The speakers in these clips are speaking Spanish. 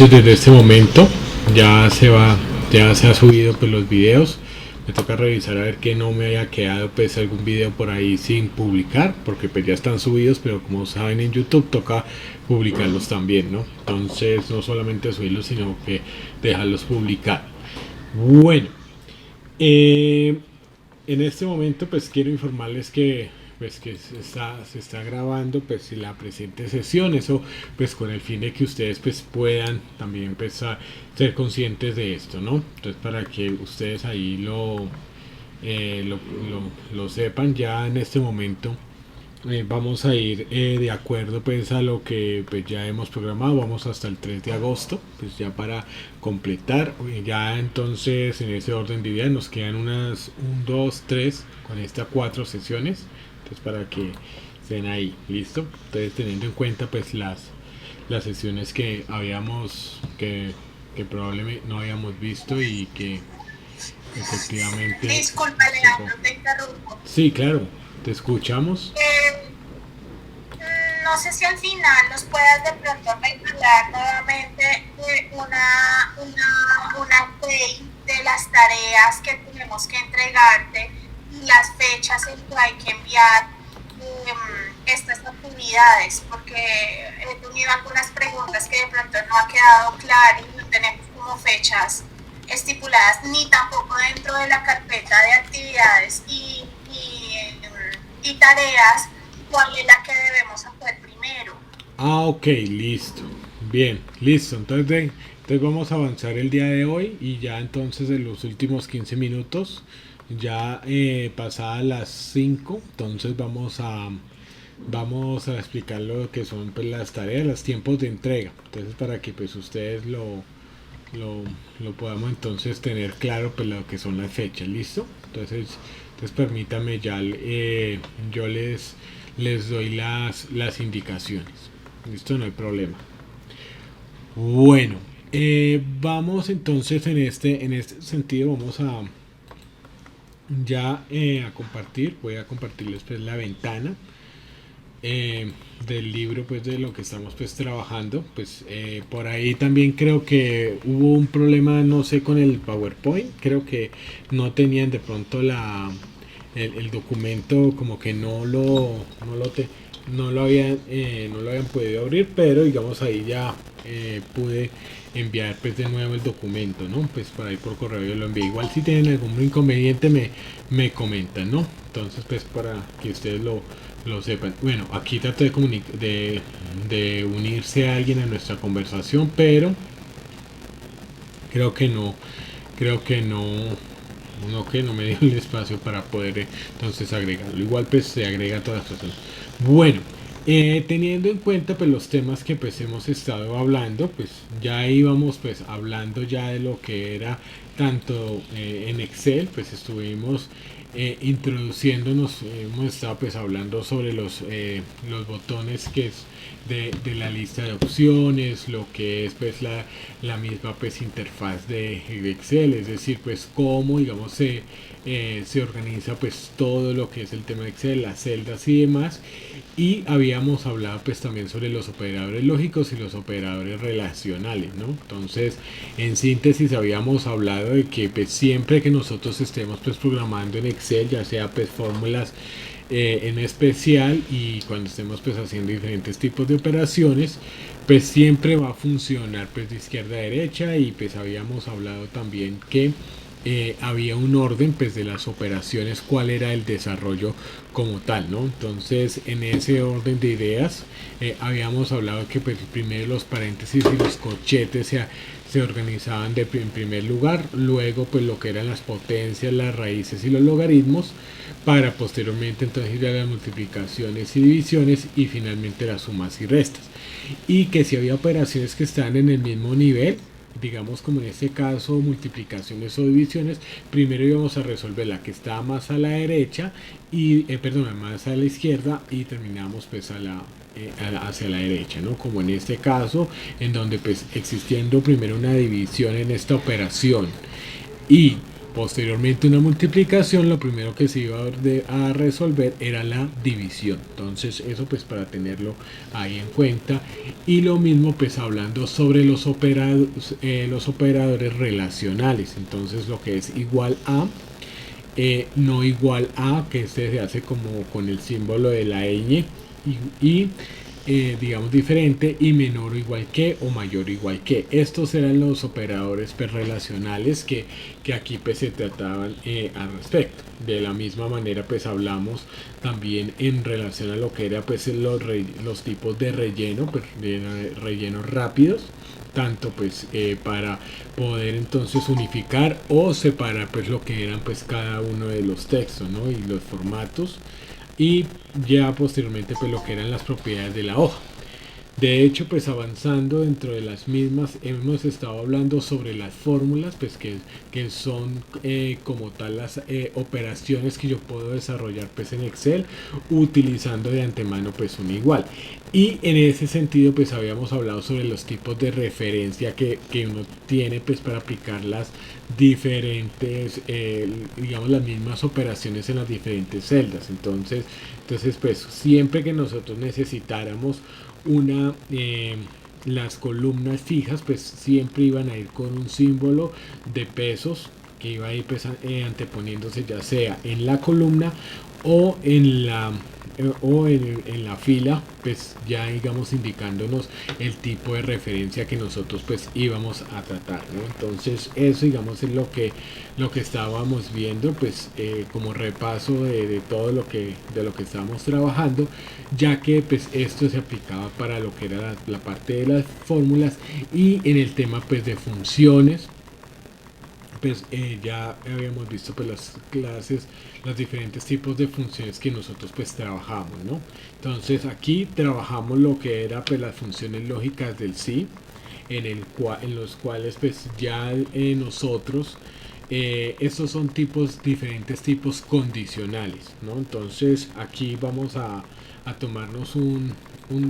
Desde este momento ya se ha subido pues los videos. Me toca revisar a ver que no me haya quedado pues algún video por ahí sin publicar, porque pues ya están subidos, pero como saben en YouTube toca publicarlos también, ¿no? Entonces no solamente subirlos, sino que dejarlos publicar. Bueno, eh, en este momento pues quiero informarles que se está grabando pues la presente sesión, eso pues con el fin de que ustedes pues puedan también pues ser conscientes de esto, ¿no? Entonces para que ustedes ahí lo sepan ya en este momento. Vamos a ir de acuerdo pues a lo que pues ya hemos programado. Vamos hasta el 3 de agosto pues ya para completar. Ya entonces en ese orden de ideas nos quedan unas 1, 2, 3 con estas 4 sesiones, entonces para que estén ahí, listo. Entonces teniendo en cuenta pues las sesiones que que probablemente no habíamos visto y que efectivamente. Disculpa, Leandro, te interrumpo. Sí, claro, te escuchamos. No sé si al final nos puedas de pronto regalar nuevamente una update de las tareas que tenemos que entregarte y las fechas en que hay que enviar estas actividades, porque he tenido algunas preguntas que de pronto no ha quedado claro y no tenemos como fechas estipuladas, ni tampoco dentro de la carpeta de actividades y tareas, cuál es la que debemos hacer primero. Ok, listo. Bien, listo. Entonces vamos a avanzar el día de hoy y ya entonces en los últimos 15 minutos, ya pasadas las 5, entonces vamos a explicar lo que son pues, las tareas, los tiempos de entrega. Entonces para que pues ustedes lo podamos entonces tener claro pues lo que son las fechas, ¿listo? Entonces permítame ya yo les doy las indicaciones. Listo, no hay problema. Bueno, vamos entonces en este sentido, vamos a compartir, voy a compartirles pues la ventana del libro pues de lo que estamos pues trabajando. Pues por ahí también creo que hubo un problema, no sé, con el PowerPoint, creo que no tenían de pronto el documento, como que no lo habían podido abrir, pero digamos ahí ya pude enviar pues de nuevo el documento, ¿no? Pues por ahí por correo yo lo envié. Igual si tienen algún inconveniente me comentan, ¿no? Entonces pues para que ustedes lo sepan. Bueno, aquí trato de unirse a alguien a nuestra conversación, pero creo que no, creo que no me dio el espacio para poder entonces agregarlo. Igual pues se agrega a todas las personas. Bueno, teniendo en cuenta pues los temas que pues hemos estado hablando, pues ya íbamos pues hablando ya de lo que era tanto en Excel, pues estuvimos introduciéndonos, hemos estado pues hablando sobre los botones que es de la lista de opciones, lo que es pues la misma pues interfaz de Excel, es decir pues cómo digamos se organiza pues todo lo que es el tema de Excel, las celdas y demás. Y habíamos hablado pues también sobre los operadores lógicos y los operadores relacionales, ¿no? Entonces en síntesis habíamos hablado de que pues siempre que nosotros estemos pues programando en Excel, ya sea pues fórmulas en especial, y cuando estemos pues haciendo diferentes tipos de operaciones, pues siempre va a funcionar pues de izquierda a derecha. Y pues habíamos hablado también que había un orden pues de las operaciones, cuál era el desarrollo como tal, ¿no? Entonces en ese orden de ideas habíamos hablado que pues primero los paréntesis y los corchetes se organizaban en primer lugar, luego pues lo que eran las potencias, las raíces y los logaritmos, para posteriormente entonces ir a las multiplicaciones y divisiones y finalmente las sumas y restas. Y que si había operaciones que están en el mismo nivel, digamos como en este caso multiplicaciones o divisiones, primero íbamos a resolver la que estaba más a la derecha y más a la izquierda, y terminamos pues hacia la derecha, ¿no? Como en este caso, en donde pues existiendo primero una división en esta operación y Posteriormente una multiplicación, lo primero que se iba a resolver era la división. Entonces eso pues para tenerlo ahí en cuenta. Y lo mismo pues hablando sobre los operadores relacionales. Entonces lo que es igual a, no igual a, que este se hace como con el símbolo de la ñ digamos diferente, y menor o igual que o mayor o igual que. Estos eran los operadores pues, relacionales que aquí pues se trataban al respecto. De la misma manera pues hablamos también en relación a lo que era pues los tipos de relleno, pues, de rellenos rápidos, tanto pues para poder entonces unificar o separar pues lo que eran pues cada uno de los textos, ¿no? Y los formatos, y ya posteriormente pues lo que eran las propiedades de la hoja. De hecho, pues avanzando dentro de las mismas, hemos estado hablando sobre las fórmulas, pues que son como tal las operaciones que yo puedo desarrollar pues en Excel utilizando de antemano pues un igual. Y en ese sentido pues habíamos hablado sobre los tipos de referencia que uno tiene pues para aplicar las diferentes, digamos las mismas operaciones en las diferentes celdas. Entonces pues siempre que nosotros necesitáramos una las columnas fijas pues siempre iban a ir con un símbolo de pesos que iba a ir pues, anteponiéndose ya sea en la columna o en la fila, pues ya digamos indicándonos el tipo de referencia que nosotros pues íbamos a tratar, ¿no? Entonces eso digamos es lo que estábamos viendo pues como repaso de todo lo que estábamos trabajando, ya que pues esto se aplicaba para lo que era la parte de las fórmulas, y en el tema pues de funciones pues ya habíamos visto pues las clases, los diferentes tipos de funciones que nosotros pues trabajamos, ¿no? Entonces aquí trabajamos lo que era pues las funciones lógicas del sí, en los cuales pues ya nosotros estos son diferentes tipos condicionales, ¿no? Entonces aquí vamos a tomarnos un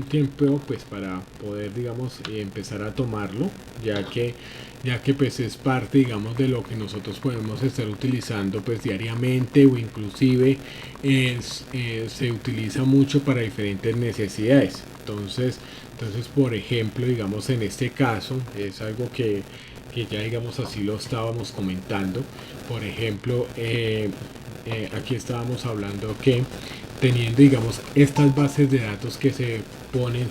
tiempo pues para poder digamos empezar a tomarlo, ya que pues es parte digamos de lo que nosotros podemos estar utilizando pues diariamente, o inclusive se utiliza mucho para diferentes necesidades. Entonces por ejemplo digamos en este caso es algo que ya digamos así lo estábamos comentando. Por ejemplo aquí estábamos hablando que teniendo digamos estas bases de datos que se ponen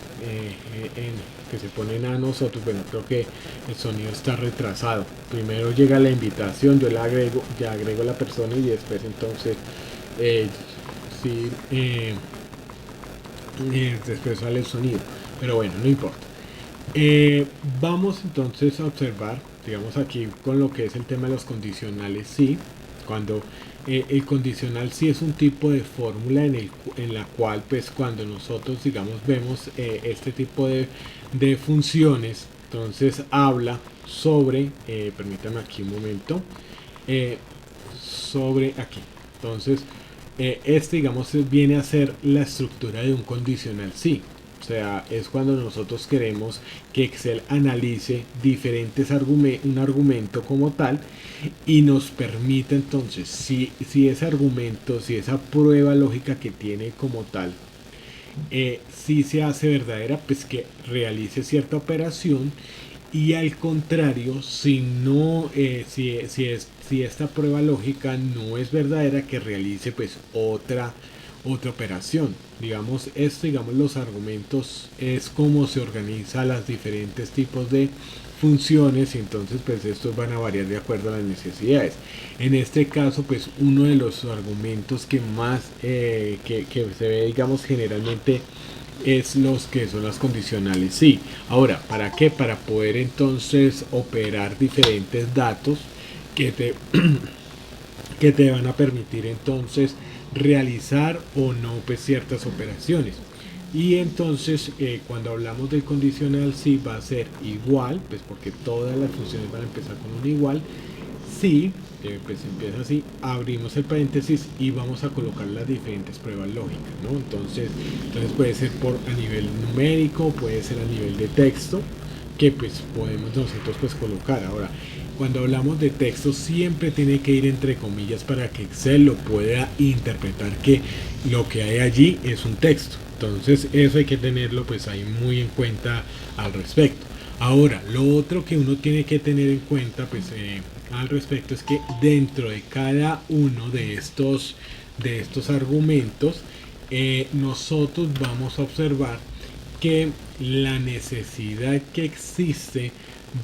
a nosotros, bueno, creo que el sonido está retrasado. Primero llega la invitación, yo ya agrego a la persona, y después entonces después sale el sonido, pero bueno, no importa. Vamos entonces a observar, digamos aquí con lo que es el tema de los condicionales sí. Cuando el condicional sí es un tipo de fórmula en la cual pues cuando nosotros digamos vemos este tipo de funciones, entonces habla sobre, permítame aquí un momento, sobre aquí. Entonces este digamos viene a ser la estructura de un condicional sí. O sea, es cuando nosotros queremos que Excel analice un argumento como tal, y nos permite entonces, si ese argumento, si esa prueba lógica que tiene como tal, si se hace verdadera, pues que realice cierta operación, y al contrario, si no, si esta prueba lógica no es verdadera, que realice pues otra operación. Digamos esto, digamos los argumentos es como se organiza los diferentes tipos de funciones, y entonces pues estos van a variar de acuerdo a las necesidades. En este caso pues uno de los argumentos que más que se ve digamos generalmente es los que son las condicionales sí. Ahora, ¿para qué? Para poder entonces operar diferentes datos que te que te van a permitir entonces realizar o no pues ciertas operaciones. Y entonces cuando hablamos del condicional sí va a ser igual, pues porque todas las funciones van a empezar con un igual. Sí, pues empieza así, abrimos el paréntesis y vamos a colocar las diferentes pruebas lógicas, ¿no? Entonces puede ser a nivel numérico, puede ser a nivel de texto. que pues podemos nosotros pues colocar. Ahora, cuando hablamos de texto siempre tiene que ir entre comillas para que Excel lo pueda interpretar que lo que hay allí es un texto. Entonces eso hay que tenerlo pues ahí muy en cuenta al respecto. Ahora, lo otro que uno tiene que tener en cuenta pues al respecto es que dentro de cada uno de estos argumentos nosotros vamos a observar que la necesidad que existe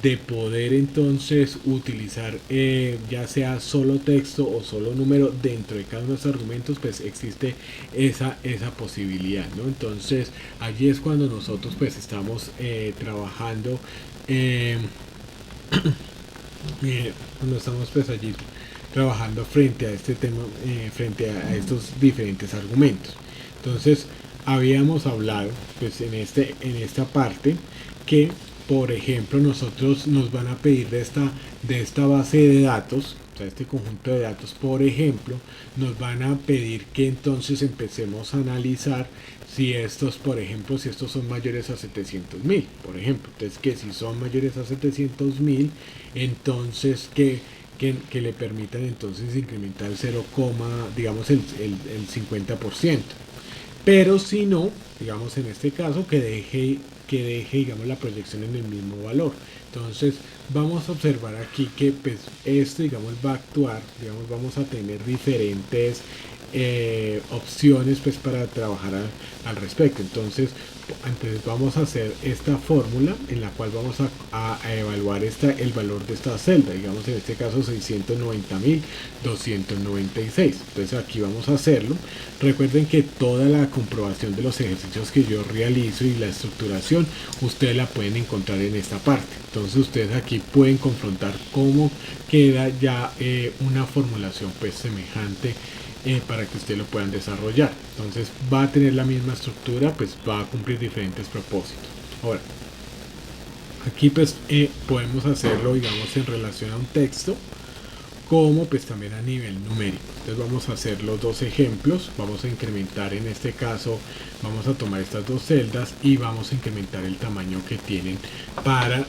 de poder entonces utilizar ya sea solo texto o solo número dentro de cada uno de los argumentos, pues existe esa posibilidad, ¿no? Entonces allí es cuando nosotros pues estamos trabajando cuando estamos pues allí trabajando frente a este tema, frente a estos diferentes argumentos. Entonces habíamos hablado pues en esta parte que por ejemplo nosotros nos van a pedir de esta base de datos, o sea, este conjunto de datos, por ejemplo, nos van a pedir que entonces empecemos a analizar si estos, por ejemplo, si estos son mayores a 700.000, por ejemplo. Entonces, que si son mayores a 700.000, entonces que le permitan entonces incrementar el 0, digamos el 50%. Pero si no, digamos en este caso, que deje digamos la proyección en el mismo valor. Entonces vamos a observar aquí que pues esto digamos va a actuar, digamos vamos a tener diferentes opciones pues para trabajar al respecto. Entonces vamos a hacer esta fórmula en la cual vamos a evaluar el valor de esta celda, digamos en este caso 690.296. Entonces aquí vamos a hacerlo. Recuerden que toda la comprobación de los ejercicios que yo realizo y la estructuración ustedes la pueden encontrar en esta parte. Entonces ustedes aquí pueden confrontar cómo queda ya una formulación pues semejante para que ustedes lo puedan desarrollar. Entonces va a tener la misma estructura, pues va a cumplir diferentes propósitos. Ahora, aquí pues podemos hacerlo digamos en relación a un texto, como pues también a nivel numérico. Entonces vamos a hacer los dos ejemplos, vamos a incrementar en este caso, vamos a tomar estas dos celdas y vamos a incrementar el tamaño que tienen para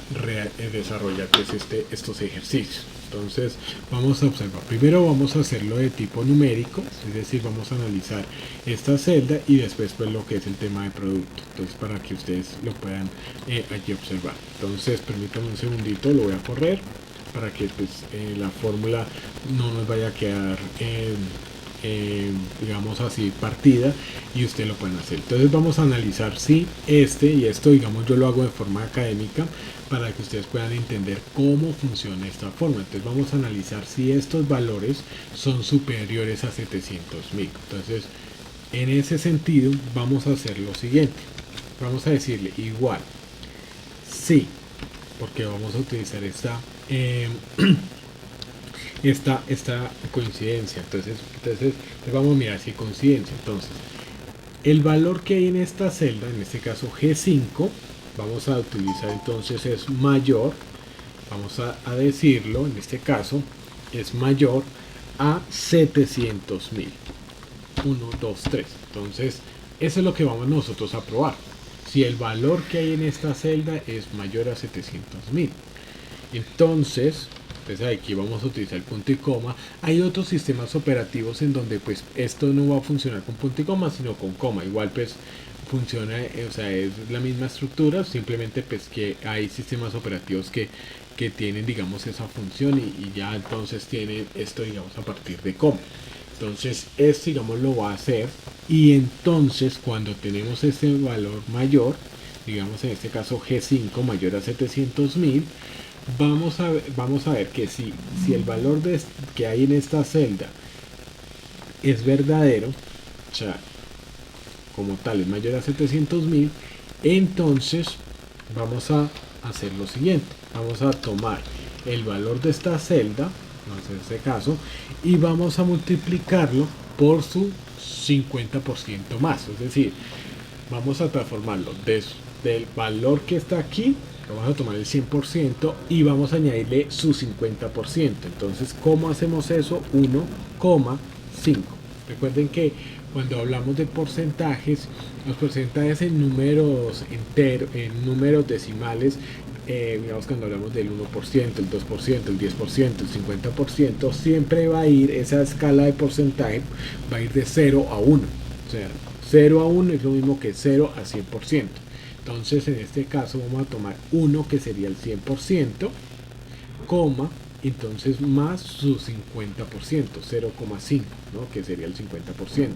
desarrollar pues estos ejercicios. Entonces vamos a observar, primero vamos a hacerlo de tipo numérico, es decir, vamos a analizar esta celda y después pues lo que es el tema de producto. Entonces para que ustedes lo puedan aquí observar. Entonces permítanme un segundito, lo voy a correr para que pues, la fórmula no nos vaya a quedar digamos así partida y ustedes lo pueden hacer. Entonces vamos a analizar si y esto digamos yo lo hago de forma académica para que ustedes puedan entender cómo funciona esta forma. Entonces vamos a analizar si estos valores son superiores a 700.000. Entonces en ese sentido vamos a hacer lo siguiente, vamos a decirle igual sí, porque vamos a utilizar esta coincidencia. Entonces vamos a mirar si coincidencia. Entonces el valor que hay en esta celda, en este caso G5, vamos a utilizar entonces es mayor, vamos a decirlo, en este caso es mayor a 700.000. 1, 2, 3. Entonces eso es lo que vamos nosotros a probar, si el valor que hay en esta celda es mayor a 700.000. Entonces aquí vamos a utilizar el punto y coma. Hay otros sistemas operativos en donde pues esto no va a funcionar con punto y coma sino con coma. Igual pues funciona, o sea, es la misma estructura, simplemente pues que hay sistemas operativos que tienen digamos esa función y ya entonces tienen esto digamos a partir de coma. Entonces esto digamos lo va a hacer y entonces cuando tenemos este valor mayor, digamos en este caso G5 mayor a 700.000, vamos a ver que si el valor que hay en esta celda es verdadero, o sea, como tal es mayor a 700.000, entonces vamos a hacer lo siguiente, vamos a tomar el valor de esta celda, en este caso, y vamos a multiplicarlo por su 50% más, es decir, vamos a transformarlo del valor que está aquí, vamos a tomar el 100% y vamos a añadirle su 50%. Entonces, ¿cómo hacemos eso? 1,5. Recuerden que cuando hablamos de porcentajes, los porcentajes en números enteros, en números decimales, digamos cuando hablamos del 1%, el 2%, el 10%, el 50%, siempre va a ir, esa escala de porcentaje va a ir de 0 a 1. O sea, 0 a 1 es lo mismo que 0 a 100%. Entonces, en este caso vamos a tomar 1, que sería el 100%, coma, entonces más su 50%, 0,5, ¿no? Que sería el 50%.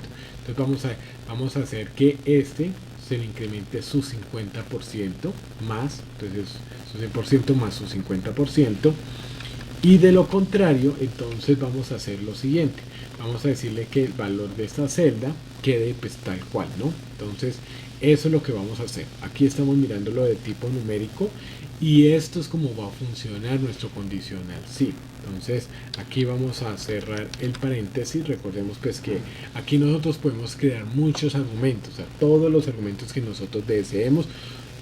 Entonces vamos a hacer que este se le incremente su 50% más, entonces su 100% más su 50%. Y de lo contrario, entonces vamos a hacer lo siguiente. Vamos a decirle que el valor de esta celda quede pues tal cual, ¿no? Entonces, eso es lo que vamos a hacer. Aquí estamos mirando lo de tipo numérico y esto es como va a funcionar nuestro condicional sí. Entonces, aquí vamos a cerrar el paréntesis. Recordemos pues que aquí nosotros podemos crear muchos argumentos, o sea, todos los argumentos que nosotros deseemos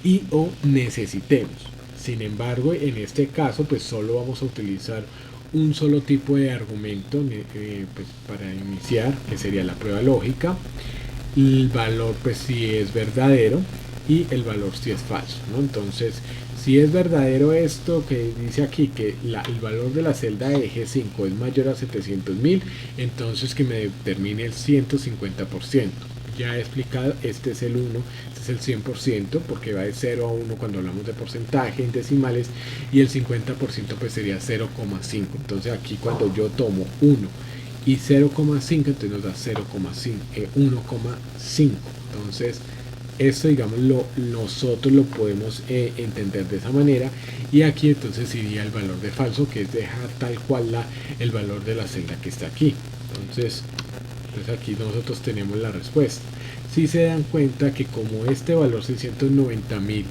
y o necesitemos. Sin embargo, en este caso, pues solo vamos a utilizar un solo tipo de argumento pues, para iniciar, que sería la prueba lógica. El valor, pues si es verdadero y el valor si es falso, ¿no? Entonces, si es verdadero esto que dice aquí, que el valor de la celda de G5 es mayor a 700.000, entonces que me determine el 150%. Ya he explicado, este es el 1, este es el 100%, porque va de 0 a 1 cuando hablamos de porcentaje en decimales, y el 50% pues sería 0,5. Entonces aquí cuando yo tomo 1 y 0,5, entonces nos da 1,5. Entonces esto, digamos, nosotros lo podemos entender de esa manera, y aquí entonces iría el valor de falso, que es dejar tal cual el valor de la celda que está aquí. Entonces aquí nosotros tenemos la respuesta. Si se dan cuenta que como este valor 690.000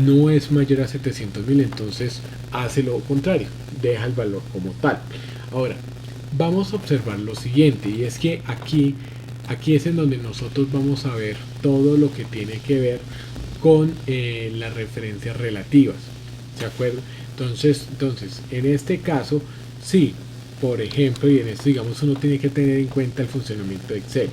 no es mayor a 700.000, entonces hace lo contrario, deja el valor como tal. Ahora vamos a observar lo siguiente, y es que aquí es en donde nosotros vamos a ver todo lo que tiene que ver con las referencias relativas, ¿de acuerdo? Entonces en este caso sí, por ejemplo, y en esto digamos uno tiene que tener en cuenta el funcionamiento de Excel.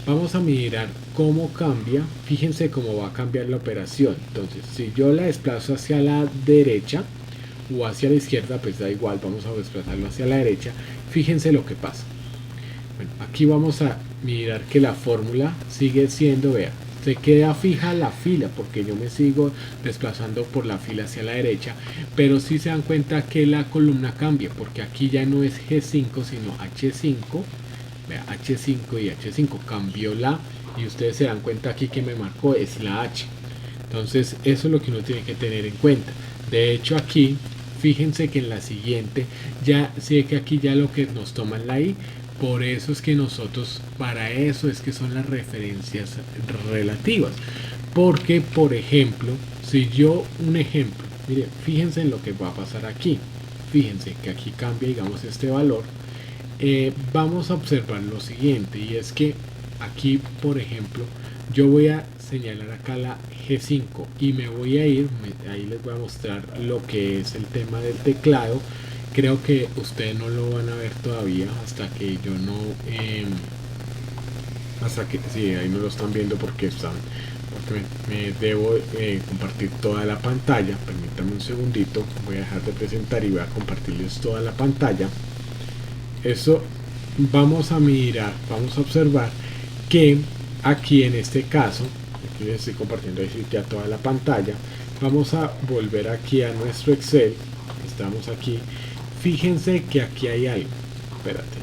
Vamos a mirar cómo cambia, fíjense cómo va a cambiar la operación. Entonces, si yo la desplazo hacia la derecha o hacia la izquierda, pues da igual, vamos a desplazarlo hacia la derecha. Fíjense lo que pasa. Bueno, aquí vamos a mirar que la fórmula sigue siendo, vea, se queda fija la fila porque yo me sigo desplazando por la fila hacia la derecha, pero si se dan cuenta que la columna cambia, porque aquí ya no es G5 sino H5. Vea, H5 y H5 cambió y ustedes se dan cuenta aquí que me marcó es la H. Entonces eso es lo que uno tiene que tener en cuenta. De hecho aquí fíjense que en la siguiente ya sé que aquí ya lo que nos toma la I. Por eso es que nosotros, para eso es que son las referencias relativas. Porque, por ejemplo, si yo, un ejemplo, mire, fíjense en lo que va a pasar aquí. Fíjense que aquí cambia, digamos, este valor. Vamos a observar lo siguiente, y es que aquí, por ejemplo, yo voy a señalar acá la G5 y me voy a ir, ahí les voy a mostrar lo que es el tema del teclado. Creo que ustedes no lo van a ver todavía hasta que yo no hasta que sí, ahí no lo están viendo porque me debo compartir toda la pantalla. Permítanme un segundito, voy a dejar de presentar y voy a compartirles toda la pantalla. Eso vamos a mirar, vamos a observar que aquí en este caso, aquí les estoy compartiendo ya toda la pantalla. Vamos a volver aquí a nuestro Excel, estamos aquí. Fíjense que aquí hay algo. Espérate.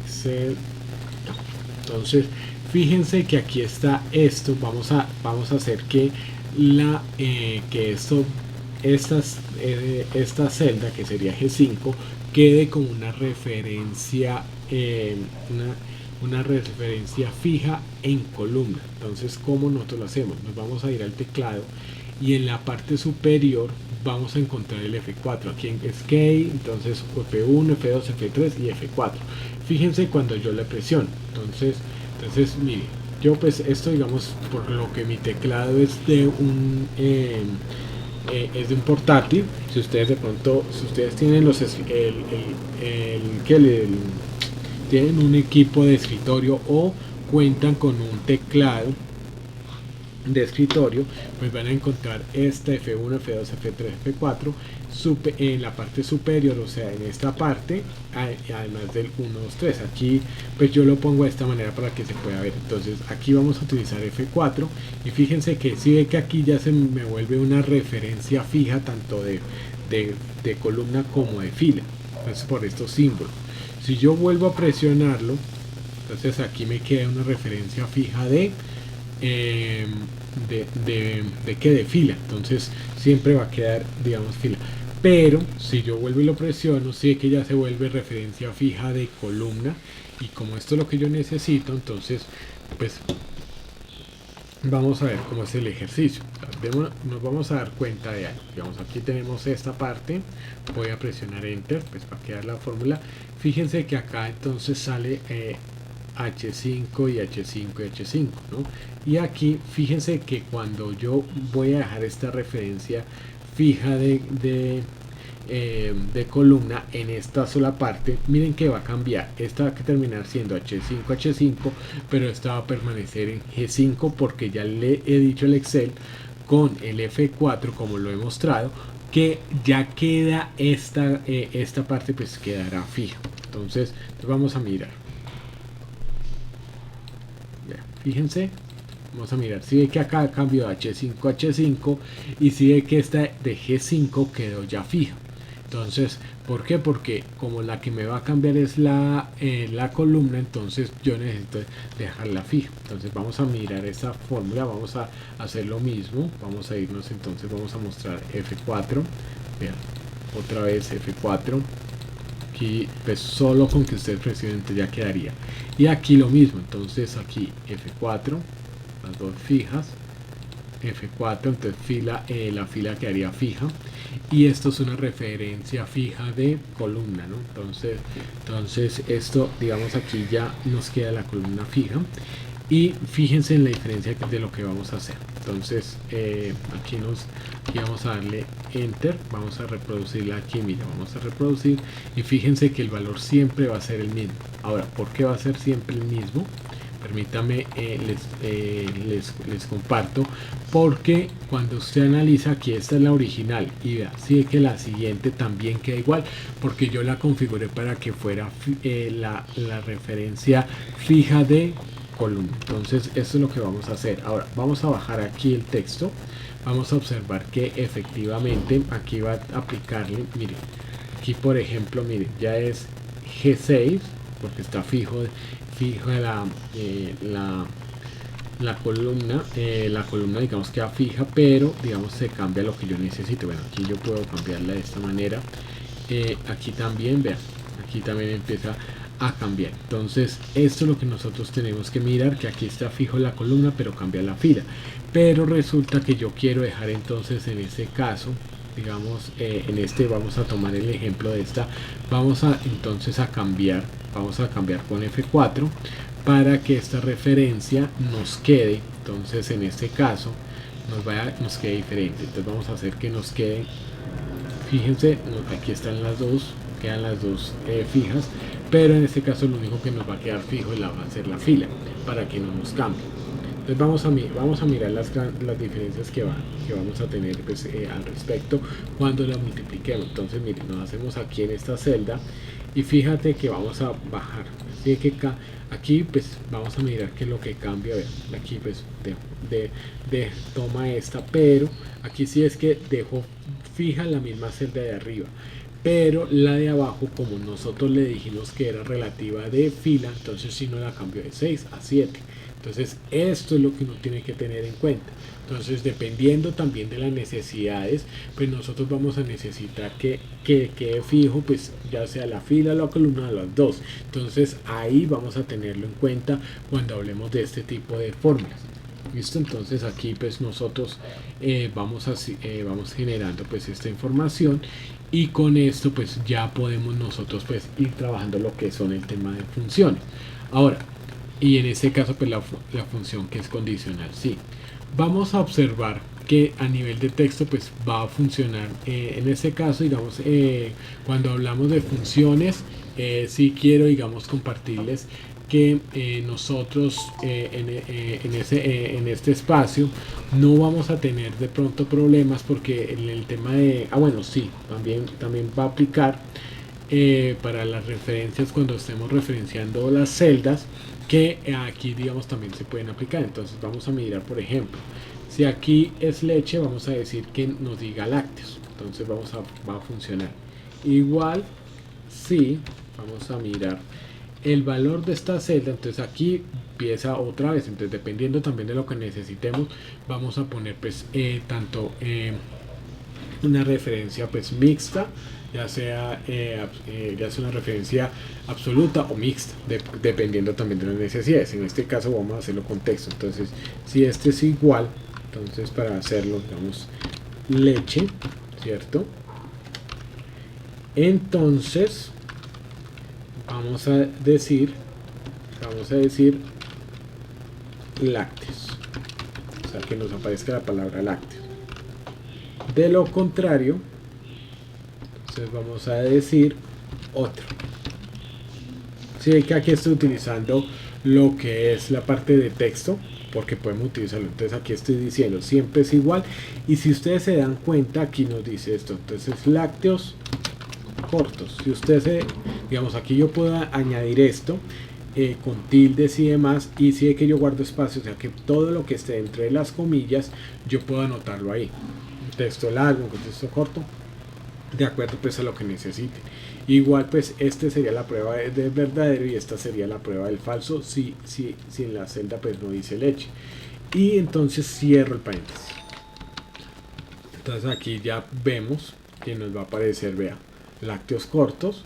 Excel. Entonces, fíjense que aquí está esto. Vamos a hacer que esta celda, que sería G5, quede como una referencia, una referencia fija en columna. Entonces, ¿cómo nosotros lo hacemos? Nos vamos a ir al teclado y en la parte superior vamos a encontrar el F4 aquí en Escape. Entonces F1, F2, F3 y F4. Fíjense cuando yo le presiono. Entonces mire, yo pues esto, digamos, por lo que mi teclado es de un portátil. Si ustedes de pronto, si ustedes tienen tienen un equipo de escritorio o cuentan con un teclado de escritorio, pues van a encontrar esta F1, F2, F3, F4 en la parte superior, o sea, en esta parte, además del 1, 2, 3. Aquí pues yo lo pongo de esta manera para que se pueda ver. Entonces aquí vamos a utilizar F4 y fíjense que si ve que aquí ya se me vuelve una referencia fija tanto de columna como de fila, entonces por estos símbolos. Si yo vuelvo a presionarlo, entonces aquí me queda una referencia fija de fila, entonces siempre va a quedar, digamos, fila. Pero si yo vuelvo y lo presiono, sí que ya se vuelve referencia fija de columna, y como esto es lo que yo necesito, entonces pues vamos a ver cómo es el ejercicio. Nos vamos a dar cuenta de algo. Digamos, aquí tenemos esta parte, voy a presionar enter pues para quedar la fórmula. Fíjense que acá entonces sale H5 y H5 y H5, ¿no? Y aquí fíjense que cuando yo voy a dejar esta referencia fija de columna en esta sola parte, miren que va a cambiar. Esta va a terminar siendo H5 H5, pero esta va a permanecer en G5 porque ya le he dicho al Excel con el F4, como lo he mostrado, que ya queda esta parte, pues quedará fija. Entonces vamos a mirar. Fíjense, vamos a mirar, si ve que acá cambió de H5 a H5 y si ve que esta de G5 quedó ya fija. Entonces, ¿por qué? Porque como la que me va a cambiar es la columna, entonces yo necesito dejarla fija. Entonces vamos a mirar esa fórmula, vamos a hacer lo mismo, vamos a irnos, entonces vamos a mostrar F4, vean, otra vez F4. Aquí pues solo con que usted presione ya quedaría, y aquí lo mismo. Entonces aquí F4, las dos fijas, F4, entonces la fila quedaría fija, y esto es una referencia fija de columna, ¿no? Entonces esto, digamos, aquí ya nos queda la columna fija. Y fíjense en la diferencia de lo que vamos a hacer. Entonces aquí vamos a darle enter, vamos a reproducirla aquí, mira, vamos a reproducir, y fíjense que el valor siempre va a ser el mismo. Ahora, ¿por qué va a ser siempre el mismo? Permítame, les comparto, porque cuando usted analiza, aquí esta es la original, y vea, sí que la siguiente también queda igual, porque yo la configuré para que fuera la referencia fija de columna. Entonces esto es lo que vamos a hacer. Ahora vamos a bajar aquí el texto, vamos a observar que efectivamente aquí va a aplicarle, miren, aquí por ejemplo, miren, ya es G6 porque está fijo la columna, digamos, queda fija, pero digamos se cambia lo que yo necesito. Bueno, aquí yo puedo cambiarla de esta manera, aquí también, vean, aquí también empieza a cambiar. Entonces esto es lo que nosotros tenemos que mirar, que aquí está fijo la columna pero cambia la fila. Pero resulta que yo quiero dejar, entonces en este caso, digamos, vamos a tomar el ejemplo de esta, vamos a cambiar con F4 para que esta referencia nos quede, entonces en este caso nos quede diferente. Entonces vamos a hacer que nos quede, fíjense, aquí están las dos, quedan las dos fijas, pero en este caso lo único que nos va a quedar fijo va a ser la fila, para que no nos cambie. Entonces vamos a mirar las diferencias que vamos a tener, pues, al respecto cuando la multipliquemos. Entonces miren, nos hacemos aquí en esta celda y fíjate que vamos a bajar, así que aquí pues vamos a mirar qué es lo que cambia. Vean, aquí pues toma esta, pero aquí sí es que dejo fija la misma celda de arriba, pero la de abajo, como nosotros le dijimos que era relativa de fila, entonces si no la cambió de 6 a 7. Entonces esto es lo que uno tiene que tener en cuenta. Entonces, dependiendo también de las necesidades, pues nosotros vamos a necesitar que quede fijo, pues ya sea la fila o la columna de las dos. Entonces ahí vamos a tenerlo en cuenta cuando hablemos de este tipo de fórmulas. ¿Listo? Entonces aquí pues nosotros vamos generando pues esta información, y con esto pues ya podemos nosotros pues ir trabajando lo que son el tema de funciones. Ahora, y en este caso pues la función que es condicional, sí. Vamos a observar que a nivel de texto pues va a funcionar, en este caso, digamos, cuando hablamos de funciones, sí quiero, digamos, compartirles que nosotros en este espacio no vamos a tener de pronto problemas, porque en el tema de, bueno, sí, también va a aplicar para las referencias cuando estemos referenciando las celdas, que aquí digamos también se pueden aplicar. Entonces vamos a mirar, por ejemplo, si aquí es leche, vamos a decir que nos diga lácteos, entonces va a funcionar igual. Si vamos a mirar el valor de esta celda, entonces aquí empieza otra vez. Entonces, dependiendo también de lo que necesitemos, vamos a poner pues tanto una referencia pues mixta, ya sea una referencia absoluta o mixta, dependiendo también de las necesidades. En este caso vamos a hacerlo con texto. Entonces, si este es igual, entonces para hacerlo, digamos, leche, ¿cierto? Entonces vamos a decir lácteos, o sea, que nos aparezca la palabra lácteos. De lo contrario, entonces vamos a decir otro. Si que aquí estoy utilizando lo que es la parte de texto, porque podemos utilizarlo. Entonces aquí estoy diciendo siempre es igual, y si ustedes se dan cuenta, aquí nos dice esto. Entonces lácteos cortos. Si ustedes digamos, aquí yo puedo añadir esto con tildes y demás, y si es que yo guardo espacio, o sea que todo lo que esté entre las comillas yo puedo anotarlo ahí. Un texto largo, un texto corto, de acuerdo pues a lo que necesiten. Igual pues este sería la prueba del verdadero y esta sería la prueba del falso si en la celda pues no dice leche. Y entonces cierro el paréntesis. Entonces aquí ya vemos que nos va a aparecer, vea, lácteos cortos.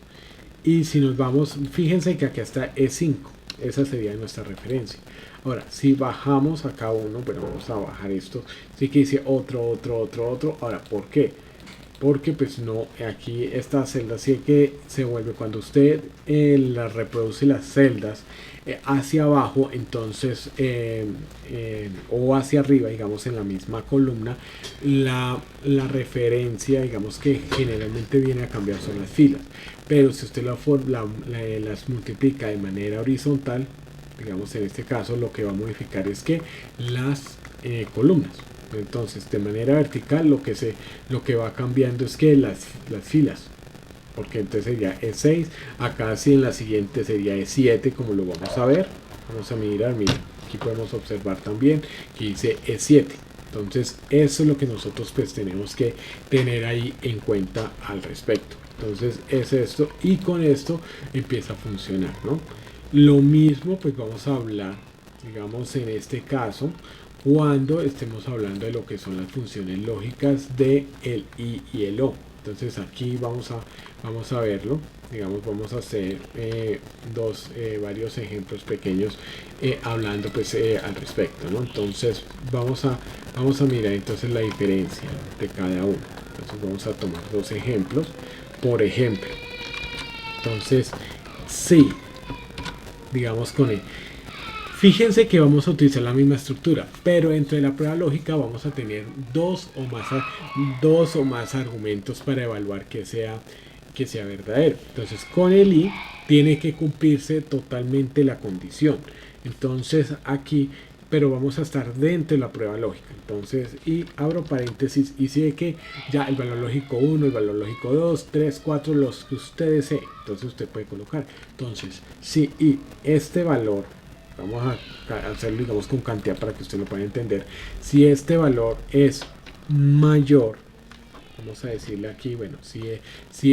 Y si nos vamos, fíjense que aquí está E5, esa sería nuestra referencia. Ahora, si bajamos acá uno, bueno, vamos a bajar esto, sí que dice otro. Ahora, ¿por qué? Porque pues no, aquí esta celda sí que se vuelve, cuando usted la reproduce las celdas hacia abajo, entonces o hacia arriba, digamos en la misma columna, la referencia, digamos que generalmente viene a cambiar son las filas, pero si usted las multiplica de manera horizontal, digamos en este caso lo que va a modificar es que las columnas. Entonces de manera vertical lo que va cambiando es que las filas, porque entonces sería E6, acá sí en la siguiente sería E7, como lo vamos a ver. Vamos a mirar, mira, aquí podemos observar también que dice E7. Entonces eso es lo que nosotros pues tenemos que tener ahí en cuenta al respecto. Entonces es esto, y con esto empieza a funcionar, ¿no? Lo mismo pues vamos a hablar, digamos en este caso, cuando estemos hablando de lo que son las funciones lógicas de el I y el O. Entonces aquí vamos a verlo, digamos, vamos a hacer varios ejemplos pequeños hablando pues al respecto, ¿no? Entonces vamos a mirar entonces la diferencia de cada uno. Entonces vamos a tomar dos ejemplos. Por ejemplo, entonces sí, digamos con él. Fíjense que vamos a utilizar la misma estructura, pero dentro de la prueba lógica vamos a tener dos o más argumentos para evaluar que sea verdadero. Entonces con el I tiene que cumplirse totalmente la condición. Entonces aquí, pero vamos a estar dentro de la prueba lógica. Entonces, y abro paréntesis, y si que ya el valor lógico 1, el valor lógico 2, 3, 4, los que usted desee, entonces usted puede colocar. Entonces, si y este valor, vamos a hacerlo digamos con cantidad para que usted lo pueda entender, si este valor es mayor, vamos a decirle aquí, bueno, si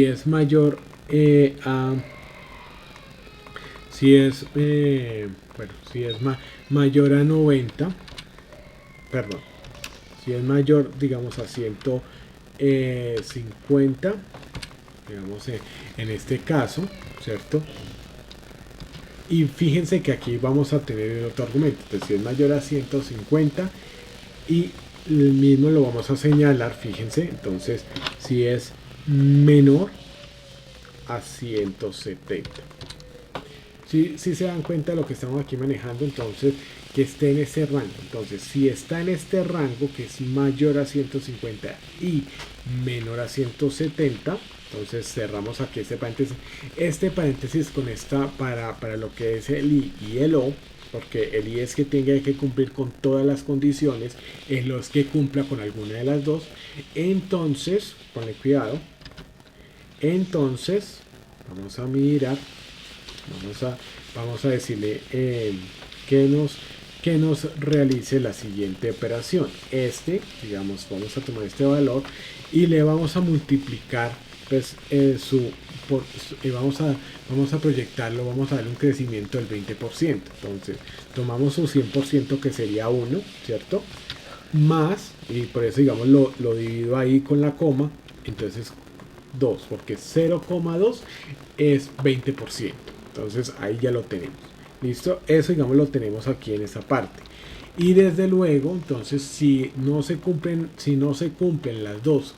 es mayor mayor a 90, perdón, si es mayor, digamos, a 150, digamos, en este caso, ¿cierto? Y fíjense que aquí vamos a tener el otro argumento. Entonces, si es mayor a 150, y el mismo lo vamos a señalar, fíjense, entonces, si es menor a 170. Si se dan cuenta de lo que estamos aquí manejando, entonces que esté en ese rango. Entonces, si está en este rango que es mayor a 150 y menor a 170, entonces cerramos aquí este paréntesis con esta para lo que es el I y el O, porque el I es que tenga que cumplir con todas las condiciones, en los que cumpla con alguna de las dos. Entonces, ponle cuidado. Entonces, vamos a mirar, vamos a decirle que nos realice la siguiente operación. Digamos, vamos a tomar este valor y le vamos a multiplicar pues vamos a proyectarlo, vamos a darle un crecimiento del 20%. Entonces tomamos su 100% que sería 1, ¿cierto? Más, y por eso digamos lo divido ahí con la coma, entonces 2, porque 0,2 es 20%. Entonces ahí ya lo tenemos. ¿Listo? Eso digamos lo tenemos aquí en esa parte. Y desde luego, entonces si no se cumplen las dos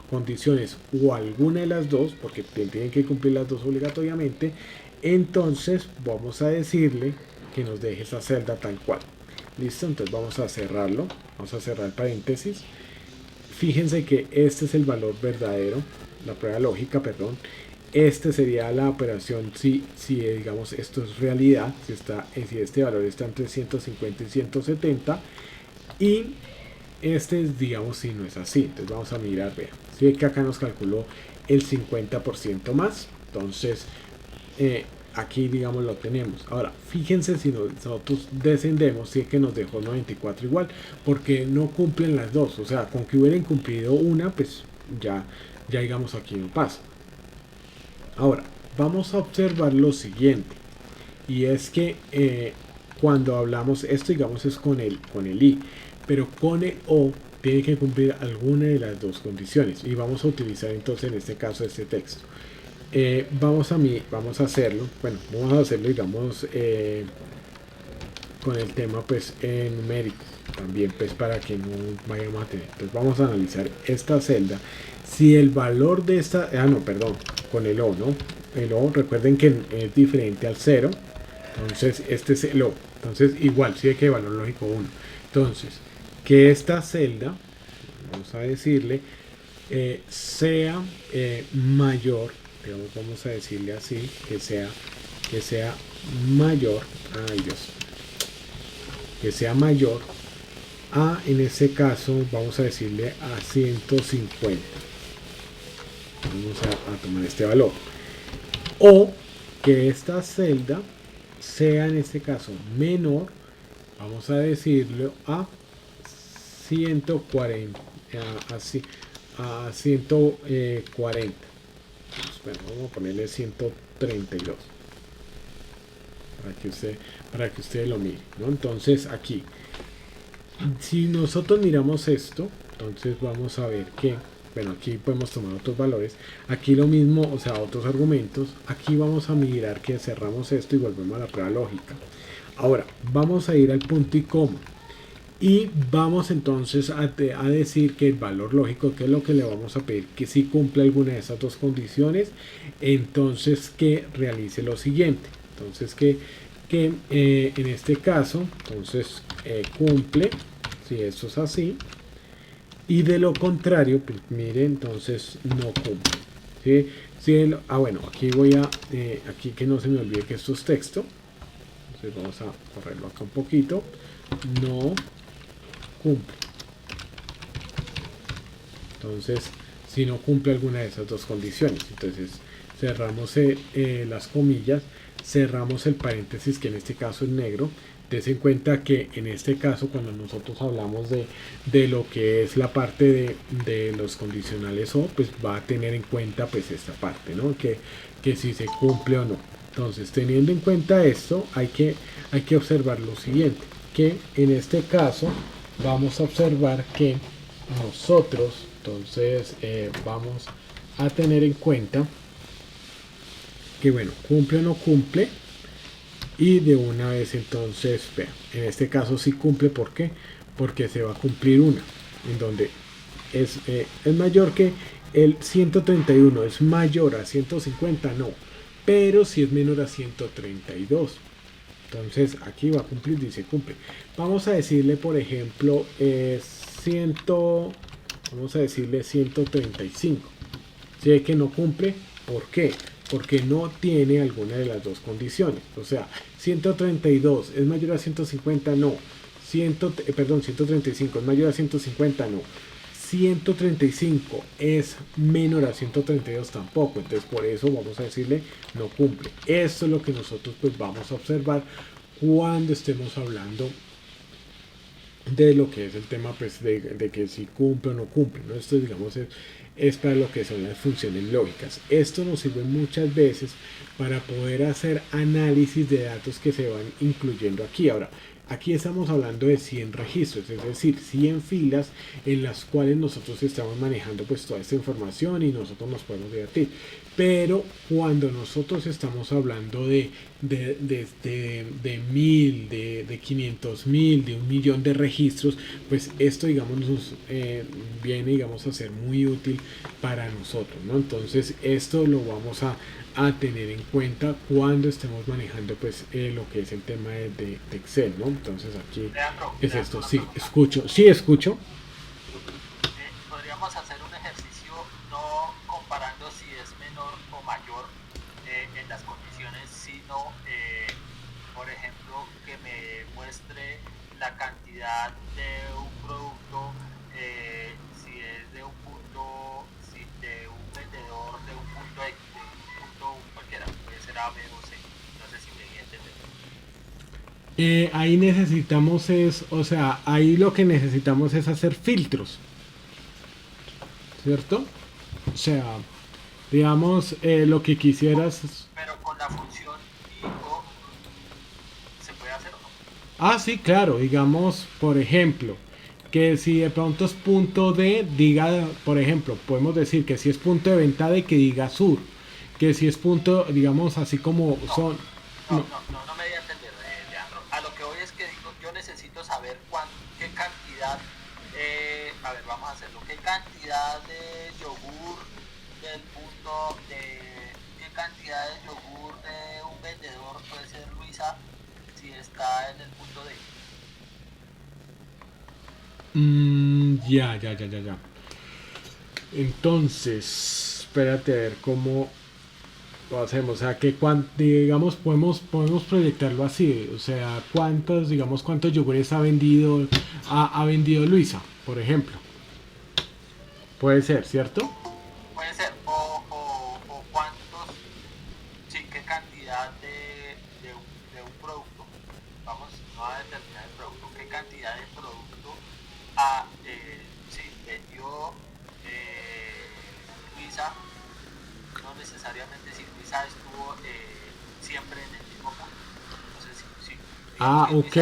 condiciones o alguna de las dos, porque tienen que cumplir las dos obligatoriamente, entonces vamos a decirle que nos deje esa celda tal cual. ¿Listo? Entonces vamos a cerrarlo, vamos a cerrar el paréntesis. Fíjense que este es el valor verdadero, la prueba lógica, perdón. Este sería la operación si digamos esto es realidad, si este valor está entre 150 y 170, y este es, digamos, si no es así. Entonces vamos a mirar, vean, si ve que acá nos calculó el 50% más, entonces aquí digamos lo tenemos. Ahora fíjense si nosotros descendemos, si es que nos dejó 94 igual, porque no cumplen las dos, o sea, con que hubieran cumplido una, pues ya digamos aquí no pasa. Ahora vamos a observar lo siguiente, y es que cuando hablamos, esto digamos es con el I, pero con el O tiene que cumplir alguna de las dos condiciones, y vamos a utilizar entonces en este caso este texto. Vamos a hacerlo, digamos con el tema pues numérico también, pues para que no vayamos a tener. Entonces vamos a analizar esta celda. Si el valor de esta, con el O, ¿no? El O, recuerden que es diferente al 0, entonces este es el O, entonces igual, si hay que valor lógico 1. Entonces, que esta celda, vamos a decirle, sea mayor, digamos, vamos a decirle así, que sea mayor, que sea mayor a, en este caso, vamos a decirle a 150. Vamos a tomar este valor. O que esta celda sea, en este caso, menor, vamos a decirlo a 140. A 140. Bueno, vamos a ponerle 132 para que usted lo mire, ¿no? Entonces aquí, si nosotros miramos esto, entonces vamos a ver que, bueno, aquí podemos tomar otros valores, aquí lo mismo, o sea, otros argumentos. Aquí vamos a mirar que cerramos esto y volvemos a la prueba lógica. Ahora vamos a ir al punto y coma, y vamos entonces a decir que el valor lógico, que es lo que le vamos a pedir, que si cumple alguna de esas dos condiciones, entonces que realice lo siguiente. Entonces que en este caso, entonces cumple, si esto es así, y de lo contrario, pues mire, entonces no cumple. ¿Sí? Bueno, aquí voy a, aquí que no se me olvide que esto es texto, entonces vamos a correrlo acá un poquito. No cumple. Entonces, si no cumple alguna de esas dos condiciones, entonces cerramos las comillas, cerramos el paréntesis, que en este caso es negro. Des en cuenta que en este caso, cuando nosotros hablamos de lo que es la parte de los condicionales O, pues va a tener en cuenta pues esta parte, ¿no? Que si se cumple o no. Entonces, teniendo en cuenta esto, hay que observar lo siguiente, que en este caso vamos a observar que nosotros entonces vamos a tener en cuenta que, bueno, cumple o no cumple, y de una vez entonces vean, en este caso sí cumple. ¿Por qué? Porque se va a cumplir una en donde es mayor que el 131, es mayor a 150, no, pero si es menor a 132. Entonces aquí va a cumplir, dice cumple. Vamos a decirle, por ejemplo, 100, vamos a decirle 135. Si ve que no cumple, ¿por qué? Porque no tiene alguna de las dos condiciones. O sea, 132 es mayor a 150, no. 135 es mayor a 150, no. 135 es menor a 132 tampoco, entonces por eso vamos a decirle no cumple. Esto es lo que nosotros pues vamos a observar cuando estemos hablando de lo que es el tema pues de que si cumple o no cumple, ¿no? Esto digamos es para lo que son las funciones lógicas. Esto nos sirve muchas veces para poder hacer análisis de datos que se van incluyendo aquí. Ahora, aquí estamos hablando de 100 registros, es decir, 100 filas en las cuales nosotros estamos manejando pues toda esta información y nosotros nos podemos divertir. Pero cuando nosotros estamos hablando de 1000, de 500.000, de 1.000.000 de registros, pues esto digamos nos viene digamos a ser muy útil para nosotros, ¿no? Entonces esto lo vamos a tener en cuenta cuando estemos manejando pues lo que es el tema de Excel, ¿no? Entonces aquí Leandro, es Leandro, esto, una sí, pregunta. escucho, sí escucho. Podríamos hacer un ejercicio no comparando si es menor o mayor en las condiciones, sino, por ejemplo, que me muestre la cantidad de un producto, si es de un punto, si de un vendedor de un punto X, de un punto cualquiera, puede ser A, B o C. No sé si me voy a entender. Ahí necesitamos es, o sea, ahí lo que necesitamos es hacer filtros, ¿cierto? O sea, digamos, lo que quisieras. Pero con la función y o se puede hacer o no. Ah, sí, claro, digamos, por ejemplo, que si de pronto es punto de, diga, por ejemplo, podemos decir que si es punto de venta de que diga sur, que si es punto, digamos, así como No, son. no, No. no, no, no me voy a entender, Leandro. A lo que voy es que digo, yo necesito saber qué cantidad, a ver, vamos a hacerlo, qué cantidad de yogur del punto de, qué cantidad de yogur de un vendedor puede ser Luisa si está en el punto de. Ya. Entonces, espérate a ver cómo lo hacemos. O sea, que digamos, podemos proyectarlo así. O sea, cuántos yogures ha vendido Luisa, por ejemplo. Puede ser, ¿cierto? Puede ser, o cuántos, sí, qué cantidad de un producto, vamos, no a determinar el producto, qué cantidad de producto sí, vendió Luisa, no necesariamente si Luisa estuvo siempre en el mismo punto. Entonces, digamos Ah, que ok.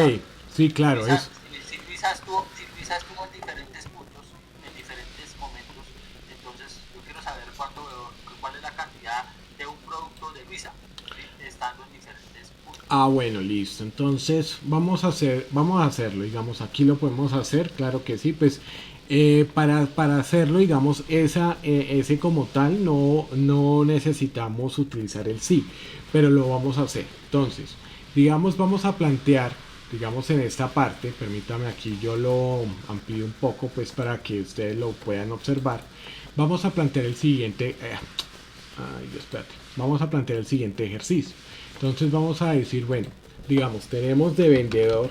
Sí, claro, es. Si Luisa estuvo en diferentes puntos, en diferentes momentos, entonces yo quiero saber cuál es la cantidad de un producto de Luisa, ¿sí? Estando en diferentes puntos. Ah, bueno, listo. Entonces, vamos a hacerlo. Digamos, aquí lo podemos hacer, claro que sí. Pues para hacerlo, digamos, ese como tal, no necesitamos utilizar el sí, pero lo vamos a hacer. Entonces, digamos, vamos a plantear, digamos, en esta parte, permítame aquí, yo lo amplío un poco, pues para que ustedes lo puedan observar. Vamos a plantear el siguiente. Espérate. Vamos a plantear el siguiente ejercicio. Entonces vamos a decir, bueno, digamos, tenemos de vendedor,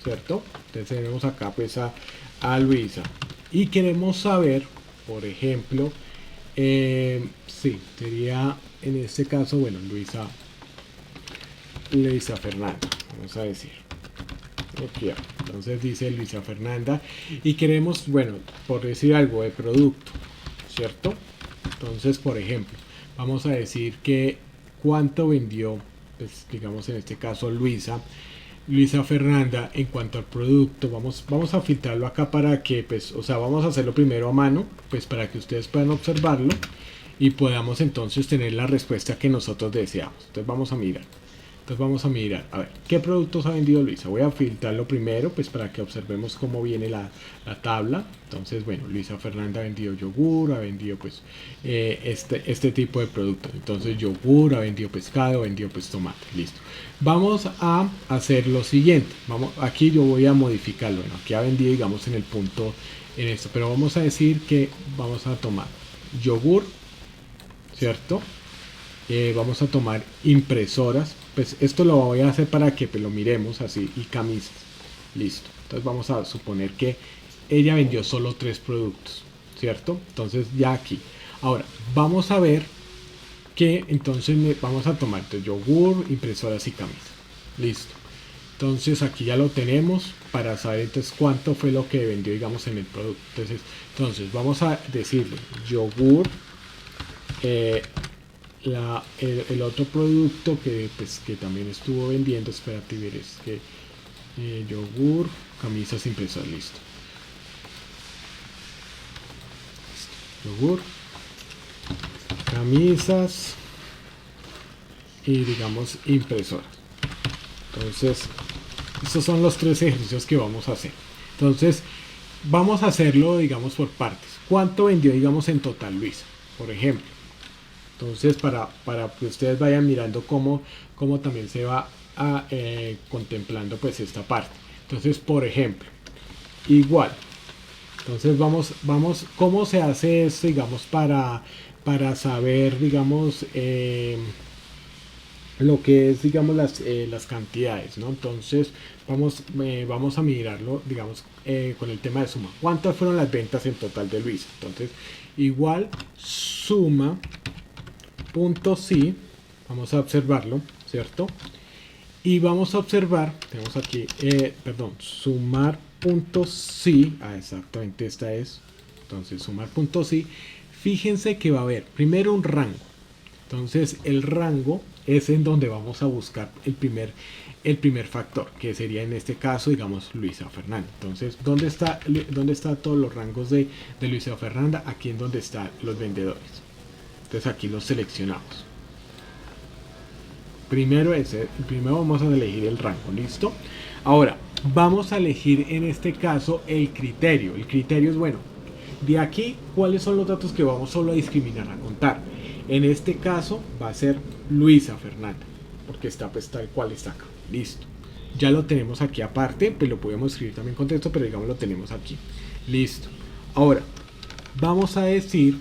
¿cierto? Entonces tenemos acá pues a Luisa. Y queremos saber, por ejemplo, sí, sería en este caso, bueno, Luisa Fernanda, vamos a decir. Okay. Entonces dice Luisa Fernanda y queremos, bueno, por decir algo de producto, ¿cierto? Entonces, por ejemplo, vamos a decir que cuánto vendió, pues, digamos en este caso Luisa Fernanda en cuanto al producto. Vamos a filtrarlo acá para que, pues, o sea, vamos a hacerlo primero a mano, pues para que ustedes puedan observarlo y podamos entonces tener la respuesta que nosotros deseamos. Entonces vamos a mirar. Entonces vamos a mirar, a ver, ¿qué productos ha vendido Luisa? Voy a filtrarlo primero, pues para que observemos cómo viene la tabla. Entonces, bueno, Luisa Fernanda ha vendido yogur, ha vendido pues este tipo de productos. Entonces, yogur, ha vendido pescado, ha vendido pues tomate, listo. Vamos a hacer lo siguiente. Aquí yo voy a modificarlo. Bueno, aquí ha vendido, digamos, en el punto en esto, pero vamos a decir que vamos a tomar yogur, ¿cierto? Vamos a tomar impresoras, pues esto lo voy a hacer para que pues, lo miremos así, y camisas, listo. Entonces vamos a suponer que ella vendió solo 3 productos, ¿cierto? Entonces ya aquí, ahora vamos a ver que entonces vamos a tomar yogur, impresoras y camisas, listo. Entonces aquí ya lo tenemos para saber entonces cuánto fue lo que vendió, digamos, en el producto. Entonces vamos a decirle yogur, el otro producto que pues que también estuvo vendiendo, espérate, verás que yogur, camisas, impresoras, listo. Yogur, camisas y digamos impresoras. Entonces estos son los 3 ejercicios que vamos a hacer. Entonces vamos a hacerlo, digamos, por partes. ¿Cuánto vendió, digamos, en total Luisa, por ejemplo? Entonces para que ustedes vayan mirando cómo también se va contemplando pues esta parte. Entonces, por ejemplo, igual. Entonces vamos, ¿cómo se hace esto, digamos, para saber, digamos, lo que es, digamos, las cantidades, ¿no? Entonces vamos a mirarlo, digamos, con el tema de suma. ¿Cuántas fueron las ventas en total de Luisa? Entonces, igual suma punto sí, vamos a observarlo, ¿cierto? Y vamos a observar, tenemos aquí, sumar punto sí, exactamente esta es, entonces sumar punto sí, fíjense que va a haber primero un rango, entonces el rango es en donde vamos a buscar el primer factor, que sería en este caso, digamos, Luisa Fernanda. Entonces, ¿dónde está todos los rangos de Luisa Fernanda? Aquí en donde están los vendedores. Entonces aquí los seleccionamos. Primero vamos a elegir el rango, ¿listo? Ahora, vamos a elegir en este caso el criterio. El criterio es, bueno, de aquí, ¿cuáles son los datos que vamos solo a discriminar, a contar? En este caso va a ser Luisa Fernanda, porque está pues tal cual está acá, listo. Ya lo tenemos aquí aparte, pues lo podemos escribir también con texto, pero digamos lo tenemos aquí, listo. Ahora, vamos a decir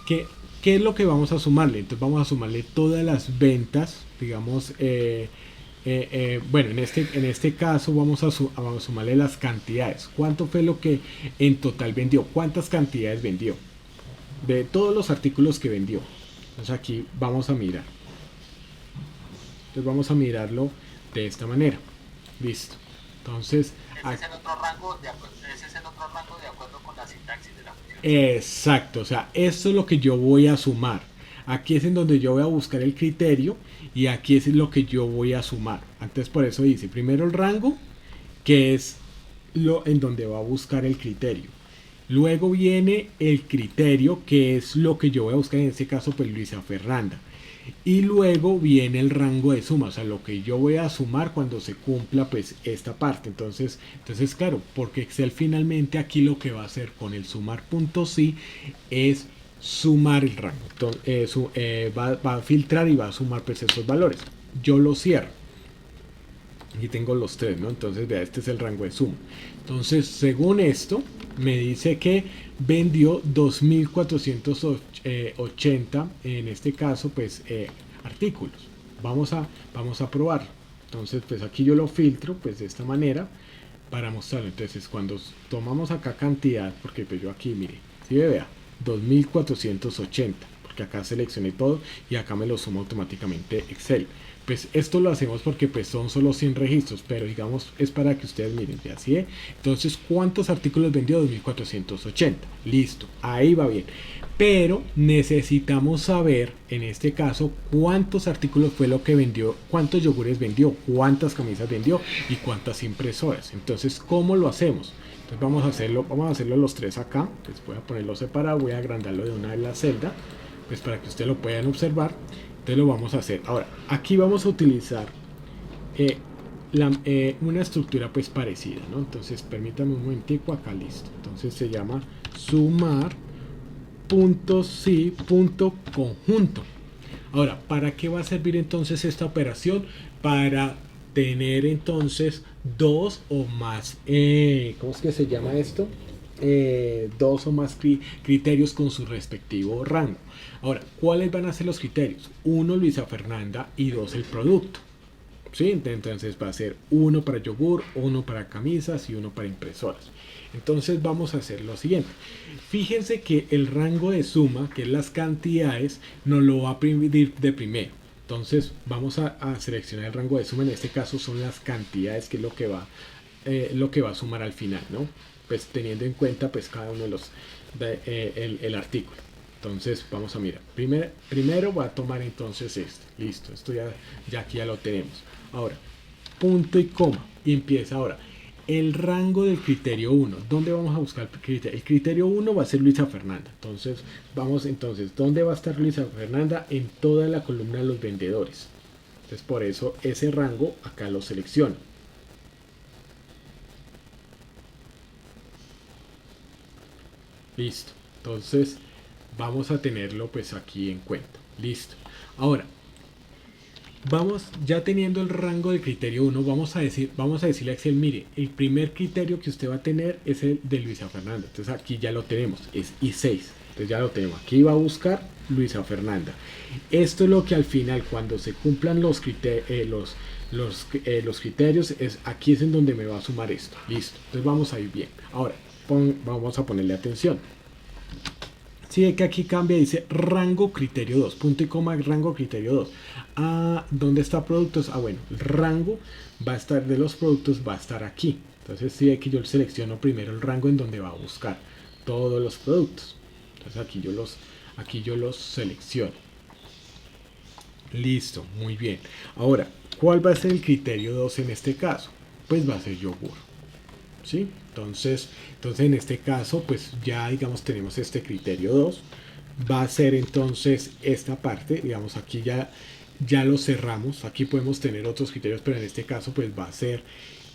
que ¿qué es lo que vamos a sumarle? Entonces vamos a sumarle todas las ventas, digamos, bueno, en este caso vamos a sumarle las cantidades. ¿Cuánto fue lo que en total vendió? ¿Cuántas cantidades vendió? De todos los artículos que vendió. Entonces aquí vamos a mirar. Entonces vamos a mirarlo de esta manera. Listo. Entonces, ese es el otro rango de acuerdo con la sintaxis de la función. Exacto, o sea, esto es lo que yo voy a sumar. Aquí es en donde yo voy a buscar el criterio y aquí es lo que yo voy a sumar. Entonces por eso dice primero el rango, que es lo en donde va a buscar el criterio. Luego viene el criterio, que es lo que yo voy a buscar, en este caso pues Luisa Fernanda. Y luego viene el rango de suma, o sea, lo que yo voy a sumar cuando se cumpla pues esta parte. Entonces claro, porque Excel finalmente aquí lo que va a hacer con el sumar punto sí es sumar el rango. Entonces, va a filtrar y va a sumar pues esos valores. Yo lo cierro. Aquí tengo los 3, ¿no? Entonces, vea, este es el rango de suma. Entonces, según esto, me dice que vendió 2.480, en este caso, pues, artículos. Vamos a probar. Entonces, pues aquí yo lo filtro, pues, de esta manera, para mostrarlo. Entonces, cuando tomamos acá cantidad, porque pues yo aquí, mire, si vea, 2.480, porque acá seleccioné todo y acá me lo suma automáticamente Excel. Pues esto lo hacemos porque pues son solo 100 registros, pero digamos es para que ustedes miren, ¿sí? Entonces, ¿cuántos artículos vendió? 2.480. Listo, ahí va bien. Pero necesitamos saber, en este caso, cuántos artículos fue lo que vendió, cuántos yogures vendió, cuántas camisas vendió y cuántas impresoras. Entonces, ¿cómo lo hacemos? Entonces vamos a hacerlo los 3 acá. Pues voy a ponerlo separado, voy a agrandarlo de una vez la celda, pues para que ustedes lo puedan observar. Entonces lo vamos a hacer. Ahora, aquí vamos a utilizar una estructura pues parecida, ¿no? Entonces permítame un momentico, acá listo. Entonces se llama sumar.si.conjunto. Ahora, ¿para qué va a servir entonces esta operación? Para tener entonces dos o más, ¿cómo es que se llama esto? Dos o más criterios con su respectivo rango. Ahora, ¿cuáles van a ser los criterios? Uno, Luisa Fernanda, y dos, el producto. ¿Sí? Entonces va a ser uno para yogur, uno para camisas y uno para impresoras. Entonces vamos a hacer lo siguiente. Fíjense que el rango de suma, que es las cantidades, nos lo va a pedir de primero. Entonces vamos a seleccionar el rango de suma. En este caso son las cantidades, que es lo que va a sumar al final, ¿no? Pues teniendo en cuenta pues cada uno de los el artículo. Entonces vamos a mirar. Primero va a tomar entonces este. Listo, esto ya aquí ya lo tenemos. Ahora, punto y coma. Y empieza ahora. El rango del criterio 1. ¿Dónde vamos a buscar el criterio? El criterio 1 va a ser Luisa Fernanda. Entonces, ¿dónde va a estar Luisa Fernanda? En toda la columna de los vendedores. Entonces, por eso ese rango acá lo selecciono. Listo. Entonces, vamos a tenerlo pues aquí en cuenta. Listo. Ahora, ya teniendo el rango de criterio 1, vamos a decirle a Excel, mire, el primer criterio que usted va a tener es el de Luisa Fernanda. Entonces aquí ya lo tenemos, es I6. Entonces ya lo tenemos. Aquí va a buscar Luisa Fernanda. Esto es lo que al final, cuando se cumplan los criterios, aquí es en donde me va a sumar esto. Listo. Entonces vamos a ir bien. Ahora, vamos a ponerle atención. Sí, que aquí cambia, dice rango criterio 2, punto y coma, rango criterio 2. ¿Dónde está productos? Bueno, el rango va a estar de los productos, va a estar aquí. Entonces sí, que yo selecciono primero el rango en donde va a buscar todos los productos. Entonces aquí yo los selecciono. Listo, muy bien. Ahora, ¿cuál va a ser el criterio 2 en este caso? Pues va a ser yogur. ¿Sí? Entonces en este caso pues ya digamos tenemos este criterio 2, va a ser entonces esta parte, digamos aquí ya lo cerramos. Aquí podemos tener otros criterios, pero en este caso pues va a ser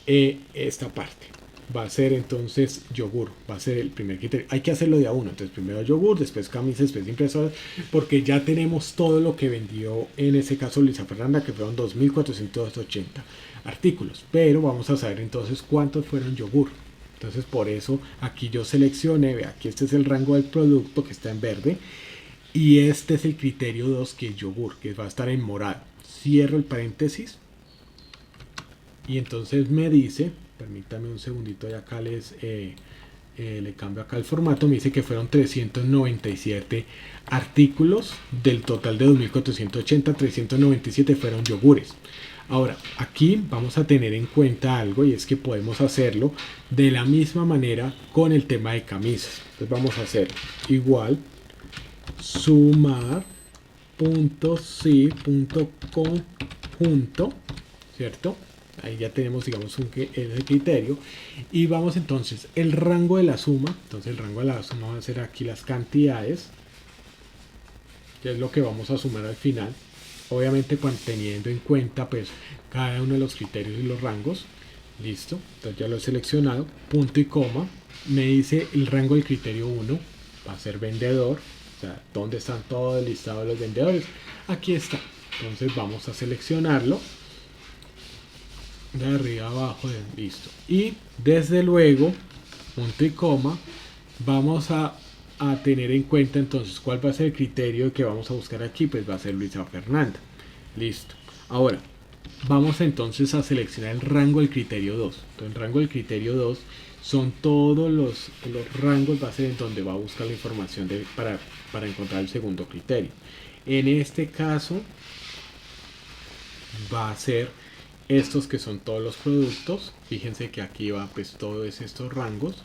esta parte, va a ser entonces yogur, va a ser el primer criterio. Hay que hacerlo de a uno, entonces primero yogur, después camisas, después impresoras, porque ya tenemos todo lo que vendió en ese caso Luisa Fernanda, que fueron 2.480 artículos, pero vamos a saber entonces cuántos fueron yogur. Entonces por eso aquí yo seleccioné, vea, aquí este es el rango del producto que está en verde y este es el criterio 2 que es yogur, que va a estar en morado. Cierro el paréntesis y entonces me dice, permítame un segundito y acá le cambio acá el formato, me dice que fueron 397 artículos del total de 2.480, 397 fueron yogures. Ahora, aquí vamos a tener en cuenta algo y es que podemos hacerlo de la misma manera con el tema de camisas. Entonces vamos a hacer igual sumar.si.conjunto, ¿cierto? Ahí ya tenemos, digamos, el criterio. Y vamos entonces, el rango de la suma. Entonces el rango de la suma va a ser aquí las cantidades, que es lo que vamos a sumar al final. Obviamente teniendo en cuenta pues cada uno de los criterios y los rangos. Listo, entonces ya lo he seleccionado, punto y coma. Me dice el rango del criterio 1 va a ser vendedor, o sea, ¿dónde están todos el listado de los vendedores? Aquí está. Entonces vamos a seleccionarlo de arriba a abajo, listo. Y desde luego, punto y coma, vamos a tener en cuenta entonces cuál va a ser el criterio que vamos a buscar aquí, pues va a ser Luisa Fernanda. Listo. Ahora vamos entonces a seleccionar el rango del criterio 2. Entonces el rango del criterio 2 son todos los rangos, va a ser en donde va a buscar la información para encontrar el segundo criterio. En este caso va a ser estos que son todos los productos. Fíjense que aquí va pues todos estos rangos.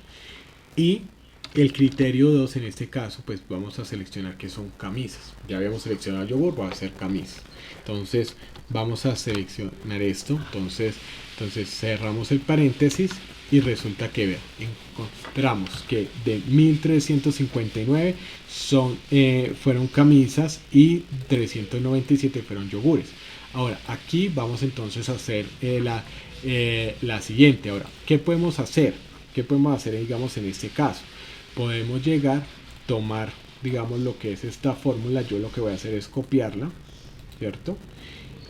Y el criterio 2 en este caso pues vamos a seleccionar que son camisas. Ya habíamos seleccionado el yogur, va a ser camisas. Entonces vamos a seleccionar esto. Entonces cerramos el paréntesis y resulta que vean, encontramos que de 1359 fueron camisas y 397 fueron yogures. Ahora, aquí vamos entonces a hacer la siguiente. Ahora, ¿qué podemos hacer? ¿Qué podemos hacer, digamos, en este caso? Podemos llegar, tomar, digamos, lo que es esta fórmula. Yo lo que voy a hacer es copiarla, ¿cierto?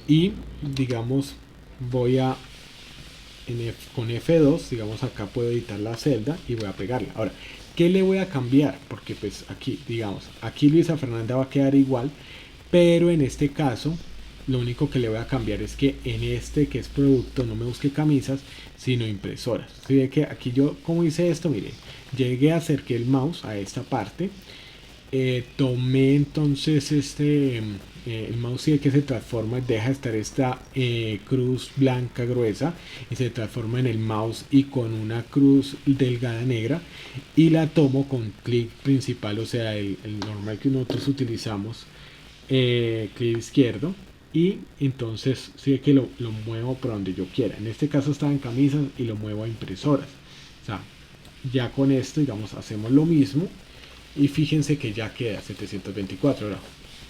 Y, digamos, voy a, con F2, digamos, acá puedo editar la celda y voy a pegarla. Ahora, ¿qué le voy a cambiar? Porque pues aquí, digamos, aquí Luisa Fernanda va a quedar igual, pero en este caso lo único que le voy a cambiar es que en este que es producto no me busque camisas sino impresoras. ¿Sí ve que aquí yo como hice esto? Mire, llegué, acerqué el mouse a esta parte, tomé entonces el mouse sigue que se transforma, deja de estar esta cruz blanca gruesa y se transforma en el mouse y con una cruz delgada negra, y la tomo con clic principal, o sea el normal que nosotros utilizamos, clic izquierdo, y entonces sigue que lo muevo por donde yo quiera. En este caso estaba en camisas y lo muevo a impresoras. O sea, ya con esto, digamos, hacemos lo mismo y fíjense que ya queda 724. Ahora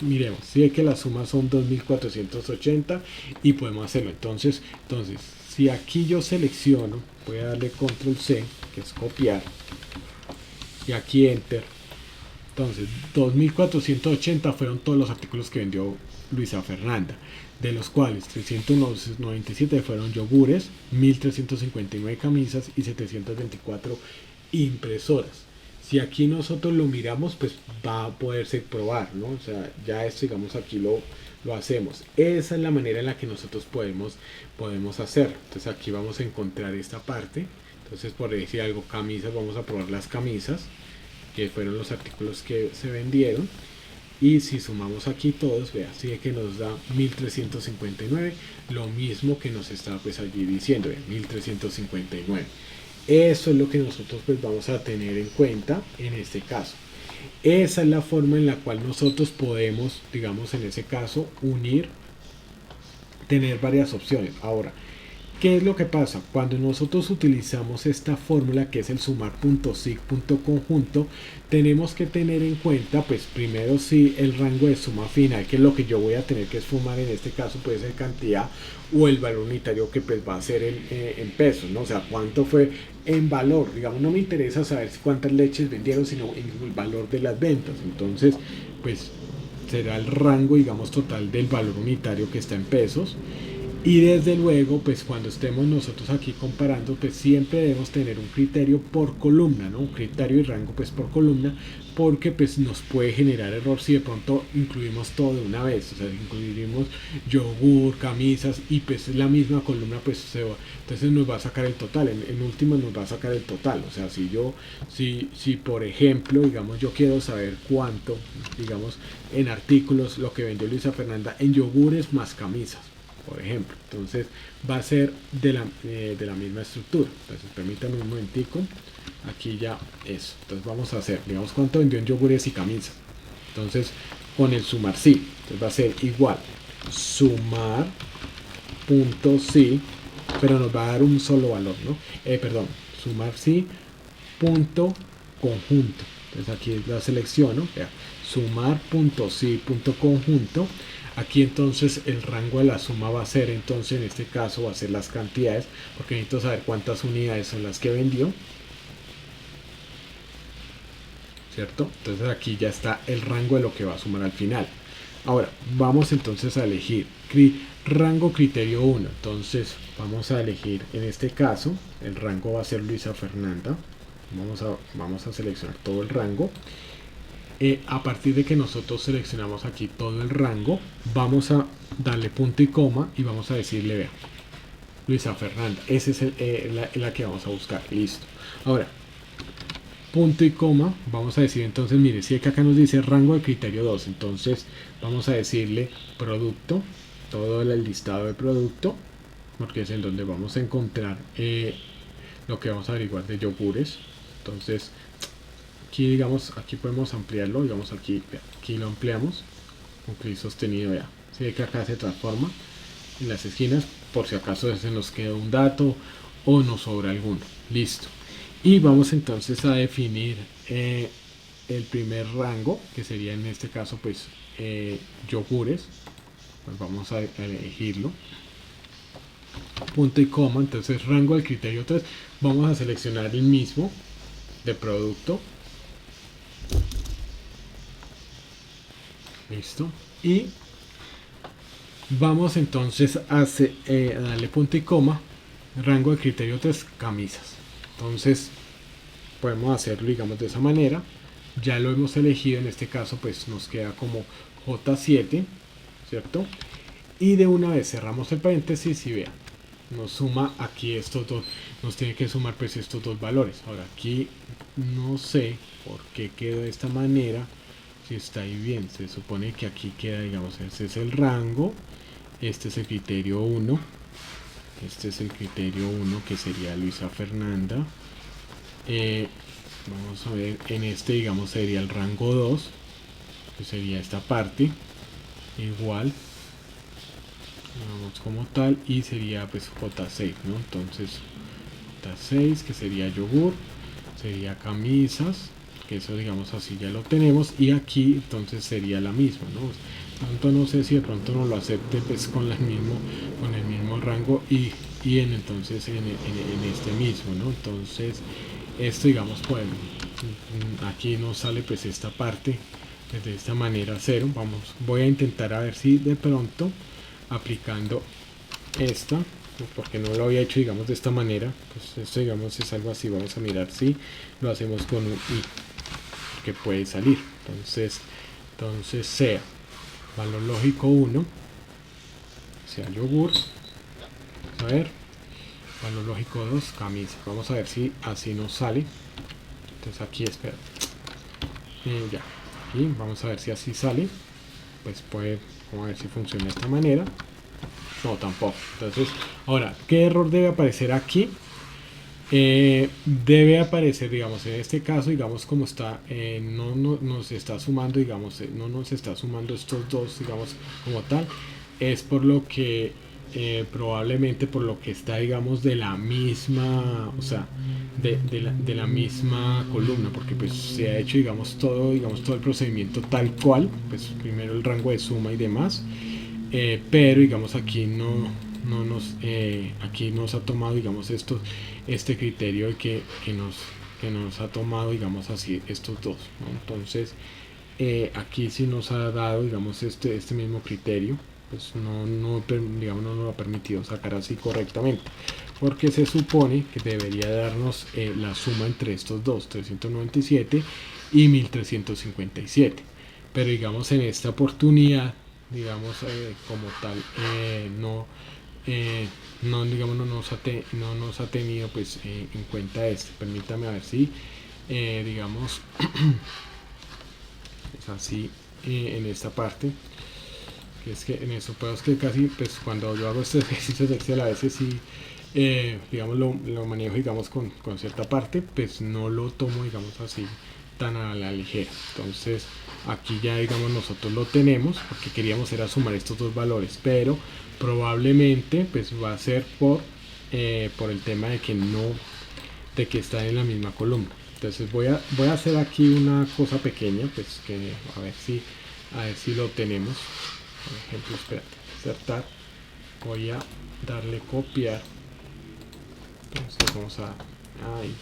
miremos, si que las sumas son 2480 y podemos hacerlo. Entonces si aquí yo selecciono, voy a darle control C, que es copiar, y aquí enter. Entonces 2480 fueron todos los artículos que vendió Luisa Fernanda, de los cuales 397 fueron yogures, 1359 camisas y 724 impresoras. Si aquí nosotros lo miramos, pues va a poderse probar, ¿no? O sea, ya esto, digamos, aquí lo hacemos. Esa es la manera en la que nosotros podemos hacer. Entonces aquí vamos a encontrar esta parte. Entonces, por decir algo, camisas, vamos a probar las camisas, que fueron los artículos que se vendieron. Y si sumamos aquí todos, vea, sigue que nos da 1359, lo mismo que nos está pues allí diciendo, 1359. Eso es lo que nosotros pues vamos a tener en cuenta en este caso. Esa es la forma en la cual nosotros podemos, digamos, en ese caso, unir, tener varias opciones. Ahora, ¿qué es lo que pasa? Cuando nosotros utilizamos esta fórmula, que es el sumar.sig.conjunto, tenemos que tener en cuenta, pues primero, si el rango de suma final, que es lo que yo voy a tener que sumar en este caso, puede ser cantidad, o el valor unitario, que pues va a ser en pesos, ¿no? O sea, cuánto fue en valor. Digamos, no me interesa saber cuántas leches vendieron, sino el valor de las ventas. Entonces, pues será el rango, digamos, total del valor unitario que está en pesos. Y desde luego, pues cuando estemos nosotros aquí comparando, pues siempre debemos tener un criterio por columna, ¿no? Un criterio y rango pues por columna, porque pues nos puede generar error si de pronto incluimos todo de una vez. O sea, incluimos yogur, camisas, y pues la misma columna pues se va, entonces nos va a sacar el total, en último nos va a sacar el total. O sea, si por ejemplo, digamos, yo quiero saber cuánto, digamos, en artículos lo que vendió Luisa Fernanda en yogures más camisas, por ejemplo, entonces va a ser de la misma estructura. Entonces permítanme un momentico, aquí ya eso. Entonces vamos a hacer, digamos, cuánto vendió en yogures y camisas. Entonces con el sumar sí, entonces va a ser igual sumar punto sí, pero nos va a dar un solo valor, ¿no? Perdón, sumar sí punto conjunto. Entonces aquí la selecciono, vea, sumar punto sí punto conjunto. Aquí entonces el rango de la suma va a ser, entonces en este caso va a ser las cantidades, porque necesito saber cuántas unidades son las que vendió, ¿cierto? Entonces aquí ya está el rango de lo que va a sumar al final. Ahora vamos entonces a elegir rango criterio 1. Entonces vamos a elegir, en este caso el rango va a ser Luisa Fernanda. Vamos a seleccionar todo el rango. A partir de que nosotros seleccionamos aquí todo el rango, vamos a darle punto y coma y vamos a decirle, vea, Luisa Fernanda, esa es la que vamos a buscar. Listo. Ahora, punto y coma, vamos a decir entonces, mire, si acá nos dice rango de criterio 2, entonces vamos a decirle producto, todo el listado de producto, porque es en donde vamos a encontrar lo que vamos a averiguar de yogures. Entonces aquí, digamos, aquí podemos ampliarlo, digamos, aquí lo ampliamos con clic sostenido, ya. Se ve que acá se transforma en las esquinas, por si acaso se nos queda un dato o nos sobra alguno. Listo. Y vamos entonces a definir el primer rango, que sería en este caso pues yogures. pues vamos a elegirlo, punto y coma. Entonces rango del criterio 3, vamos a seleccionar el mismo de producto, listo, y vamos entonces a darle punto y coma, rango de criterio 3, camisas. Entonces podemos hacerlo, digamos, de esa manera. Ya lo hemos elegido, en este caso pues nos queda como J7, ¿cierto? Y de una vez cerramos el paréntesis y vean, nos suma aquí estos dos, nos tiene que sumar pues estos dos valores. Ahora aquí no sé por qué quedó de esta manera, si está ahí bien, se supone que aquí queda, digamos, este es el rango, este es el criterio 1, este es el criterio 1 que sería Luisa Fernanda. Vamos a ver, en este, digamos, sería el rango 2, que sería esta parte, igual, vamos como tal, y sería pues J6, ¿no? Entonces J6, que sería yogur, sería camisas, que eso, digamos, así ya lo tenemos, y aquí entonces sería la misma, ¿no? Tanto no sé si de pronto no lo acepte pues con el mismo rango y entonces en este mismo, ¿no? Entonces esto, digamos, pues aquí nos sale pues esta parte pues, de esta manera 0. Voy a intentar a ver si de pronto aplicando esta, porque no lo había hecho, digamos, de esta manera, pues esto, digamos, es algo así. Vamos a mirar si lo hacemos con un i, que puede salir. Entonces sea valor lógico 1, sea yogur, vamos a ver, valor lógico 2, camisa. Vamos a ver si así nos sale. Entonces aquí, espera, ya, aquí vamos a ver si así sale. Pues vamos a ver si funciona de esta manera. No, tampoco. Entonces, ahora, ¿qué error debe aparecer aquí? Debe aparecer, digamos, en este caso, digamos, como está, no nos está sumando, digamos, no nos está sumando estos dos, digamos, como tal. Es por lo que probablemente por lo que está, digamos, de la misma, o sea, de la misma columna, porque pues se ha hecho, digamos, todo el procedimiento tal cual, pues primero el rango de suma y demás, pero digamos aquí aquí nos ha tomado, digamos, este criterio de que nos ha tomado, digamos así, estos dos, ¿no? Entonces aquí sí nos ha dado, digamos, este mismo criterio, pues digamos, no nos ha permitido sacar así correctamente, porque se supone que debería darnos la suma entre estos dos, 397 y 1357, pero digamos en esta oportunidad, digamos, como tal, digamos, no nos ha tenido pues en cuenta este. Permítame a ver si digamos es así, en esta parte, que es que en eso pues que casi pues cuando yo hago estos ejercicios de Excel a veces sí, digamos, lo manejo, digamos, con cierta parte, pues no lo tomo, digamos, así tan a la ligera. Entonces aquí ya, digamos, nosotros lo tenemos porque queríamos era sumar estos dos valores, pero probablemente pues va a ser por el tema de que está en la misma columna. Entonces voy a hacer aquí una cosa pequeña, pues que a ver si lo tenemos. Por ejemplo, espérate, insertar, voy a darle copiar. Entonces vamos a ahí.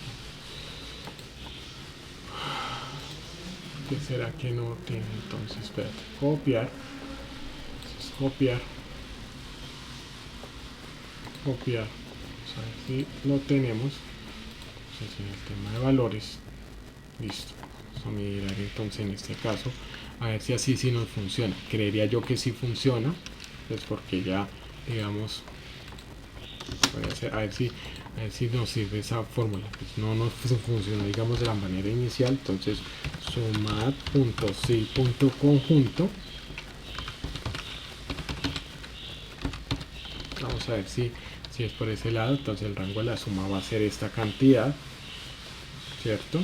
¿Qué será que no tiene? Entonces espérate, copiar. Entonces, copiar. Vamos a ver si lo tenemos. Entonces en el tema de valores, listo. Vamos a mirar entonces en este caso a ver si así sí nos funciona. Creería yo que sí funciona, pues porque ya, digamos, voy a hacer, a ver si nos sirve esa fórmula. Pues no nos funciona, digamos, de la manera inicial. Entonces sumad.si.conjunto, vamos a ver si es por ese lado. Entonces el rango de la suma va a ser esta cantidad, ¿cierto?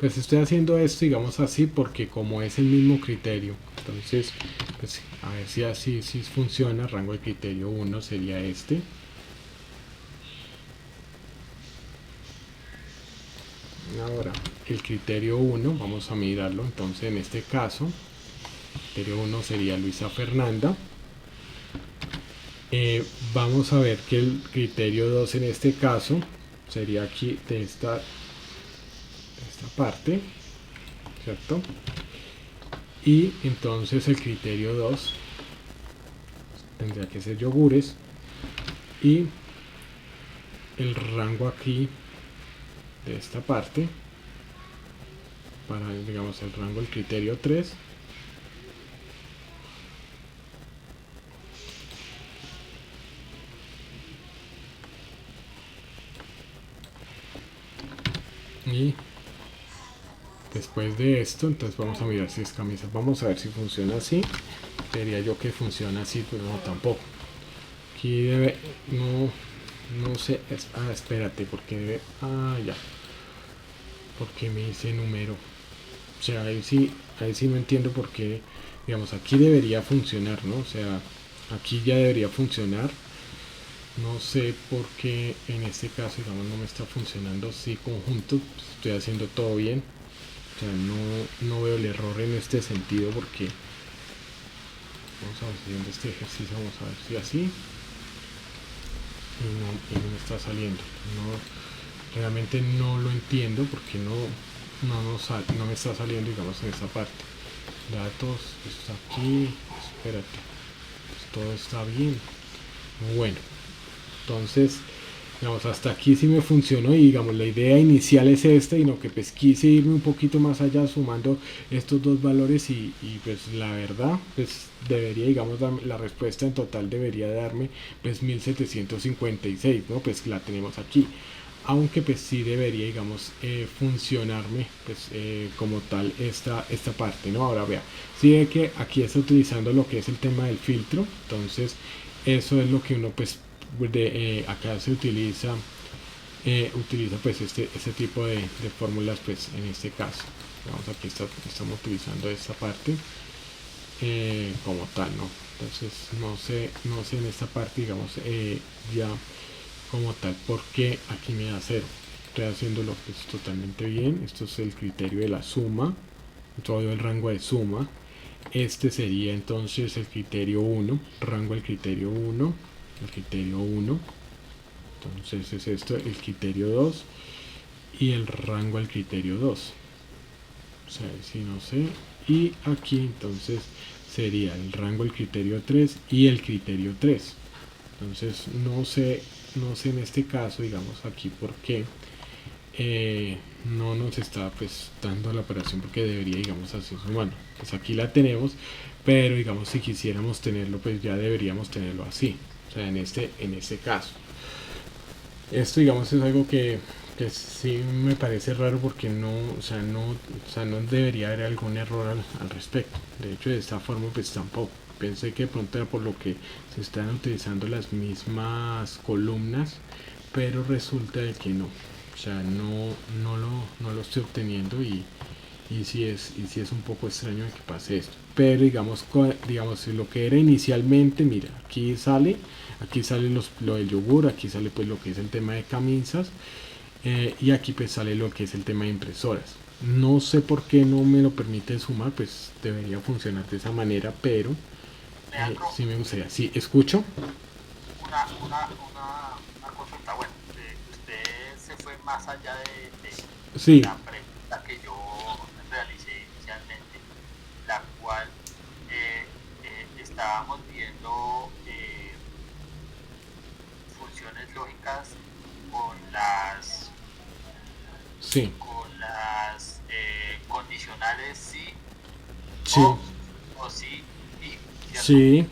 Pues estoy haciendo esto, digamos, así porque como es el mismo criterio, entonces pues a ver si así funciona. Rango de criterio 1 sería este. Ahora el criterio 1 vamos a mirarlo, entonces en este caso criterio 1 sería Luisa Fernanda. Vamos a ver que el criterio 2 en este caso sería aquí de esta parte, ¿cierto? Y entonces el criterio 2 tendría que ser yogures, y el rango aquí de esta parte para, digamos, el rango del criterio 3 y después de esto, entonces vamos a mirar si es camisa, vamos a ver si funciona así. Diría yo que funciona así, pero no, tampoco. Aquí debe, no sé, espérate, porque debe, ya, porque me dice número, o sea, ahí sí no entiendo por qué, digamos, aquí debería funcionar, ¿no? O sea, aquí ya debería funcionar. No sé por qué en este caso, digamos, no me está funcionando así conjunto. Estoy haciendo todo bien. O sea, no veo el error en este sentido, porque vamos a ver si en este ejercicio, vamos a ver si así, y no me está saliendo. Realmente no lo entiendo porque no me está saliendo, digamos, en esta parte. Datos, esto está aquí, espérate, pues todo está bien. Bueno, entonces, digamos, hasta aquí sí me funcionó, y digamos, la idea inicial es esta, y no que pues quise irme un poquito más allá sumando estos dos valores, y pues la verdad, pues debería, digamos, la respuesta en total debería darme pues 1756, ¿no? Pues la tenemos aquí, aunque pues sí debería, digamos, funcionarme pues como tal esta parte, ¿no? Ahora vea, si ve que aquí está utilizando lo que es el tema del filtro, entonces eso es lo que uno pues acá se utiliza pues este tipo de fórmulas, pues en este caso, vamos, aquí estamos utilizando esta parte como tal, ¿no? Entonces no sé en esta parte, digamos, ya como tal, porque aquí me da 0. Estoy haciéndolo pues totalmente bien. Esto es el criterio de la suma, todo el rango de suma. Este sería entonces el criterio 1, rango del criterio 1, el criterio 1. Entonces es esto, el criterio 2 y el rango al criterio 2. O sea, si no sé. Y aquí entonces sería el rango del criterio 3 y el criterio 3. Entonces no sé en este caso, digamos, aquí por qué no nos está pues dando la operación, porque debería, digamos, así sumando. Pues aquí la tenemos, pero digamos, si quisiéramos tenerlo, pues ya deberíamos tenerlo así, o sea, en este caso. Esto, digamos, es algo que sí me parece raro, porque no debería haber algún error al respecto. De hecho, de esta forma pues tampoco. Pensé que de pronto era por lo que se están utilizando las mismas columnas, pero resulta de que no. O sea, no lo estoy obteniendo, y sí es un poco extraño que pase esto. Pero digamos, lo que era inicialmente, mira, aquí sale lo del yogur, aquí sale pues lo que es el tema de camisas, y aquí pues sale lo que es el tema de impresoras. No sé por qué no me lo permite sumar, pues debería funcionar de esa manera, pero sí me gustaría. Sí, escucho. Una consulta. Bueno, usted se fue más allá de Sí, la pregunta que yo realicé inicialmente, la cual estábamos viendo funciones lógicas con sí, condicionales sí sí, o sí y, ¿cierto? sí.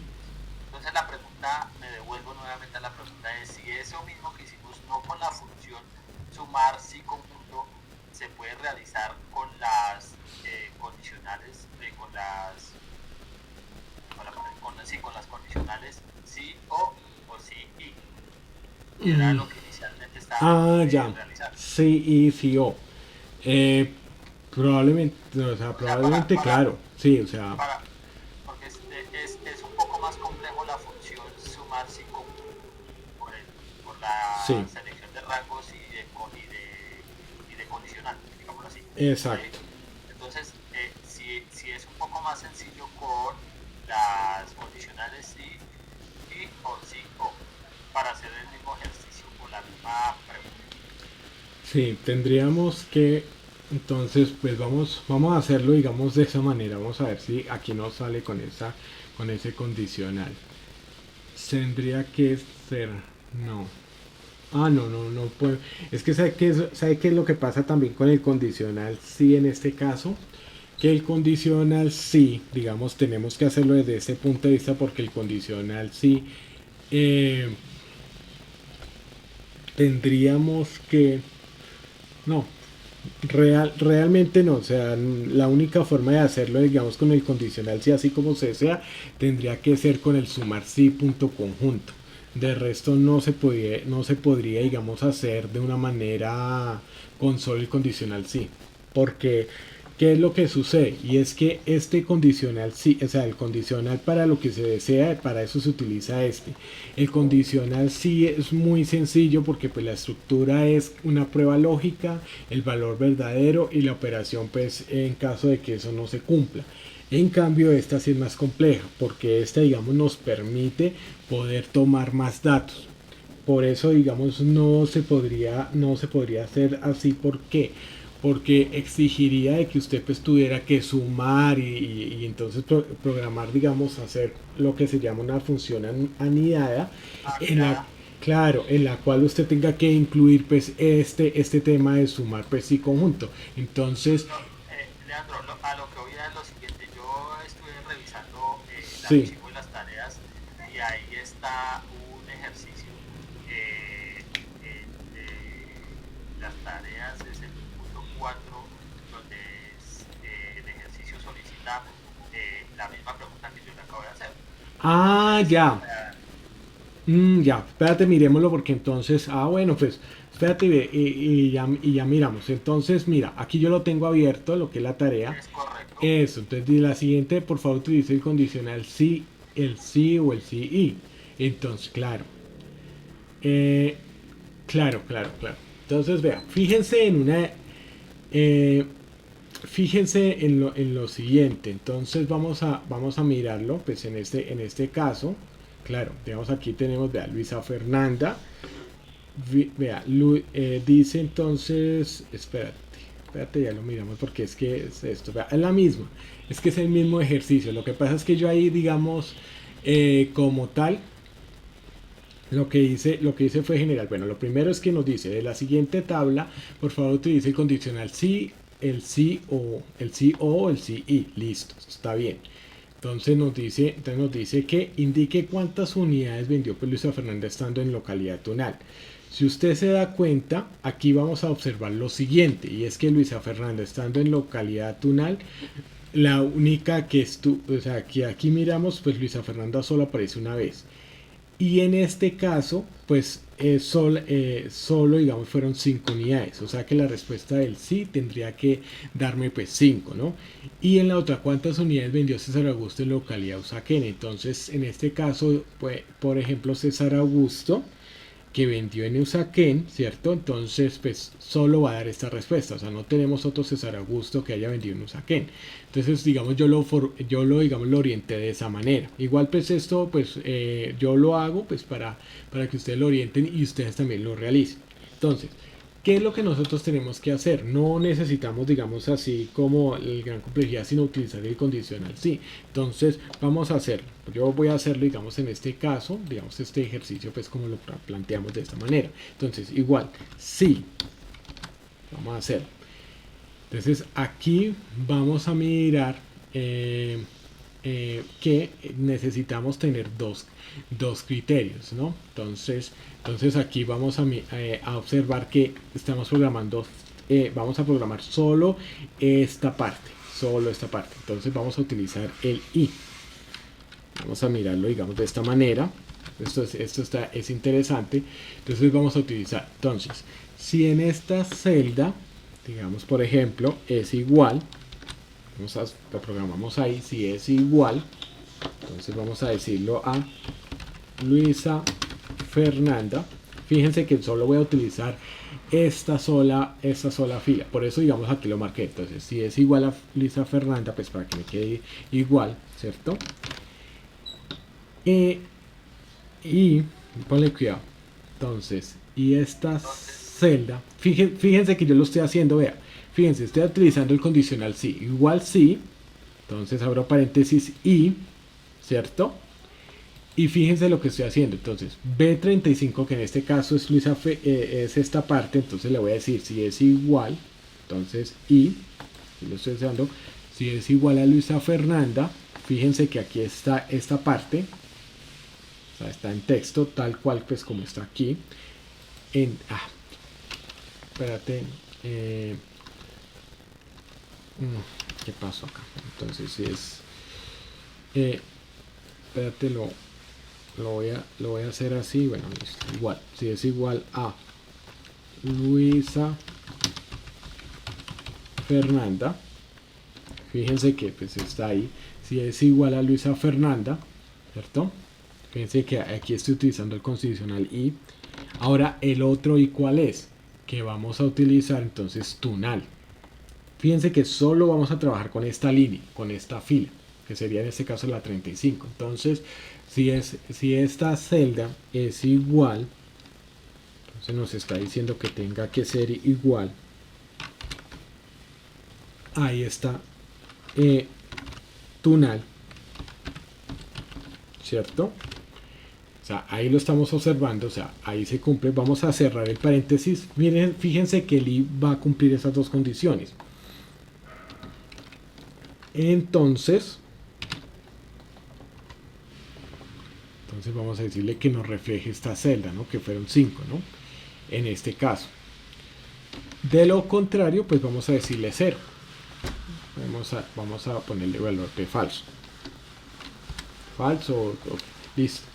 Entonces la pregunta, me devuelvo nuevamente a la pregunta, es si eso mismo que hicimos no con la función sumar sí conjunto se puede realizar con las condicionales, con las condicionales sí o sí y era lo que inicialmente estábamos Ya. realizando. Sí, y sí, o. Probablemente, o sea, O sea, para, probablemente, para, claro. Sí, o sea, para, porque es un poco más complejo la función sumar sí conjunto por la sí, selección de rangos y de condicional, digámoslo así. exacto. Entonces, si es un poco más sencillo con las condicionales sí y o sí o para hacer el mismo ejercicio o la misma pregunta. Sí, tendríamos que, entonces, pues vamos a hacerlo, digamos, de esa manera. Vamos a ver si aquí nos sale con ese condicional. Tendría que ser, no. Ah, no puedo. Es que sabe qué es lo que pasa también con el condicional sí en este caso, que el condicional sí, digamos, tenemos que hacerlo desde ese punto de vista porque el condicional sí eh, tendríamos que, no, realmente no, o sea, la única forma de hacerlo, digamos, con el condicional sí, así como se sea, tendría que ser con el sumar sí punto conjunto. De resto no se podría, digamos, hacer de una manera con solo el condicional sí. Porque, ¿qué es lo que sucede? Y es que este condicional sí, o sea, el condicional para lo que se desea, para eso se utiliza este. El condicional sí es muy sencillo porque pues la estructura es una prueba lógica, el valor verdadero y la operación pues en caso de que eso no se cumpla. En cambio esta sí es más compleja porque esta digamos nos permite poder tomar más datos. Por eso digamos no se podría hacer así. ¿Por qué? Porque exigiría de que usted pues tuviera que sumar y entonces programar, digamos, hacer lo que se llama una función anidada Ah, en la, mira, claro, en la cual usted tenga que incluir pues este tema de sumar pues sí conjunto. Entonces, no, Leandro, a lo que voy a es lo siguiente, yo estuve revisando el sí. archivo de las tareas y ahí está un ejercicio de las tareas, es el punto 4 donde el ejercicio solicita la misma pregunta que yo le acabo de hacer. Ah, Entonces, ya. Ya, espérate, miremoslo porque entonces, bueno, pues, espérate y ya miramos. Entonces, mira, aquí yo lo tengo abierto, lo que es la tarea. es correcto. Eso, entonces di la siguiente, por favor, utilice el condicional sí, el sí o el sí y. Entonces, claro. eh, claro. Entonces, vea, fíjense en una. eh, fíjense en lo siguiente. Entonces, vamos a mirarlo, pues en este caso. Claro, digamos aquí tenemos, vea, Luisa Fernanda. Vea, dice entonces, espérate, ya lo miramos porque es que es esto, vea, es la misma, es que es el mismo ejercicio. Lo que pasa es que yo ahí, digamos, como tal, lo que hice fue general. Bueno, lo primero es que nos dice de la siguiente tabla, por favor utilice el condicional sí, el sí o el sí y. Listo, está bien. Entonces nos dice que indique cuántas unidades vendió pues Luisa Fernanda estando en localidad tonal. Si usted se da cuenta, aquí vamos a observar lo siguiente, y es que Luisa Fernanda estando en localidad tunal, la única que o sea, que aquí miramos, pues Luisa Fernanda solo aparece una vez. Y en este caso, pues solo, digamos, fueron 5 unidades. O sea que la respuesta del sí tendría que darme pues 5, ¿no? Y en la otra, ¿cuántas unidades vendió César Augusto en localidad Usaquén? Entonces, en este caso, pues, por ejemplo, César Augusto, que vendió en Usaquén, ¿cierto? Entonces, pues solo va a dar esta respuesta. O sea, no tenemos otro César Augusto que haya vendido en Usaquén. Entonces, digamos, digamos, lo orienté de esa manera. Igual, pues esto, pues yo lo hago, pues para que ustedes lo orienten y ustedes también lo realicen. Entonces, ¿qué es lo que nosotros tenemos que hacer? No necesitamos, digamos así, como el gran complejidad, sino utilizar el condicional sí. Entonces, vamos a hacerlo. Yo voy a hacerlo, digamos, en este caso, digamos, este ejercicio, pues como lo planteamos de esta manera. Entonces, igual, sí. Vamos a hacerlo. Entonces, aquí vamos a mirar que necesitamos tener dos criterios, ¿no? Entonces aquí vamos a observar que estamos programando, vamos a programar solo esta parte, Entonces vamos a utilizar el i. Vamos a mirarlo, digamos, de esta manera. Es interesante. Entonces vamos a utilizar, entonces, si en esta celda, digamos, por ejemplo, es igual, lo programamos ahí, si es igual, entonces vamos a decirlo a Luisa Fernanda. fíjense que solo voy a utilizar esta sola fila, por eso digamos aquí lo marqué. Entonces si es igual a Luisa Fernanda, pues para que me quede igual, ¿cierto? Y ponle cuidado. Entonces, y esta celda, fíjense que yo lo estoy haciendo, vea, fíjense, estoy utilizando el condicional sí, igual sí, entonces abro paréntesis y, ¿cierto? Y fíjense lo que estoy haciendo. Entonces B35, que en este caso es es esta parte, entonces le voy a decir si es igual, entonces y lo estoy usando, si es igual a Luisa Fernanda. Fíjense que aquí está esta parte, o sea, está en texto tal cual pues como está aquí en espérate, ¿qué pasó acá? Entonces si es espérate, lo voy a hacer así. Bueno, listo, igual, si es igual a Luisa Fernanda, fíjense que pues está ahí, si es igual a Luisa Fernanda, ¿cierto? Fíjense que aquí estoy utilizando el condicional y. Ahora el otro y cuál es, que vamos a utilizar entonces tunal. Fíjense que solo vamos a trabajar con esta línea, con esta fila, que sería en este caso la 35. Entonces si esta celda es igual, entonces nos está diciendo que tenga que ser igual ahí está tunal, ¿cierto? O sea, ahí lo estamos observando, o sea, ahí se cumple. Vamos a cerrar el paréntesis. Miren, fíjense que el i va a cumplir esas dos condiciones. Entonces vamos a decirle que nos refleje esta celda, ¿no? Que fueron 5, ¿no? En este caso. De lo contrario, pues vamos a decirle 0. Vamos a ponerle valor de falso. Falso, listo.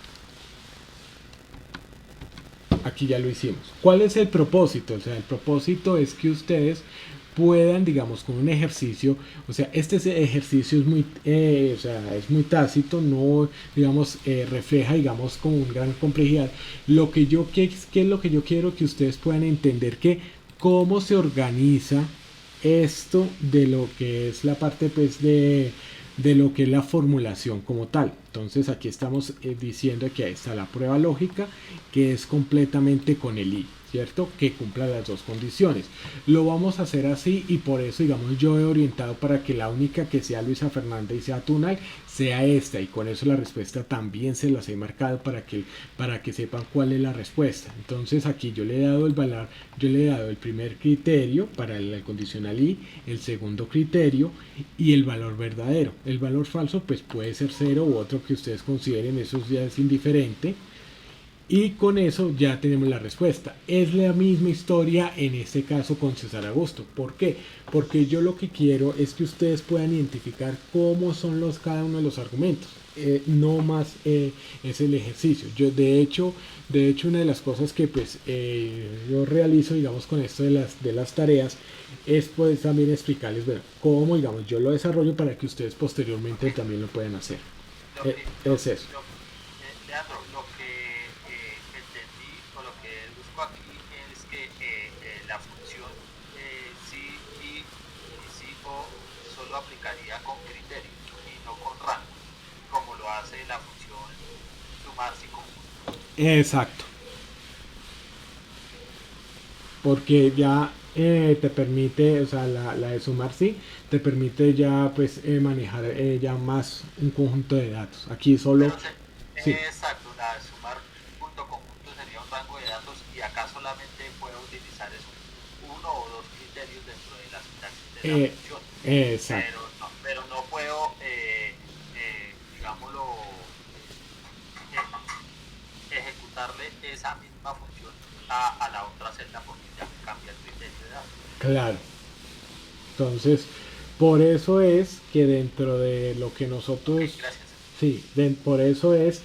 Aquí ya lo hicimos. ¿Cuál es el propósito? O sea, el propósito es que ustedes puedan, digamos, con un ejercicio, o sea, este ejercicio es muy, o sea, es muy tácito, no, digamos, refleja, digamos, con gran complejidad. ¿Qué es lo que yo quiero que ustedes puedan entender? Que cómo se organiza esto de lo que es la parte, pues, de lo que es la formulación como tal. Entonces aquí estamos diciendo que ahí está la prueba lógica, que es completamente con el i, ¿cierto? Que cumpla las dos condiciones. Lo vamos a hacer así y por eso, digamos, yo he orientado para que la única que sea Luisa Fernanda y sea tunal sea esta, y con eso la respuesta también se las he marcado para que sepan cuál es la respuesta. Entonces aquí yo le he dado el valor, yo le he dado el primer criterio para el condicional i, el segundo criterio y el valor verdadero. El valor falso pues puede ser 0 u otro que ustedes consideren, eso ya es indiferente. Y con eso ya tenemos la respuesta. Es la misma historia en este caso con César Augusto. ¿Por qué? Porque yo lo que quiero es que ustedes puedan identificar cómo son cada uno de los argumentos. No más es el ejercicio. Yo de hecho una de las cosas que pues yo realizo, digamos, con esto de las tareas es pues también explicarles, bueno, cómo, digamos, yo lo desarrollo para que ustedes posteriormente también lo puedan hacer. Es eso. Leandro, lo que entendí o lo que busco aquí es que la función sí y sí o solo aplicaría con criterio y no con rango, como lo hace la función sumar si conjunto. Exacto. Porque ya te permite, o sea, la de sumar sí, te permite ya pues manejar ya más un conjunto de datos. Aquí solo... Sí. Exacto, la de sumar punto conjunto sería un rango de datos y acá solamente puedo utilizar uno o dos criterios dentro de la sintaxis de la función. Exacto. Pero no puedo, digámoslo, ejecutarle esa misma función a la otra celda porque ya me cambia el criterio de datos. Claro. Entonces, por eso es que dentro de lo que nosotros... Okay, gracias. Sí, por eso es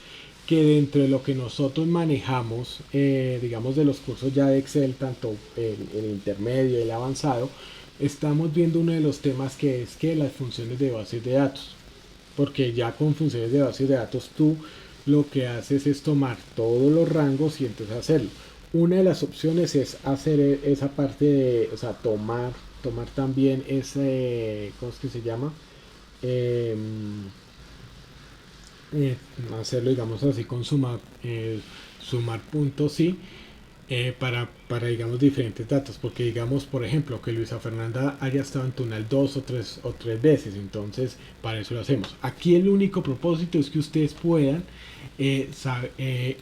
que dentro de lo que nosotros manejamos, digamos, de los cursos ya de Excel, tanto el intermedio y el avanzado, estamos viendo uno de los temas que es que las funciones de bases de datos. Porque ya con funciones de bases de datos tú lo que haces es tomar todos los rangos y entonces hacerlo. una de las opciones es hacer esa parte de, o sea, tomar también ese, ¿cómo es que se llama? Em, eh, Hacerlo, digamos así, con sumar puntos, sí, para, digamos, diferentes datos, porque digamos, por ejemplo, que Luisa Fernanda haya estado en Tunal dos o tres veces, entonces para eso lo hacemos. Aquí el único propósito es que ustedes puedan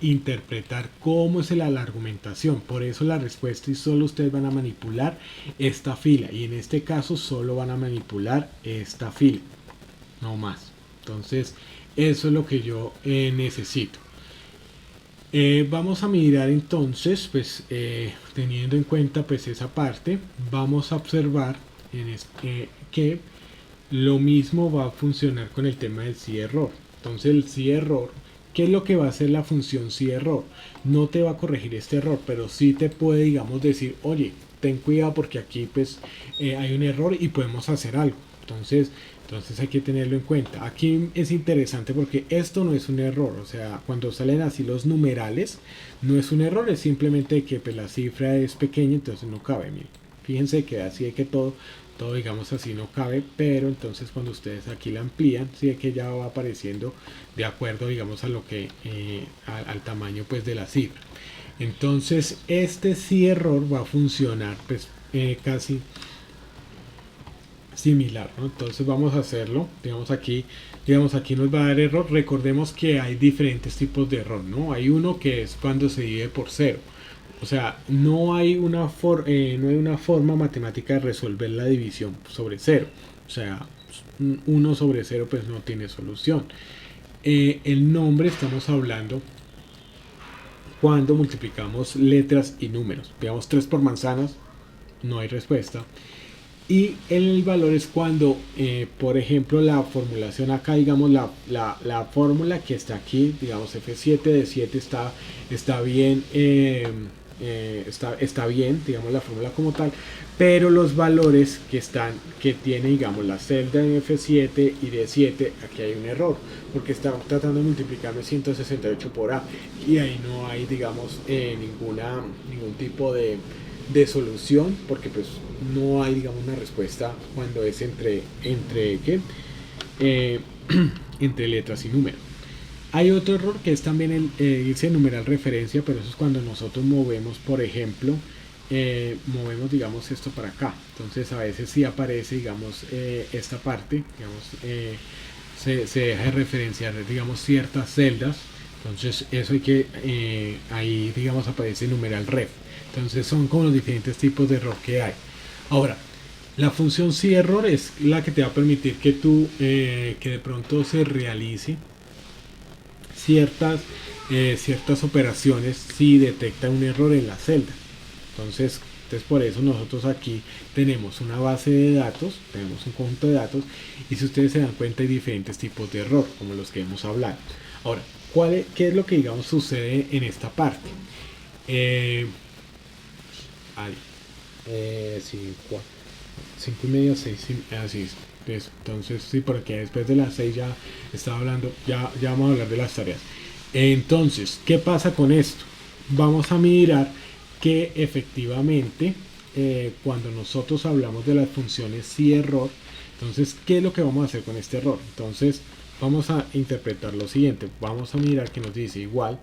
interpretar cómo es la argumentación, por eso la respuesta, y solo ustedes van a manipular esta fila, y en este caso solo van a manipular esta fila, no más. Entonces eso es lo que yo necesito. Vamos a mirar entonces, pues teniendo en cuenta pues esa parte, vamos a observar que lo mismo va a funcionar con el tema del sí error. Entonces el sí error, ¿qué es lo que va a hacer la función sí error? No te va a corregir este error, pero sí te puede, digamos, decir, oye, ten cuidado porque aquí pues hay un error y podemos hacer algo. Entonces hay que tenerlo en cuenta. Aquí es interesante porque esto no es un error. O sea, cuando salen así los numerales, no es un error, es simplemente que pues, la cifra es pequeña, entonces no cabe. Miren, fíjense que así es que todo digamos así no cabe, pero entonces cuando ustedes aquí la amplían, sí es que ya va apareciendo de acuerdo, digamos, a lo que al tamaño pues de la cifra. Entonces este sí error va a funcionar pues casi similar, ¿no? Entonces vamos a hacerlo, digamos aquí nos va a dar error. Recordemos que hay diferentes tipos de error, ¿no? Hay uno que es cuando se divide por cero, o sea, no hay una forma matemática de resolver la división sobre cero, o sea, 1 sobre 0 pues no tiene solución. El nombre, estamos hablando cuando multiplicamos letras y números, digamos 3 por manzanas, no hay respuesta. Y el valor es cuando, por ejemplo, la formulación acá, digamos, la fórmula que está aquí, digamos, F7 de 7 está bien, está bien, digamos, la fórmula como tal, pero los valores que tiene, digamos, la celda en F7 y de 7, aquí hay un error, porque está tratando de multiplicarme 168 por A, y ahí no hay, digamos, ningún tipo de solución, porque pues no hay, digamos, una respuesta cuando es entre ¿qué? Entre letras y números. Hay otro error que es también irse a numeral referencia, pero eso es cuando nosotros movemos, por ejemplo, movemos, digamos, esto para acá. Entonces a veces sí aparece, digamos, esta parte, digamos, se deja de referenciar, digamos, ciertas celdas. Entonces eso hay que, ahí, digamos, aparece numeral ref. Entonces son como los diferentes tipos de error que hay. Ahora, la función sí error es la que te va a permitir que que de pronto se realice ciertas operaciones si detecta un error en la celda. Entonces por eso nosotros aquí tenemos una base de datos, tenemos un conjunto de datos, y si ustedes se dan cuenta hay diferentes tipos de error, como los que hemos hablado. Ahora, ¿qué es lo que, digamos, sucede en esta parte? 5 y media, 6, así es. Entonces sí, porque después de las 6 ya estaba hablando, ya vamos a hablar de las tareas. Entonces, ¿qué pasa con esto? Vamos a mirar que efectivamente cuando nosotros hablamos de las funciones sí error, entonces ¿qué es lo que vamos a hacer con este error? Entonces vamos a interpretar lo siguiente, vamos a mirar que nos dice igual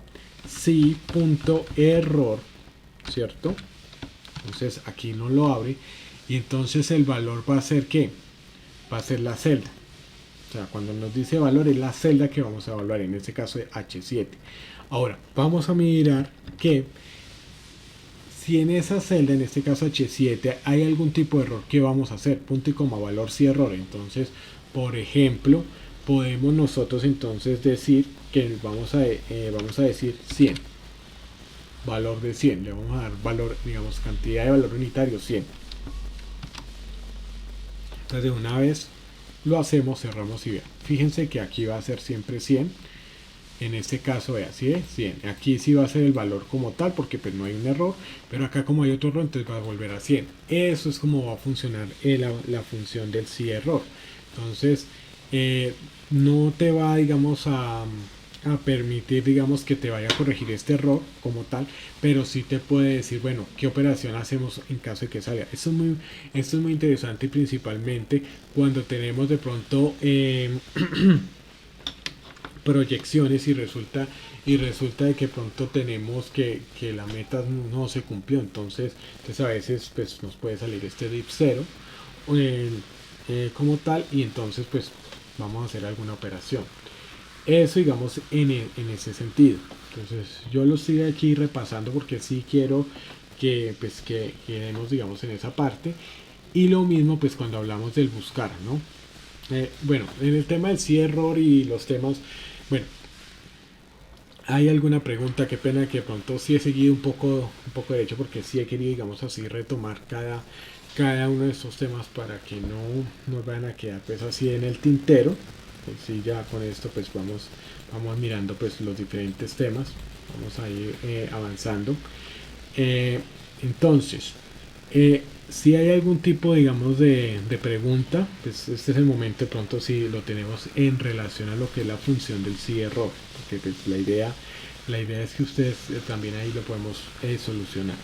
sí.error, ¿cierto? Entonces aquí no lo abre, y entonces el valor va a ser ¿qué? Va a ser la celda. O sea, cuando nos dice valor es la celda que vamos a evaluar, en este caso es H7. Ahora, vamos a mirar que si en esa celda, en este caso H7, hay algún tipo de error, ¿qué vamos a hacer? Punto y coma, valor sí error. Entonces, por ejemplo, podemos nosotros entonces decir que vamos a decir 100. Valor de 100, le vamos a dar valor, digamos, cantidad de valor unitario 100. Entonces de una vez lo hacemos, cerramos y vean. Fíjense que aquí va a ser siempre 100. En este caso, vean, ¿sí? 100. Aquí sí va a ser el valor como tal, porque pues no hay un error, pero acá como hay otro error, entonces va a volver a 100. Eso es como va a funcionar la función del sí error. Entonces no te va, digamos, a a permitir, digamos, que te vaya a corregir este error como tal, pero sí te puede decir, bueno, qué operación hacemos en caso de que salga. Esto es muy interesante, y principalmente cuando tenemos de pronto proyecciones y resulta de que pronto tenemos que la meta no se cumplió. Entonces a veces pues nos puede salir este dip 0 como tal, y entonces pues vamos a hacer alguna operación. Eso, digamos, en ese sentido. Entonces yo lo estoy aquí repasando porque sí quiero que pues que quedemos, digamos, en esa parte. Y lo mismo pues cuando hablamos del buscar, ¿no? Bueno, en el tema del sí error y los temas, bueno, ¿hay alguna pregunta? Qué pena que de pronto sí he seguido un poco derecho, porque sí he querido, digamos así, retomar cada uno de estos temas para que no nos vayan a quedar pues así en el tintero. Pues sí, ya con esto pues vamos mirando pues los diferentes temas, vamos a ir avanzando. Eh, entonces, si hay algún tipo, digamos, de pregunta, pues este es el momento de pronto si lo tenemos en relación a lo que es la función del sí error, porque pues la idea es que ustedes también ahí lo podemos solucionar.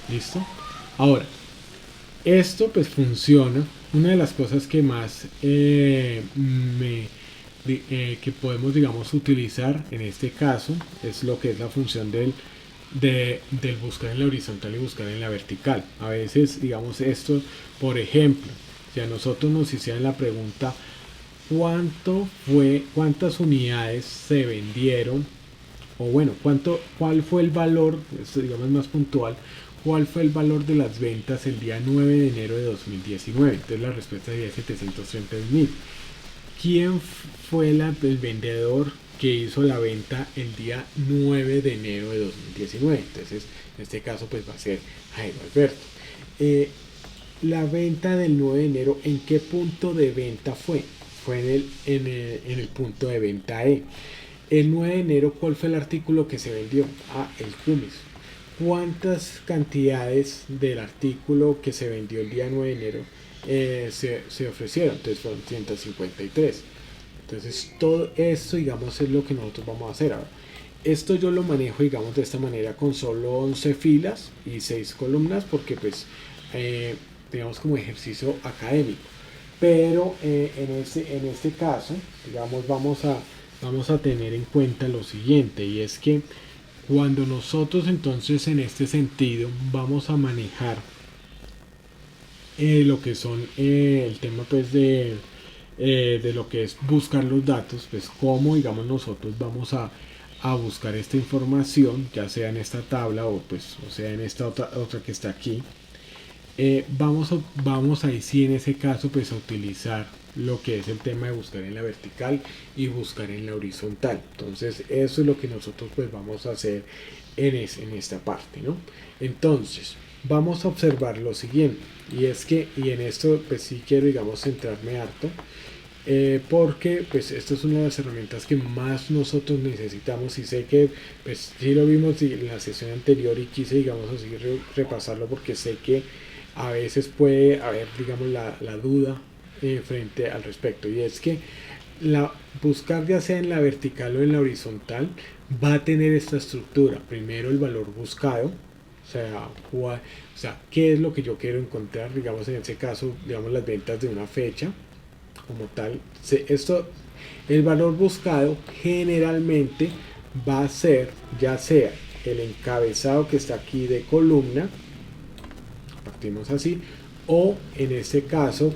¿Listo? Ahora, esto pues funciona. Una de las cosas que más que podemos, digamos, utilizar en este caso es lo que es la función del buscar en la horizontal y buscar en la vertical. A veces, digamos, esto, por ejemplo, si a nosotros nos hicieran la pregunta cuántas unidades se vendieron, o bueno, cuál fue el valor, esto digamos más puntual, cuál fue el valor de las ventas el día 9 de enero de 2019. Entonces la respuesta sería 730.000. ¿Quién fue el vendedor que hizo la venta el día 9 de enero de 2019? Entonces, en este caso, pues va a ser Jairo Alberto. La venta del 9 de enero, ¿en qué punto de venta fue? Fue en el punto de venta E. El 9 de enero, ¿cuál fue el artículo que se vendió? El cumis. ¿Cuántas cantidades del artículo que se vendió el día 9 de enero se ofrecieron? Entonces fueron 153. Entonces todo esto, digamos, es lo que nosotros vamos a hacer ahora. Esto yo lo manejo, digamos, de esta manera con solo 11 filas y 6 columnas, porque pues digamos como ejercicio académico. Pero en este caso, digamos, vamos a tener en cuenta lo siguiente, y es que cuando nosotros entonces en este sentido vamos a manejar lo que son el tema pues de lo que es buscar los datos, pues cómo, digamos, nosotros vamos a buscar esta información, ya sea en esta tabla o pues o sea en esta otra que está aquí. Vamos ahí sí en ese caso pues a utilizar lo que es el tema de buscar en la vertical y buscar en la horizontal. Entonces eso es lo que nosotros pues vamos a hacer en esta parte, ¿no? Entonces vamos a observar lo siguiente, y es que, y en esto pues sí quiero, digamos, centrarme harto, porque pues esto es una de las herramientas que más nosotros necesitamos, y sé que pues sí lo vimos en la sesión anterior y quise, digamos, así repasarlo, porque sé que a veces puede haber, digamos, la duda frente al respecto, y es que buscar ya sea en la vertical o en la horizontal va a tener esta estructura. Primero el valor buscado, o sea, qué es lo que yo quiero encontrar, digamos, en ese caso, digamos, las ventas de una fecha como tal. El valor buscado generalmente va a ser ya sea el encabezado que está aquí de columna, partimos así, o en este caso,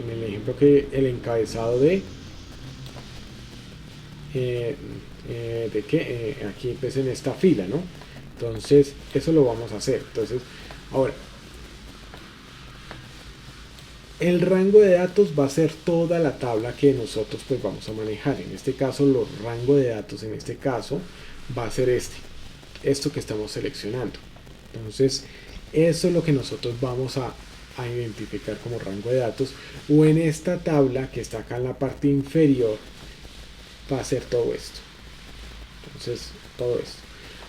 en el ejemplo, que el encabezado de que aquí pues en esta fila, ¿no? Entonces eso lo vamos a hacer. Entonces ahora el rango de datos va a ser toda la tabla que nosotros pues vamos a manejar. En este caso los rangos de datos en este caso va a ser esto que estamos seleccionando. Entonces eso es lo que nosotros vamos a identificar como rango de datos, o en esta tabla que está acá en la parte inferior va a ser todo esto. Entonces todo esto.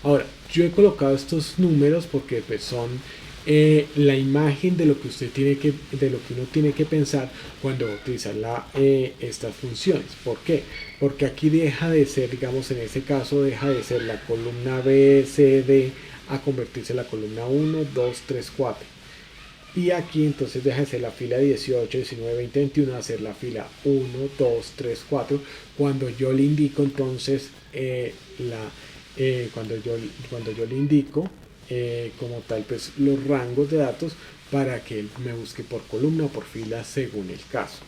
Ahora yo he colocado estos números porque pues son la imagen de lo que uno tiene que pensar cuando va a utilizar estas funciones. ¿Por qué? Porque aquí deja de ser, digamos, en este caso deja de ser la columna B, C, D a convertirse en la columna 1, 2, 3, 4. Y aquí entonces deja de ser la fila 18, 19, 20, 21 a ser la fila 1, 2, 3, 4. Cuando yo le indico entonces cuando yo le indico como tal pues los rangos de datos para que él me busque por columna o por fila según el caso.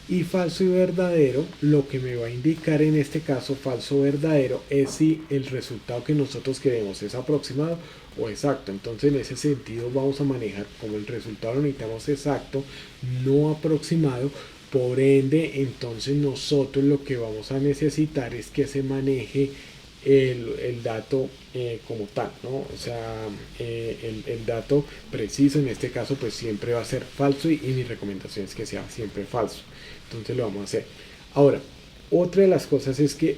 Y falso y verdadero, lo que me va a indicar en este caso falso o verdadero es si el resultado que nosotros queremos es aproximado o exacto. Entonces en ese sentido vamos a manejar como el resultado lo necesitamos exacto, no aproximado. Por ende, entonces nosotros lo que vamos a necesitar es que se maneje el dato como tal, ¿no? O sea, el dato preciso en este caso pues siempre va a ser falso y mi recomendación es que sea siempre falso. Entonces lo vamos a hacer. Ahora, otra de las cosas es que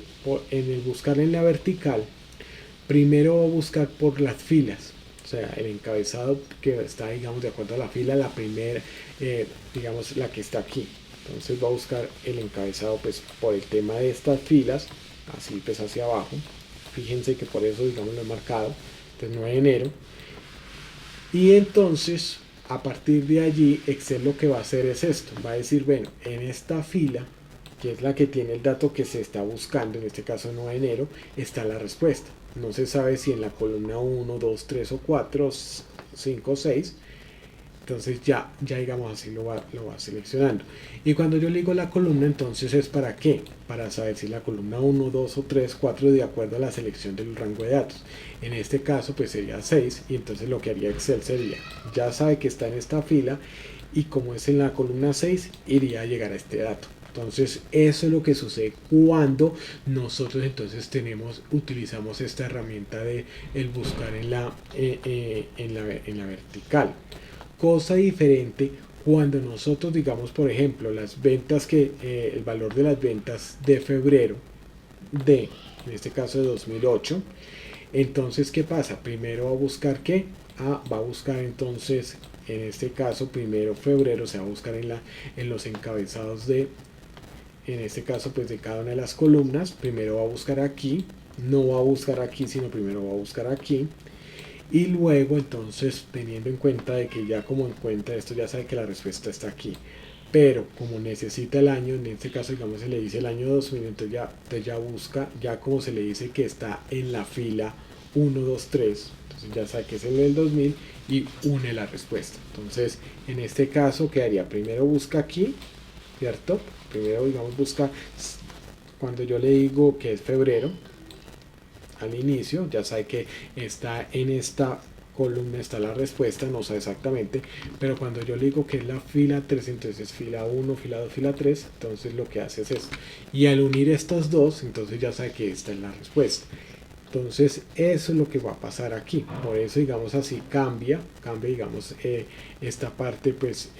en el buscar en la vertical, primero voy a buscar por las filas. O sea, el encabezado que está, digamos, de acuerdo a la fila, la primera, digamos, la que está aquí. Entonces voy a buscar el encabezado pues por el tema de estas filas, así pues hacia abajo. Fíjense que por eso, digamos, lo he marcado. Entonces 9 de enero. Y entonces, a partir de allí, Excel lo que va a hacer es esto. Va a decir, bueno, en esta fila, que es la que tiene el dato que se está buscando, en este caso 9 de enero, está la respuesta. No se sabe si en la columna 1, 2, 3 o 4, 5 o 6. Entonces ya digamos así lo va seleccionando. Y cuando yo le digo la columna, entonces es para qué? Para saber si la columna 1, 2 o 3, 4 de acuerdo a la selección del rango de datos. En este caso pues sería 6 y entonces lo que haría Excel sería, ya sabe que está en esta fila y como es en la columna 6, iría a llegar a este dato. Entonces eso es lo que sucede cuando nosotros entonces utilizamos esta herramienta de el buscar en la vertical. Cosa diferente cuando nosotros digamos por ejemplo las ventas el valor de las ventas de febrero en este caso de 2008. Entonces ¿qué pasa? Primero va a buscar ¿qué? Va a buscar entonces en este caso primero febrero, se va a buscar en los encabezados en este caso pues de cada una de las columnas. Primero va a buscar aquí, no va a buscar aquí sino primero va a buscar aquí. Y luego entonces teniendo en cuenta de que ya como en cuenta esto ya sabe que la respuesta está aquí, pero como necesita el año, en este caso digamos se le dice el año 2000, entonces ya busca, ya como se le dice que está en la fila 1, 2, 3, entonces ya sabe que es el del 2000 y une la respuesta. Entonces en este caso quedaría primero busca aquí, ¿cierto? Primero digamos busca cuando yo le digo que es febrero al inicio, ya sabe que está en esta columna, está la respuesta, no sabe exactamente, pero cuando yo le digo que es la fila 3, entonces fila 1, fila 2, fila 3, entonces lo que hace es esto. Y al unir estas dos, entonces ya sabe que esta es la respuesta. Entonces eso es lo que va a pasar aquí. Por eso digamos así cambia digamos esta parte pues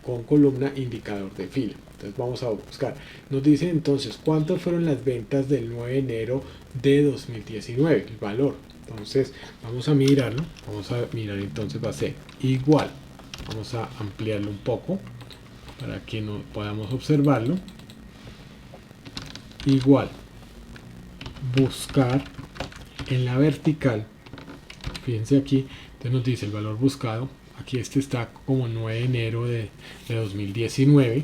con columna indicador de fila. Entonces vamos a buscar. Nos dice entonces cuántas fueron las ventas del 9 de enero de 2019, el valor. Entonces vamos a mirarlo. Vamos a mirar entonces va a ser igual. Vamos a ampliarlo un poco para que no podamos observarlo. Igual. Buscar en la vertical. Fíjense aquí. Entonces nos dice el valor buscado. Aquí este está como 9 de enero de 2019.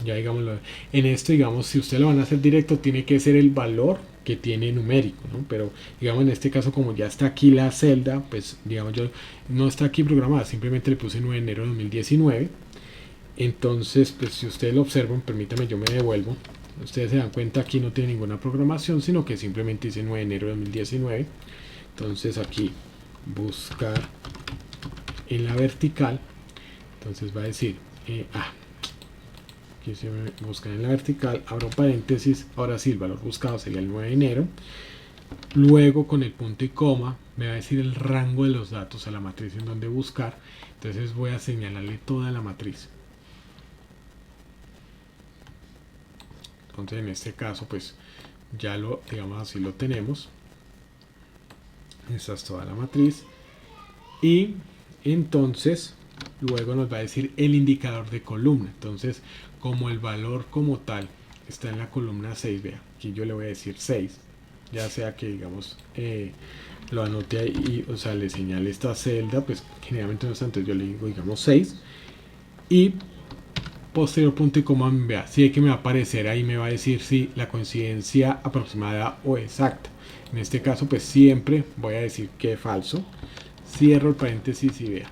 Ya digámoslo, en esto digamos si usted lo van a hacer directo tiene que ser el valor que tiene numérico, ¿no? Pero digamos en este caso como ya está aquí la celda, pues digamos yo no está aquí programada, simplemente le puse 9 de enero de 2019. Entonces pues si ustedes lo observan, permítame yo me devuelvo, ustedes se dan cuenta aquí no tiene ninguna programación sino que simplemente dice 9 de enero de 2019. Entonces aquí buscar en la vertical, entonces va a decir aquí se busca en la vertical, abro paréntesis, ahora sí el valor buscado sería el 9 de enero, luego con el punto y coma me va a decir el rango de los datos a la matriz en donde buscar, entonces voy a señalarle toda la matriz. Entonces en este caso pues ya lo digamos así lo tenemos, esta es toda la matriz y entonces luego nos va a decir el indicador de columna. Entonces, como el valor como tal está en la columna 6, vea, aquí yo le voy a decir 6, ya sea que digamos lo anote ahí, o sea, le señale esta celda, pues generalmente no está, entonces yo le digo digamos 6 y posterior punto y coma, vea, si es que me va a aparecer ahí, me va a decir si la coincidencia aproximada o exacta. En este caso pues siempre voy a decir que es falso, cierro el paréntesis y vea,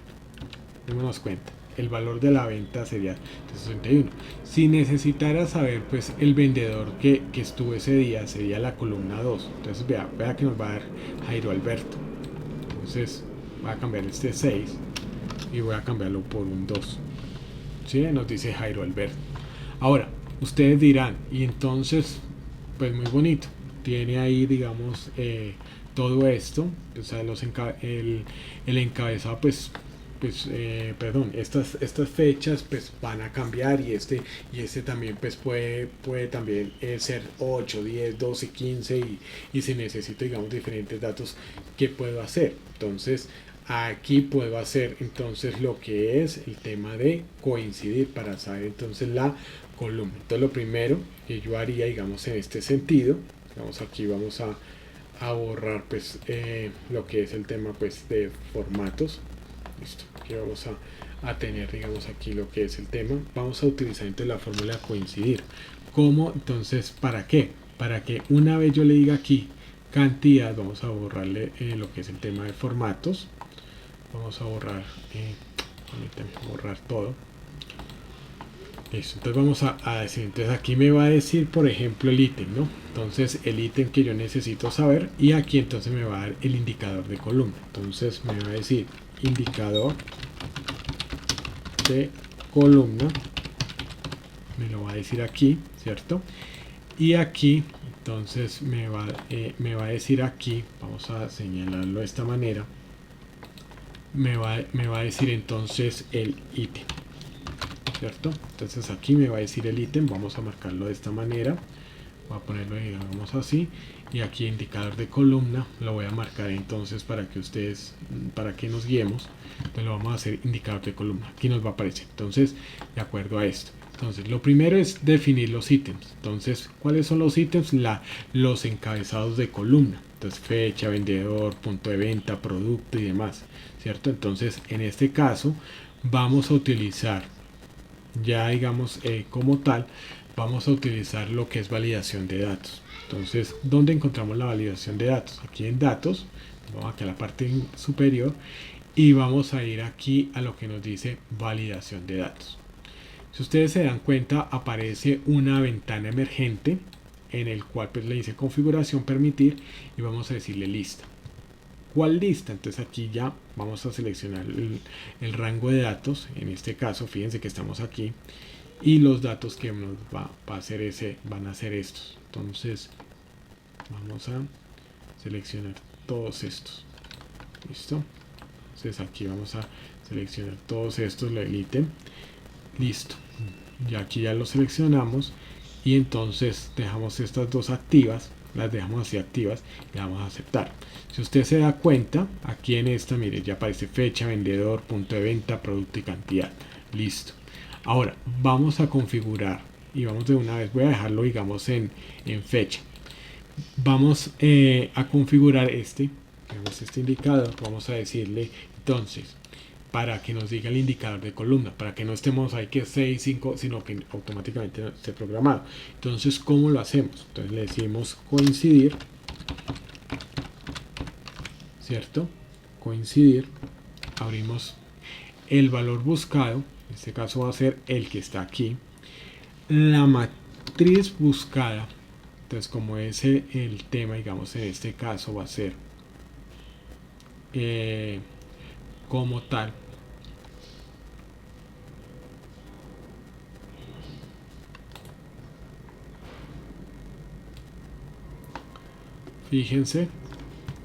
démonos cuenta, el valor de la venta sería de 61. Si necesitara saber pues el vendedor que estuvo ese día, sería la columna 2. Entonces vea que nos va a dar Jairo Alberto. Entonces voy a cambiar este 6 y voy a cambiarlo por un 2. ¿Sí? Nos dice Jairo Alberto. Ahora, ustedes dirán, y entonces, pues muy bonito, tiene ahí, digamos, todo esto, o sea, el encabezado, perdón, estas fechas pues van a cambiar y este también pues puede también ser 8, 10, 12, 15 y si necesito digamos diferentes datos, ¿qué puedo hacer? Entonces aquí puedo hacer entonces lo que es el tema de coincidir para saber entonces la columna. Entonces lo primero que yo haría digamos en este sentido, digamos aquí vamos a borrar pues lo que es el tema pues de formatos. Listo, aquí vamos a tener digamos aquí lo que es el tema. Vamos a utilizar entonces la fórmula de coincidir. ¿Cómo? Entonces, ¿para qué? Para que una vez yo le diga aquí cantidad, vamos a borrarle lo que es el tema de formatos. Vamos a borrar, borrar todo. Listo, entonces vamos a decir, entonces aquí me va a decir por ejemplo el ítem, ¿no? Entonces el ítem que yo necesito saber y aquí entonces me va a dar el indicador de columna. Entonces me va a decir indicador de columna, me lo va a decir aquí, ¿cierto? Y aquí entonces me va a decir aquí, vamos a señalarlo de esta manera, me va a decir entonces el ítem, ¿cierto? Entonces aquí me va a decir el ítem, vamos a marcarlo de esta manera, voy a ponerlo digamos así, y aquí indicador de columna lo voy a marcar entonces para que ustedes, para que nos guiemos. Entonces lo vamos a hacer indicador de columna, aquí nos va a aparecer, entonces de acuerdo a esto. Entonces lo primero es definir los ítems. Entonces, ¿cuáles son los ítems? Los encabezados de columna. Entonces fecha, vendedor, punto de venta, producto y demás, ¿cierto? Entonces en este caso vamos a utilizar ya digamos como tal, vamos a utilizar lo que es validación de datos. Entonces, ¿dónde encontramos la validación de datos? Aquí en datos, vamos aquí a la parte superior y vamos a ir aquí a lo que nos dice validación de datos. Si ustedes se dan cuenta, aparece una ventana emergente en el cual pues le dice configuración, permitir y vamos a decirle lista. ¿Cuál lista? Entonces aquí ya vamos a seleccionar el rango de datos. En este caso, fíjense que estamos aquí y los datos que nos va a hacer van a ser estos. Entonces vamos a seleccionar todos estos. ¿Listo? Entonces aquí vamos a seleccionar todos estos, el ítem. Listo. Ya aquí ya lo seleccionamos y entonces dejamos estas dos activas, las dejamos así activas y vamos a aceptar. Si usted se da cuenta, aquí en esta, mire, ya aparece fecha, vendedor, punto de venta, producto y cantidad. Listo. Ahora vamos a configurar y vamos de una vez, voy a dejarlo digamos en fecha. Vamos a configurar este indicador, vamos a decirle entonces para que nos diga el indicador de columna, para que no estemos ahí que 6, 5, sino que automáticamente esté programado. Entonces, ¿cómo lo hacemos? Entonces le decimos coincidir, ¿cierto? Coincidir, abrimos el valor buscado, en este caso va a ser el que está aquí, la matriz buscada. Entonces, como es el tema, digamos, en este caso va a ser como tal, fíjense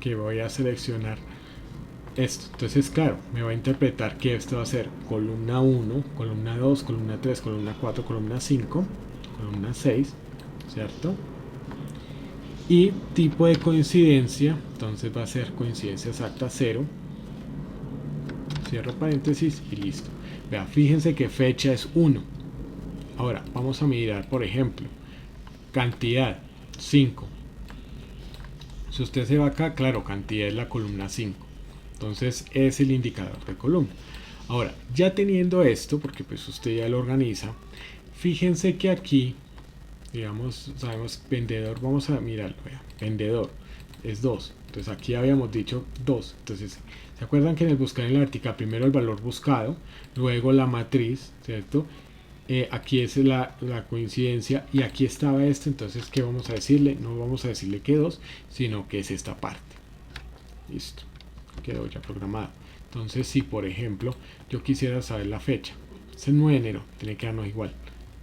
que voy a seleccionar esto. Entonces, claro, me va a interpretar que esto va a ser columna 1, columna 2, columna 3, columna 4, columna 5, columna 6, ¿cierto? Y tipo de coincidencia, entonces va a ser coincidencia exacta 0, cierro paréntesis y listo. Vean, fíjense que fecha es 1. Ahora vamos a mirar, por ejemplo, cantidad 5. Si usted se va acá, claro, cantidad es la columna 5. Entonces es el indicador de columna. Ahora, ya teniendo esto, porque pues usted ya lo organiza, fíjense que aquí, digamos, sabemos vendedor, vamos a mirarlo, vean, vendedor es 2. Entonces aquí habíamos dicho 2. Entonces, ¿se acuerdan que en el buscar en la vertical primero el valor buscado, luego la matriz, ¿cierto? Aquí es la coincidencia y aquí estaba este, entonces ¿qué vamos a decirle? No vamos a decirle que 2, sino que es esta parte. Listo, quedó ya programado. Entonces si por ejemplo yo quisiera saber la fecha, es el 9 de enero, tiene que darnos igual.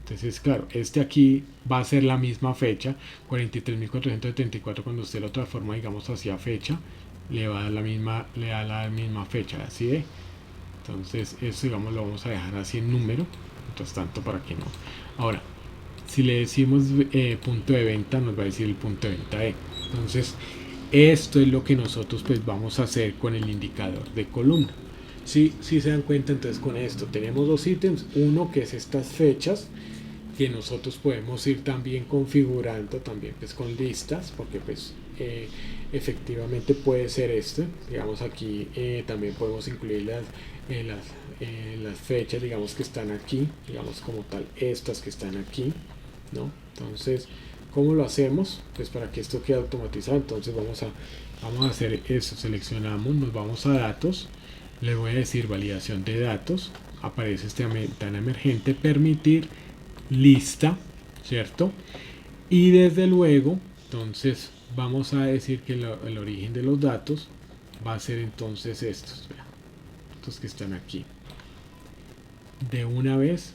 Entonces claro, este aquí va a ser la misma fecha, 43.474, cuando usted lo transforma digamos hacia fecha, le va a dar la misma fecha, así de. Entonces eso digamos lo vamos a dejar así en número, mientras tanto para que no. Ahora, si le decimos punto de venta, nos va a decir el punto de venta E. Entonces esto es lo que nosotros pues vamos a hacer con el indicador de columna. Si se dan cuenta, entonces con esto tenemos dos ítems, uno que es estas fechas que nosotros podemos ir también configurando también pues con listas, porque pues efectivamente puede ser este, digamos aquí también podemos incluir las fechas digamos que están aquí, digamos como tal estas que están aquí, ¿no? Entonces ¿cómo lo hacemos? Pues para que esto quede automatizado, entonces vamos a hacer eso, seleccionamos, nos vamos a datos, le voy a decir validación de datos, aparece esta ventana emergente, permitir lista, ¿cierto? Y desde luego, entonces vamos a decir que el origen de los datos va a ser entonces estos, vean, estos que están aquí. De una vez,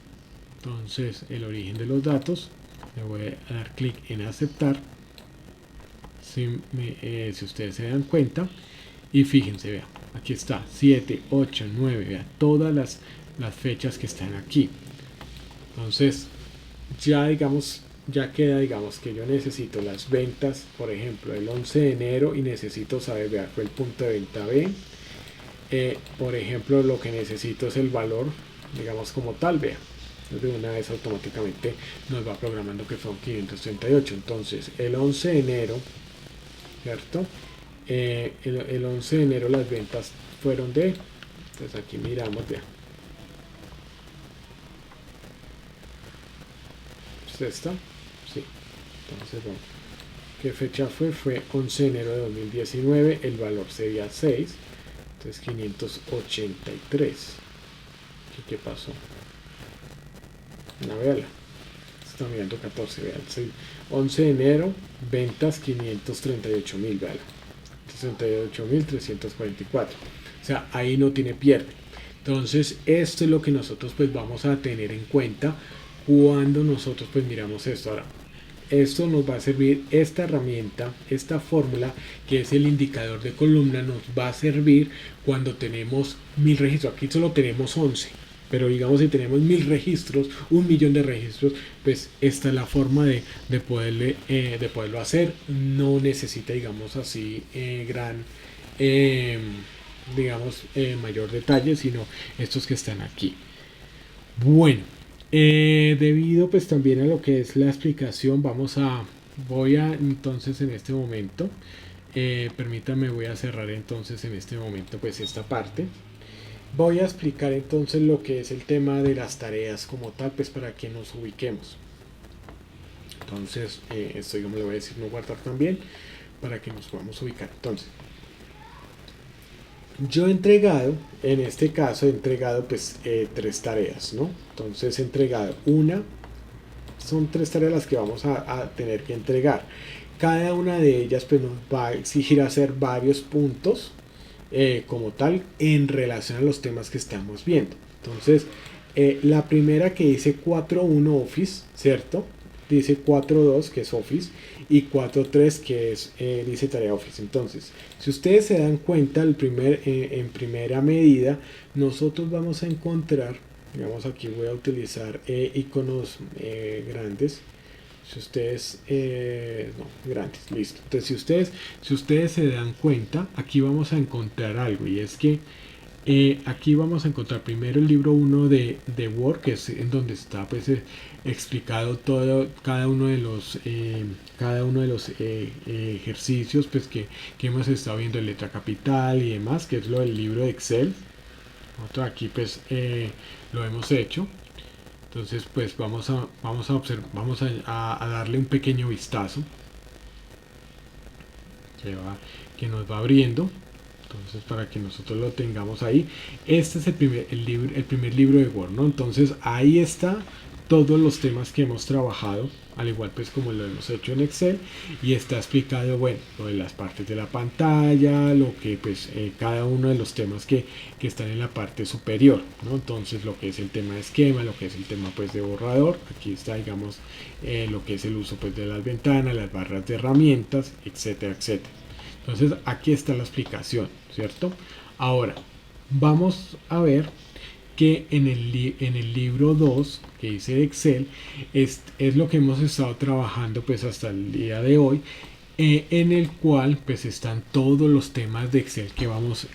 entonces el origen de los datos, le voy a dar clic en aceptar, si ustedes se dan cuenta, y fíjense, vean, aquí está 7, 8, 9, vean, todas las fechas que están aquí. Entonces ya digamos, ya queda digamos que yo necesito las ventas, por ejemplo el 11 de enero y necesito saber, vean, fue el punto de venta B, por ejemplo lo que necesito es el valor digamos como tal, vean, de una vez automáticamente nos va programando que son 538. Entonces el 11 de enero, ¿cierto? El 11 de enero las ventas fueron de, entonces aquí miramos, vean, esta, sí. Entonces bueno, ¿qué fecha fue? Fue 11 de enero de 2019, el valor sería 6, entonces 583. ¿Qué pasó? No, véala, está mirando 14, vean, 11 de enero, ventas 538.000, vean, 68.344, o sea, ahí no tiene pierde. Entonces esto es lo que nosotros pues vamos a tener en cuenta cuando nosotros pues miramos esto. Ahora, esto nos va a servir, esta herramienta, esta fórmula que es el indicador de columna, nos va a servir cuando tenemos 1000 registros. Aquí solo tenemos 11, pero digamos si tenemos 1000 registros, 1.000.000 de registros, pues esta es la forma de poderlo hacer. No necesita digamos así gran mayor detalle, sino estos que están aquí. Bueno, debido pues también a lo que es la explicación, voy a entonces en este momento, permítame, voy a cerrar entonces en este momento pues esta parte. Voy a explicar entonces lo que es el tema de las tareas como tal, pues para que nos ubiquemos. Entonces esto digamos le voy a decir no guardar también para que nos podamos ubicar. Entonces yo he entregado, en este caso he entregado pues 3 tareas, ¿no? Entonces he entregado son 3 tareas las que vamos a tener que entregar. Cada una de ellas pues nos va a exigir hacer varios puntos como tal en relación a los temas que estamos viendo. Entonces la primera que dice 4.1 Office, ¿cierto? Dice 4.2 que es Office y 4.3 que es dice tarea Office. Entonces si ustedes se dan cuenta en primera medida nosotros vamos a encontrar, digamos aquí voy a utilizar iconos grandes. Si ustedes grandes, listo. Entonces si ustedes se dan cuenta, aquí vamos a encontrar algo, y es que Aquí vamos a encontrar primero el libro 1 de Word, que es en donde está pues explicado todo, cada uno de los ejercicios pues que hemos estado viendo en letra capital y demás, que es lo del libro de Excel. Nosotros aquí pues lo hemos hecho. Entonces pues vamos a observar, a darle un pequeño vistazo que nos va abriendo. Entonces para que nosotros lo tengamos ahí, este es el primer libro de Word, ¿no? Entonces ahí está todos los temas que hemos trabajado, al igual pues como lo hemos hecho en Excel, y está explicado, bueno, lo de las partes de la pantalla, lo que pues cada uno de los temas que están en la parte superior, ¿no? Entonces lo que es el tema de esquema, lo que es el tema pues de borrador, aquí está digamos lo que es el uso pues de las ventanas, las barras de herramientas, etcétera, etcétera. Entonces aquí está la explicación, ¿cierto? Ahora, vamos a ver que en el libro 2 que dice de Excel es lo que hemos estado trabajando pues hasta el día de hoy, en el cual pues están todos los temas de Excel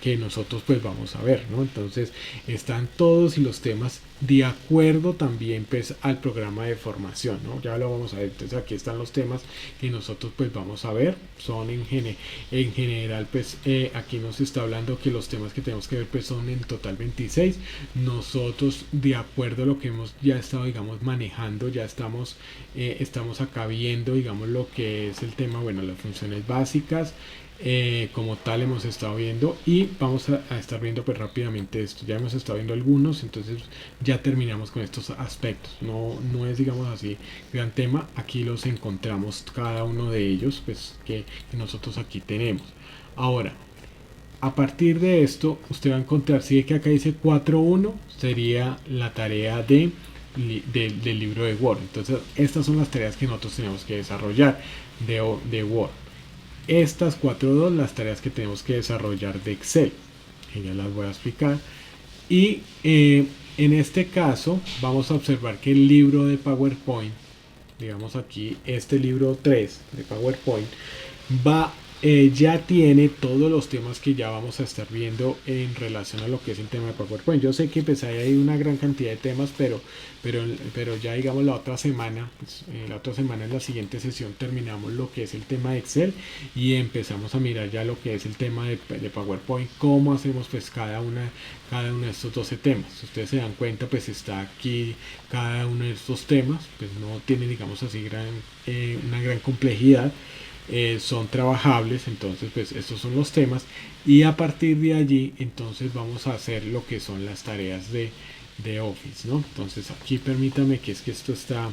que nosotros pues vamos a ver, ¿no? Entonces están todos los temas de acuerdo también pues al programa de formación, ¿no? Ya lo vamos a ver. Entonces aquí están los temas que nosotros pues vamos a ver, son en general pues aquí nos está hablando que los temas que tenemos que ver pues son en total 26. Nosotros de acuerdo a lo que hemos ya estado digamos manejando, ya estamos acá viendo digamos lo que es el tema, bueno, las funciones básicas, como tal hemos estado viendo, y vamos a estar viendo pues rápidamente esto. Ya hemos estado viendo algunos, entonces ya terminamos con estos aspectos. No es digamos así gran tema, aquí los encontramos cada uno de ellos pues que nosotros aquí tenemos. Ahora, a partir de esto usted va a encontrar, si es que acá dice 4.1, sería la tarea del libro de Word. Entonces estas son las tareas que nosotros tenemos que desarrollar de Word. Estas 4.2 las tareas que tenemos que desarrollar de Excel, que ya las voy a explicar. Y en este caso vamos a observar que el libro de PowerPoint, digamos aquí este libro 3 de PowerPoint, ya tiene todos los temas que ya vamos a estar viendo en relación a lo que es el tema de PowerPoint. Yo sé que pues hay una gran cantidad de temas, pero ya digamos la otra semana en la siguiente sesión terminamos lo que es el tema de Excel y empezamos a mirar ya lo que es el tema de PowerPoint, cómo hacemos pues cada uno de estos 12 temas. Si ustedes se dan cuenta pues está aquí cada uno de estos temas, pues no tiene digamos así una gran complejidad. Son trabajables, entonces pues estos son los temas, y a partir de allí entonces vamos a hacer lo que son las tareas de Office, ¿no? Entonces aquí permítame que es que esto está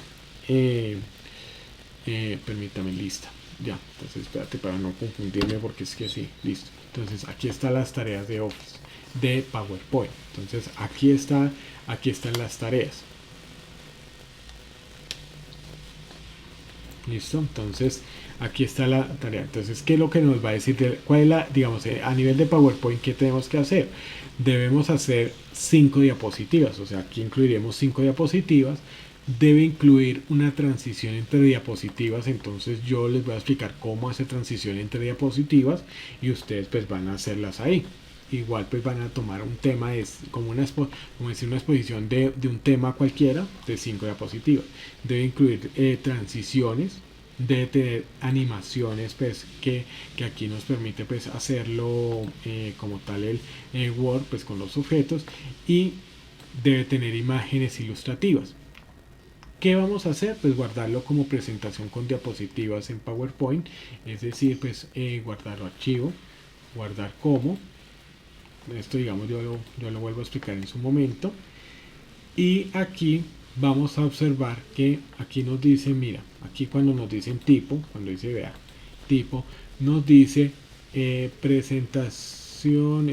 permítame, lista ya, entonces espérate para no confundirme porque es que sí, listo. Entonces aquí están las tareas de Office de PowerPoint, entonces aquí están las tareas. Listo, entonces aquí está la tarea. Entonces, ¿qué es lo que nos va a decir? ¿Cuál es la, digamos, a nivel de PowerPoint, qué tenemos que hacer? Debemos hacer 5 diapositivas, o sea, aquí incluiremos 5 diapositivas. Debe incluir una transición entre diapositivas, entonces yo les voy a explicar cómo hacer transición entre diapositivas y ustedes pues van a hacerlas ahí. Igual pues van a tomar un tema, como decir una exposición de un tema cualquiera de 5 diapositivas. Debe incluir transiciones, debe tener animaciones pues que aquí nos permite pues hacerlo como tal el Word pues con los objetos, y debe tener imágenes ilustrativas. ¿Qué vamos a hacer? Pues guardarlo como presentación con diapositivas en PowerPoint, es decir pues guardarlo archivo, guardar como. Esto digamos yo lo vuelvo a explicar en su momento, y aquí vamos a observar que aquí nos dice, mira, aquí cuando nos dicen tipo, cuando dice vea tipo, nos dice presentación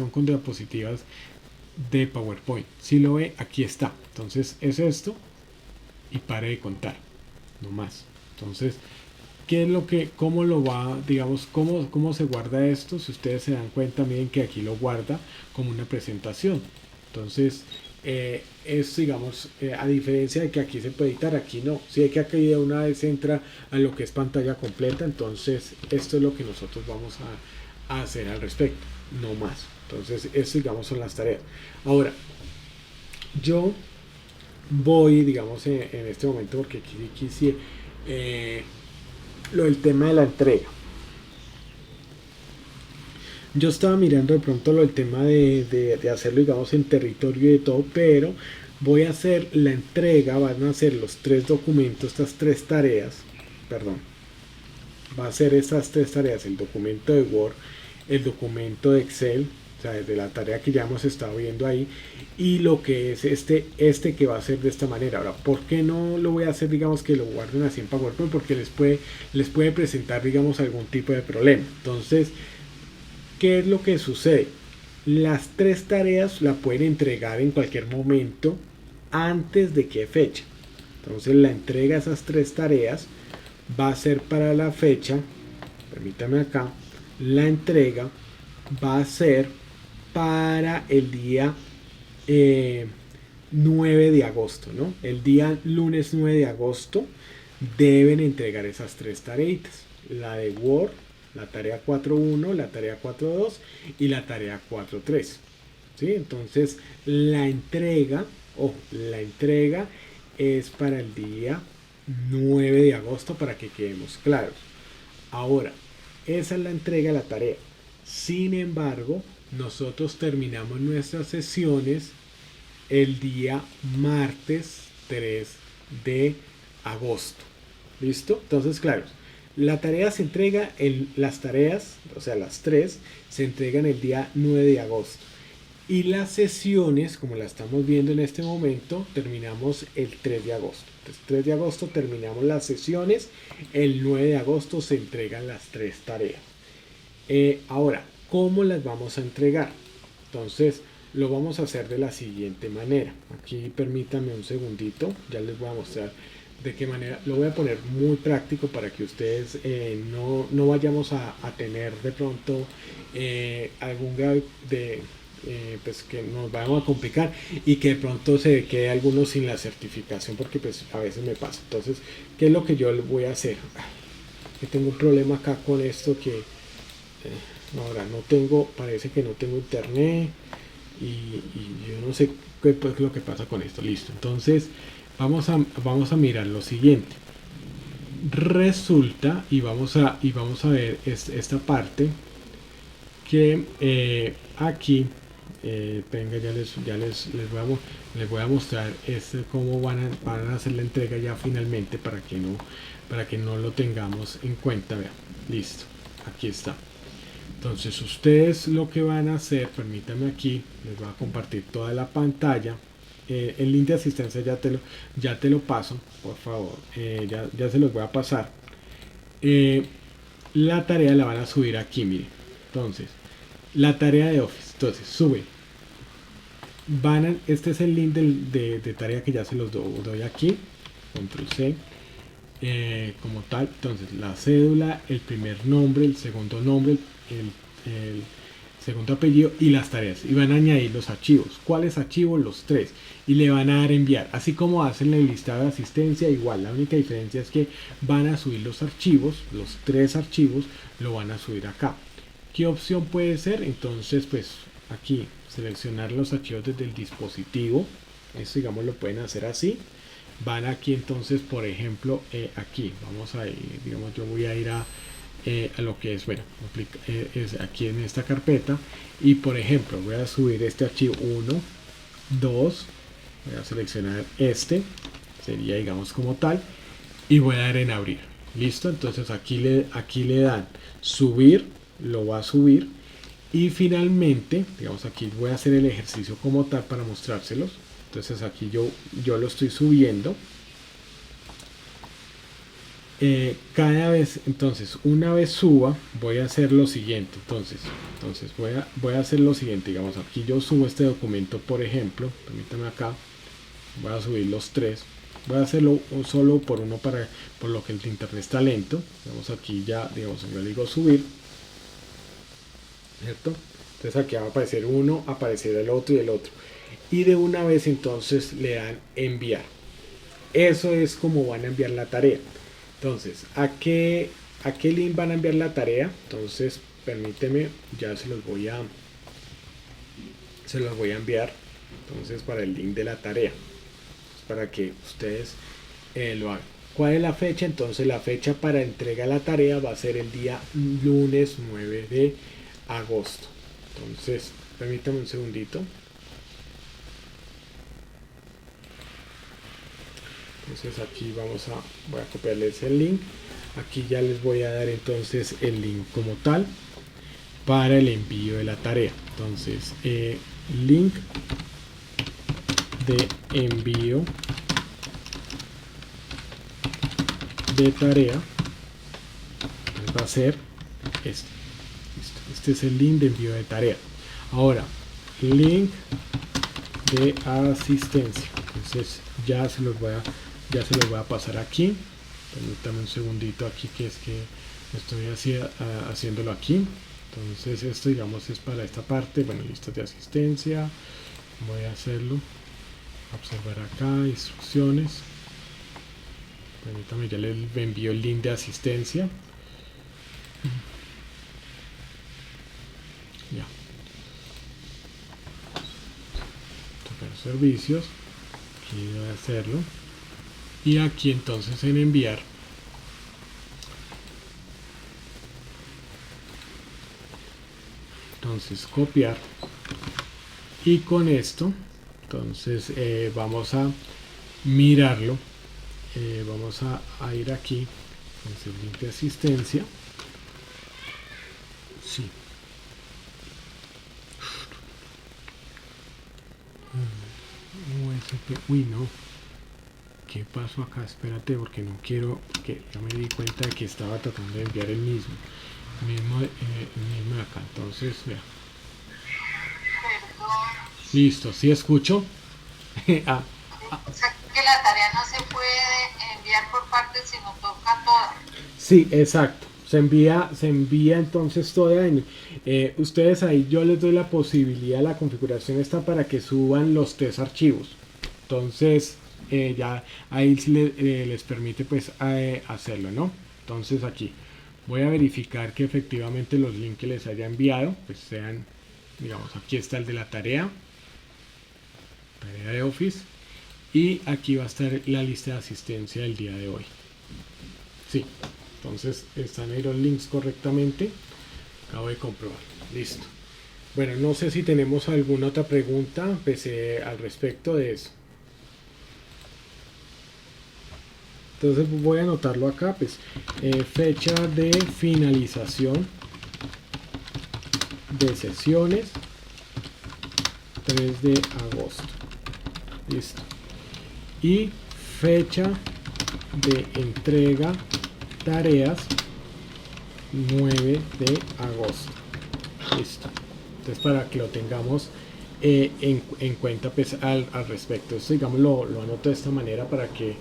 con diapositivas de PowerPoint. Si lo ve, aquí está. Entonces es esto y pare de contar, no más. Entonces, ¿qué es cómo lo va, digamos, cómo se guarda esto? Si ustedes se dan cuenta, miren que aquí lo guarda como una presentación. Entonces, es, digamos, a diferencia de que aquí se puede editar, aquí no. Si hay que aquí de una vez entra a lo que es pantalla completa, entonces esto es lo que nosotros vamos a hacer al respecto, no más. Entonces, eso digamos son las tareas. Ahora, yo voy, digamos, en este momento, porque aquí sí, lo del tema de la entrega. Yo estaba mirando de pronto lo del tema de hacerlo, digamos, en territorio y de todo, pero voy a hacer la entrega, van a ser los 3 documentos, estas 3 tareas, perdón, va a ser estas 3 tareas, el documento de Word, el documento de Excel, o sea, de la tarea que ya hemos estado viendo ahí, y lo que es este que va a ser de esta manera. Ahora, ¿por qué no lo voy a hacer, digamos, que lo guarden así en PowerPoint? Porque les puede presentar, digamos, algún tipo de problema. Entonces, ¿qué es lo que sucede? Las 3 tareas la pueden entregar en cualquier momento antes de qué fecha. Entonces la entrega de esas 3 tareas va a ser para la fecha, permítame acá, la entrega va a ser para el día 9 de agosto, ¿no? El día lunes 9 de agosto deben entregar esas 3 tareitas, la de Word, la tarea 4.1, la tarea 4.2 y la tarea 4.3. ¿Sí? Entonces la entrega es para el día 9 de agosto, para que quedemos claros. Ahora, esa es la entrega de la tarea. Sin embargo, nosotros terminamos nuestras sesiones el día martes 3 de agosto. ¿Listo? Entonces, claro, la tarea se entrega, las tareas, o sea, las 3, se entregan el día 9 de agosto. Y las sesiones, como la estamos viendo en este momento, terminamos el 3 de agosto. Entonces, 3 de agosto terminamos las sesiones, el 9 de agosto se entregan las 3 tareas. Ahora, ¿cómo las vamos a entregar? Entonces, lo vamos a hacer de la siguiente manera. Aquí permítanme un segundito, ya les voy a mostrar de qué manera. Lo voy a poner muy práctico para que ustedes no vayamos a tener de pronto algún grado de pues que nos vayamos a complicar y que de pronto se quede alguno sin la certificación, porque pues a veces me pasa. Entonces, ¿qué es lo que yo voy a hacer? Que tengo un problema acá con esto, que ahora no tengo, parece que no tengo internet y yo no sé qué es lo que pasa con esto. Listo, entonces vamos a mirar lo siguiente. Resulta, y vamos a ver esta parte, que aquí venga, les voy a mostrar cómo van a hacer la entrega ya finalmente, para que no lo tengamos en cuenta. Vean, listo, aquí está. Entonces ustedes lo que van a hacer, permítanme, aquí les voy a compartir toda la pantalla. El link de asistencia ya te lo paso, por favor, ya se los voy a pasar. La tarea la van a subir aquí, miren. Entonces, la tarea de Office, entonces sube. Este es el link de tarea que ya se los doy aquí. Control C. Como tal, entonces la cédula, el primer nombre, el segundo nombre, el segundo apellido y las tareas, y van a añadir los archivos. ¿Cuáles archivos? Los 3, y le van a dar enviar, así como hacen el listado de asistencia. Igual, la única diferencia es que van a subir los archivos, los 3 archivos lo van a subir acá. ¿Qué opción puede ser? Entonces, pues aquí seleccionar los archivos desde el dispositivo. Esto, digamos, lo pueden hacer así. Van aquí, entonces, por ejemplo, aquí vamos a ir, digamos, yo voy a ir a lo que es, bueno, es aquí en esta carpeta, y por ejemplo voy a subir este archivo 1, 2, voy a seleccionar sería, digamos, como tal, y voy a dar en abrir. Listo, entonces aquí le dan subir, lo va a subir, y finalmente, digamos, aquí voy a hacer el ejercicio como tal para mostrárselos. Entonces aquí yo lo estoy subiendo. Cada vez, entonces, una vez suba, voy a hacer lo siguiente. Entonces voy a hacer lo siguiente. Digamos, aquí yo subo este documento, por ejemplo, permítame acá, voy a subir los 3. Voy a hacerlo solo por uno, por lo que el internet está lento. Digamos, aquí ya, digamos, yo le digo subir, ¿cierto? Entonces aquí va a aparecer uno, aparecerá el otro y el otro, y de una vez entonces le dan enviar. Eso es como van a enviar la tarea. Entonces, ¿a qué link van a enviar la tarea? Entonces, permíteme, ya se los voy a se los voy a enviar entonces para el link de la tarea, para que ustedes lo hagan. ¿Cuál es la fecha? Entonces la fecha para entrega de la tarea va a ser el día lunes 9 de agosto. Entonces, permítanme un segundito. Entonces aquí voy a copiarles el link. Aquí ya les voy a dar entonces el link como tal para el envío de la tarea. Entonces, link de envío de tarea va a ser este. Listo. Este es el link de envío de tarea. Ahora, link de asistencia. Entonces ya se los voy a pasar aquí. Permítame un segundito aquí, que es que estoy haciéndolo aquí. Entonces esto, digamos, es para esta parte. Bueno, listas de asistencia. Voy a hacerlo. Observar acá, instrucciones. Permítame, ya les envío el link de asistencia. Ya. Tocar servicios. Aquí voy a hacerlo. Y aquí entonces en enviar. Entonces copiar. Y con esto, entonces vamos a mirarlo. Vamos a ir aquí. Entonces link de asistencia. Sí. Uy, no. ¿Qué pasó acá? Espérate, porque no quiero, que ya me di cuenta de que estaba tratando de enviar el mismo de acá. Entonces, vea. Listo, ¿sí escucho? O sea, que la tarea no se puede enviar por partes, sino toca toda. Sí, exacto. Se envía entonces toda. Ustedes ahí, yo les doy la posibilidad, la configuración está para que suban los 3 archivos. Entonces, ya ahí les permite pues hacerlo, ¿no? Entonces aquí voy a verificar que efectivamente los links que les haya enviado pues sean, digamos, aquí está el de la tarea de Office, y aquí va a estar la lista de asistencia del día de hoy. Sí, entonces están ahí los links correctamente. Acabo de comprobar. Listo. Bueno, no sé si tenemos alguna otra pregunta pues, al respecto de eso. Entonces voy a anotarlo acá, pues fecha de finalización de sesiones 3 de agosto. Listo. Y fecha de entrega tareas 9 de agosto. Listo. Entonces para que lo tengamos en cuenta pues al respecto. Esto, digamos, lo anoto de esta manera para que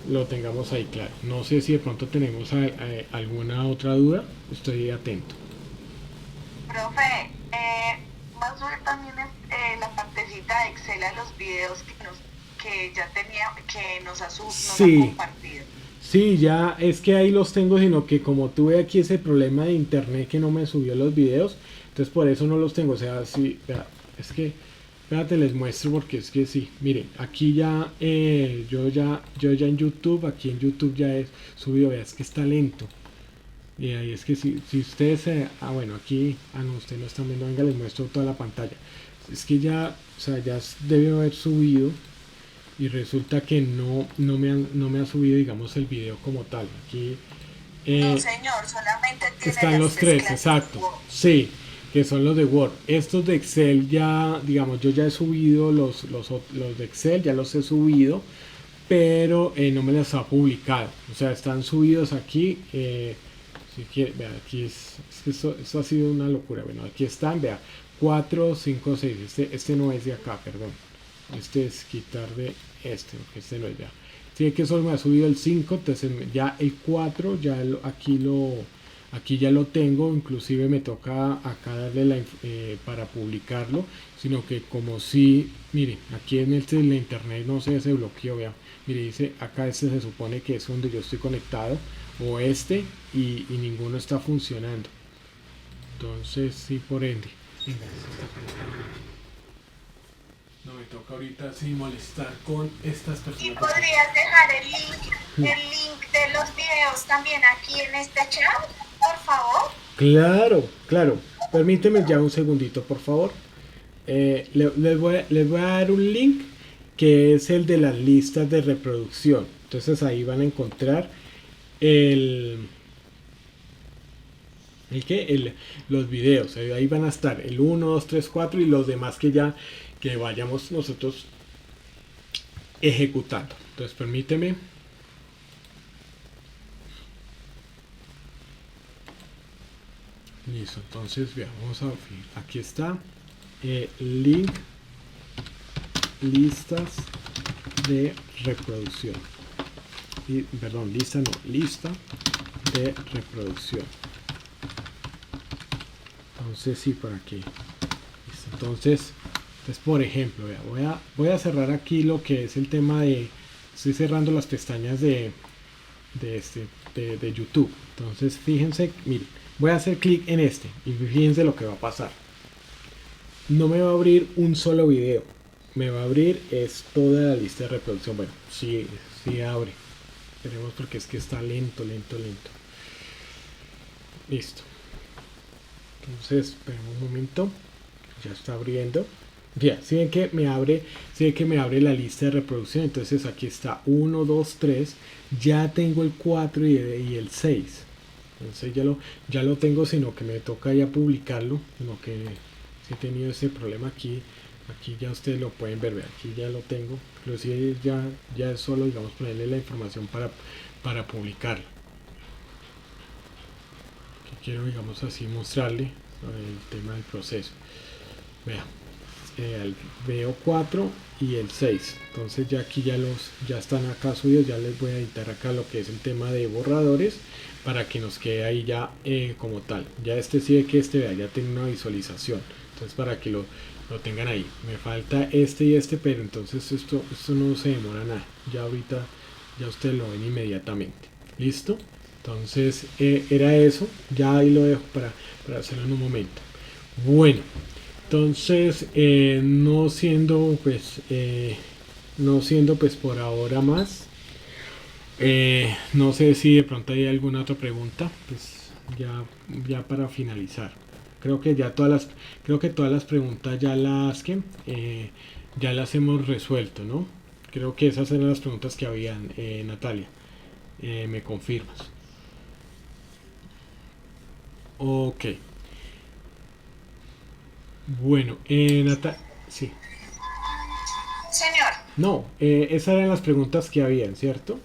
lo tengamos ahí claro. No sé si de pronto tenemos alguna otra duda. Estoy atento. Profe, vamos a ver también la partecita de Excel a los videos que ya tenía, que nos ha compartido. Sí, ya es que ahí los tengo, sino que como tuve aquí ese problema de internet que no me subió los videos, entonces por eso no los tengo. O sea, sí, es que espérate, les muestro, porque es que sí, miren, aquí ya yo ya en YouTube, aquí en YouTube ya he subido, vean, es que está lento. Y ahí es que si ustedes bueno, aquí, no, ustedes no están viendo, venga, les muestro toda la pantalla. Es que ya, o sea, ya debe haber subido, y resulta que no me ha subido, digamos, el video como tal. Aquí no, señor, solamente tiene están los 3, exacto. Sí, que son los de Word. Estos de Excel ya, digamos, yo ya he subido los de Excel, ya los he subido, pero no me los ha publicado. O sea, están subidos aquí. Si quiere, vea, aquí es que esto ha sido una locura. Bueno, aquí están, vea, 4, 5, 6. Este no es de acá, perdón. Este es quitar de porque este no es ya. Sí, que solo me ha subido el 5, entonces ya el 4, ya aquí ya lo tengo, inclusive me toca acá darle para publicarlo, sino que como si, mire, aquí en la internet no sé, ese bloqueo, vea, mire, dice acá se supone que es donde yo estoy conectado, o y ninguno está funcionando. Entonces sí, por ende, venga, No me toca ahorita sí molestar con estas Y personas. podrías dejar el link de los videos también aquí en este chat, por favor. Claro, claro. Permíteme ya un segundito, por favor. Les voy a dar un link que es el de las listas de reproducción. Entonces ahí van a encontrar los videos. Ahí van a estar el 1, 2, 3, 4 y los demás que vayamos nosotros ejecutando. Entonces permíteme. Listo, entonces veamos, aquí está link listas de reproducción. Perdón, lista no, lista de reproducción. Entonces sí, por aquí. Listo, entonces por ejemplo, voy a cerrar aquí lo que es el tema de, estoy cerrando las pestañas de YouTube. Entonces fíjense, miren, voy a hacer clic en este y fíjense lo que va a pasar. No me va a abrir un solo video, me va a abrir es toda la lista de reproducción. Bueno, sí abre. Esperemos porque es que está lento. Listo. Entonces, esperemos un momento. Ya está abriendo. Ya, si ven que me abre la lista de reproducción. Entonces aquí está 1, 2, 3. Ya tengo el 4 y el 6. Entonces ya lo tengo, sino que me toca ya publicarlo. Sino que si he tenido ese problema aquí ya ustedes lo pueden ver. Aquí ya lo tengo. Inclusive ya es solo, digamos, ponerle la información para publicarlo. Aquí quiero, digamos así, mostrarle el tema del proceso. Vean. El video 4 y el 6. Entonces ya aquí ya están acá subidos. Ya les voy a editar acá lo que es el tema de borradores para que nos quede ahí ya como tal. Ya sí de que vea, ya tiene una visualización. Entonces para que lo tengan ahí. Me falta y pero entonces esto no se demora nada. Ya ahorita ya ustedes lo ven inmediatamente. ¿Listo? Entonces era eso. Ya ahí lo dejo para hacerlo en un momento. Bueno. Entonces, no siendo pues por ahora más, no sé si de pronto hay alguna otra pregunta, pues ya para finalizar. Creo que todas las preguntas ya las hemos resuelto, ¿no? Creo que esas eran las preguntas que habían, Natalia. ¿Me confirmas? Ok. Bueno, sí. Señor. No, esas eran las preguntas que habían, ¿cierto?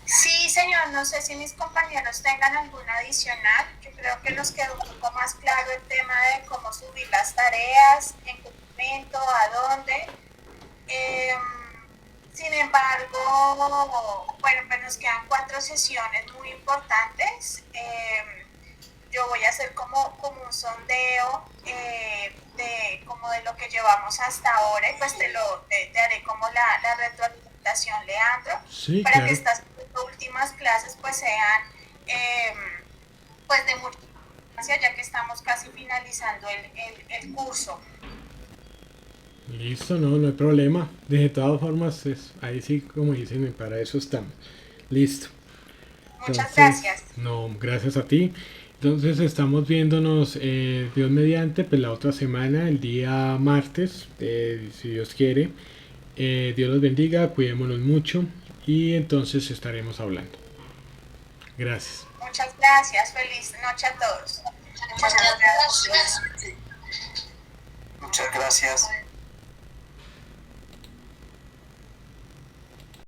Sí, señor, no sé si mis compañeros tengan alguna adicional. Yo creo que nos quedó un poco más claro el tema de cómo subir las tareas, en qué momento, a dónde. Sin embargo, bueno, pues nos quedan 4 sesiones muy importantes. Yo voy a hacer como un sondeo de lo que llevamos hasta ahora y pues te haré como la retroalimentación, Leandro, sí, para claro. que estas últimas clases pues sean pues de mucha importancia, ya que estamos casi finalizando el curso. Listo, no hay problema. De todas formas, ahí sí, como dicen, para eso estamos. Listo. Muchas gracias. No, gracias a ti. Entonces estamos viéndonos, Dios mediante, pues la otra semana, el día martes, si Dios quiere. Dios los bendiga, cuidémonos mucho y entonces estaremos hablando. Gracias. Muchas gracias, feliz noche a todos. Muchas gracias.